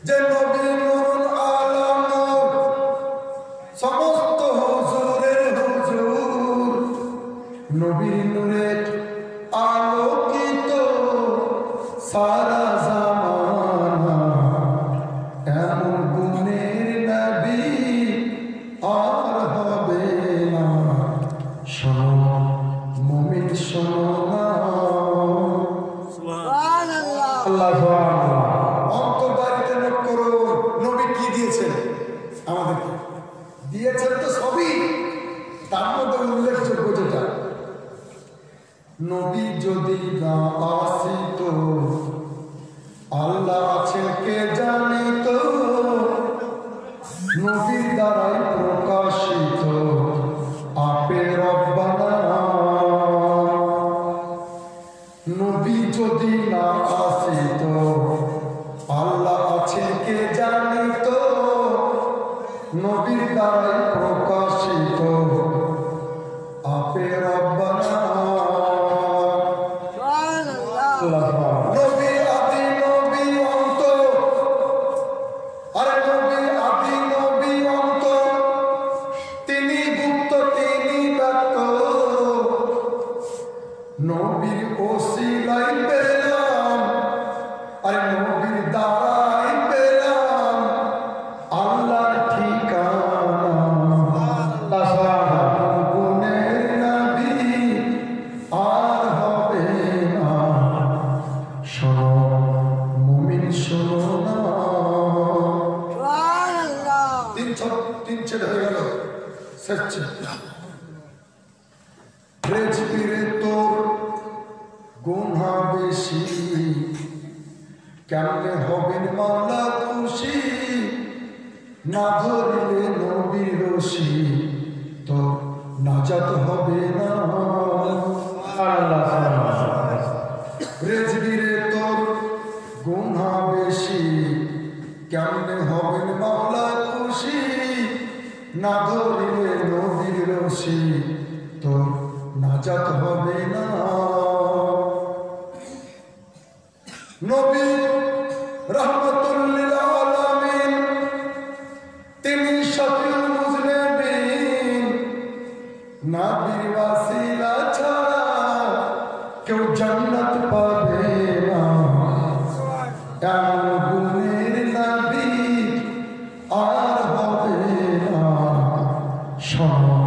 যে নবী নূর আলানোর সমস্ত হুজুরের হুজুর, নবী নূরের আলোকিত সারা জামানা, এমন গুণের নবী আর হবে না। শোনো মুমিন শোনো না। সুবহানাল্লাহ। অন্তর্বাড়িতে নোট করো নবী কি দিয়েছেন আমাদেরকে। দিয়েছেন তো সবই, তার মধ্যে উল্লেখযোগ্য যেটা নবী যদি না আসিত আল্লাহ আছেন কে জানিত। নবীর দ্বারাই প্রকাশিত আপে রব্বানা। নবী যদি না আসিত আল্লাহ আছেন কে জানিত। নবীর দ্বারাই প্রকাশিত আপে রব্বানা। সুবহানাল্লাহ। নবী আদি নবী অন্ত, আরে নবী আদি নবী অন্ত, তিনি গুপ্ত তিনি ব্যক্ত। নবীর ওসিলাই পেলাম, আরে নবীর দ্বারাই পেলাম আল্লাহর ঠিকানা। গুণের নবী আর হবে না। শোনো মুমিন শোনো না। সুবহানাল্লাহ। তিন ছেলে হয়ে গেল, শেষ ছেলে। রেজবিরে তোর গুনাহ বেশি, কেমনে হবেন মাওলা খুশি। না ধরলে নবীর রশি তো নাজাত হবে না। রেজবিরে তোর গুনাহ বেশি, কেমনে হবেন মাওলা খুশি। না ধরলে নবীর রশি তো নাজাত হবে না। নবী রাহমাতুল লিল আলামিন, তিনি শফিউল মুজনিবিন। নবীর ওয়াসিলা ছাড়া কেউ জান্নাত পাবে না। এমন গুণের নবী আর হবে না। শোনো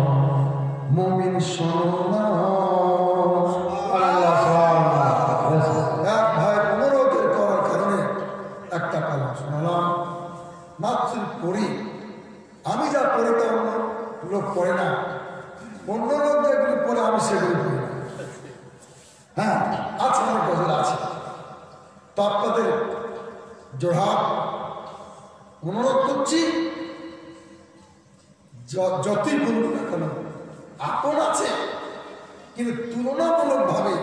মুমিন শোনো না। এক ভাই অনুরোধের করার কারণে একটা কালাম শোনালাম। মাত্র পড়ি, আমি যা পড়ি তা অন্য লোক পড়ে না। অন্য লোক যেগুলি পড়ে আমি সেগুলি পড়ি না। হ্যাঁ আছে, অনেক গজল আছে। তো আপনাদের জোড়হাত অনুরোধ করছি, যতই বলুন না কেন আপন আছে, কিন্তু তুলনামূলক ভাবে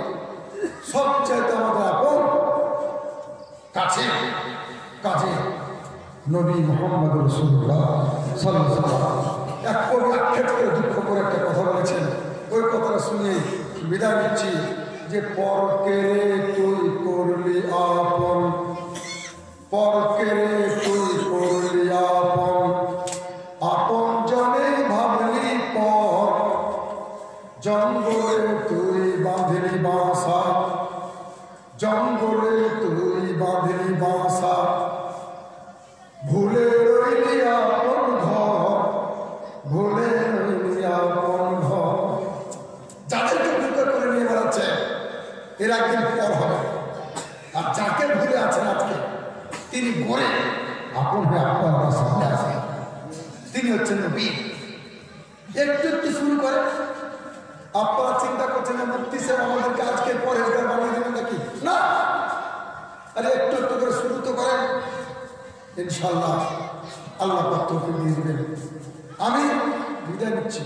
সবচাইতে আমাদের আপন কাছে কাজে নবী মুহাম্মদ রাসূলুল্লাহ সাল্লাল্লাহু আলাইহি ওয়াসাল্লাম। এক কবি আক্ষেপ করে দুঃখ করে একটা কথা বলেছেন, ওই কথাটা শুনে বিদায় নিচ্ছি। যে পরকে তুই করলি আপন, পরকে তুই করলি আপন, আপন জনে ভাবলি পর। জঙ্গলে তুই বাঁধলি বাসা, জঙ্গলে তুই বাঁধলি বাসা। ভুলে রইলি আপন ঘর, একদিন পর হবে। আর যাকে ভুলে আছেন আজকে, তিনি গড়ে আপন হয়ে আপনার সামনে আসেন। তিনি হচ্ছেন নবী। একটু একটু শুরু করে। আপনারা চিন্তা করছেন না মুফতি সাহেব আমাদেরকে আজকে পরেশগার বানিয়ে দেবেন নাকি? না, আরে একটু একটু করে শুরু তো করেন, ইনশাল্লাহ আল্লাহ পাক তৌফিক দিয়ে দিবেন। আমি বিদায় নিচ্ছি।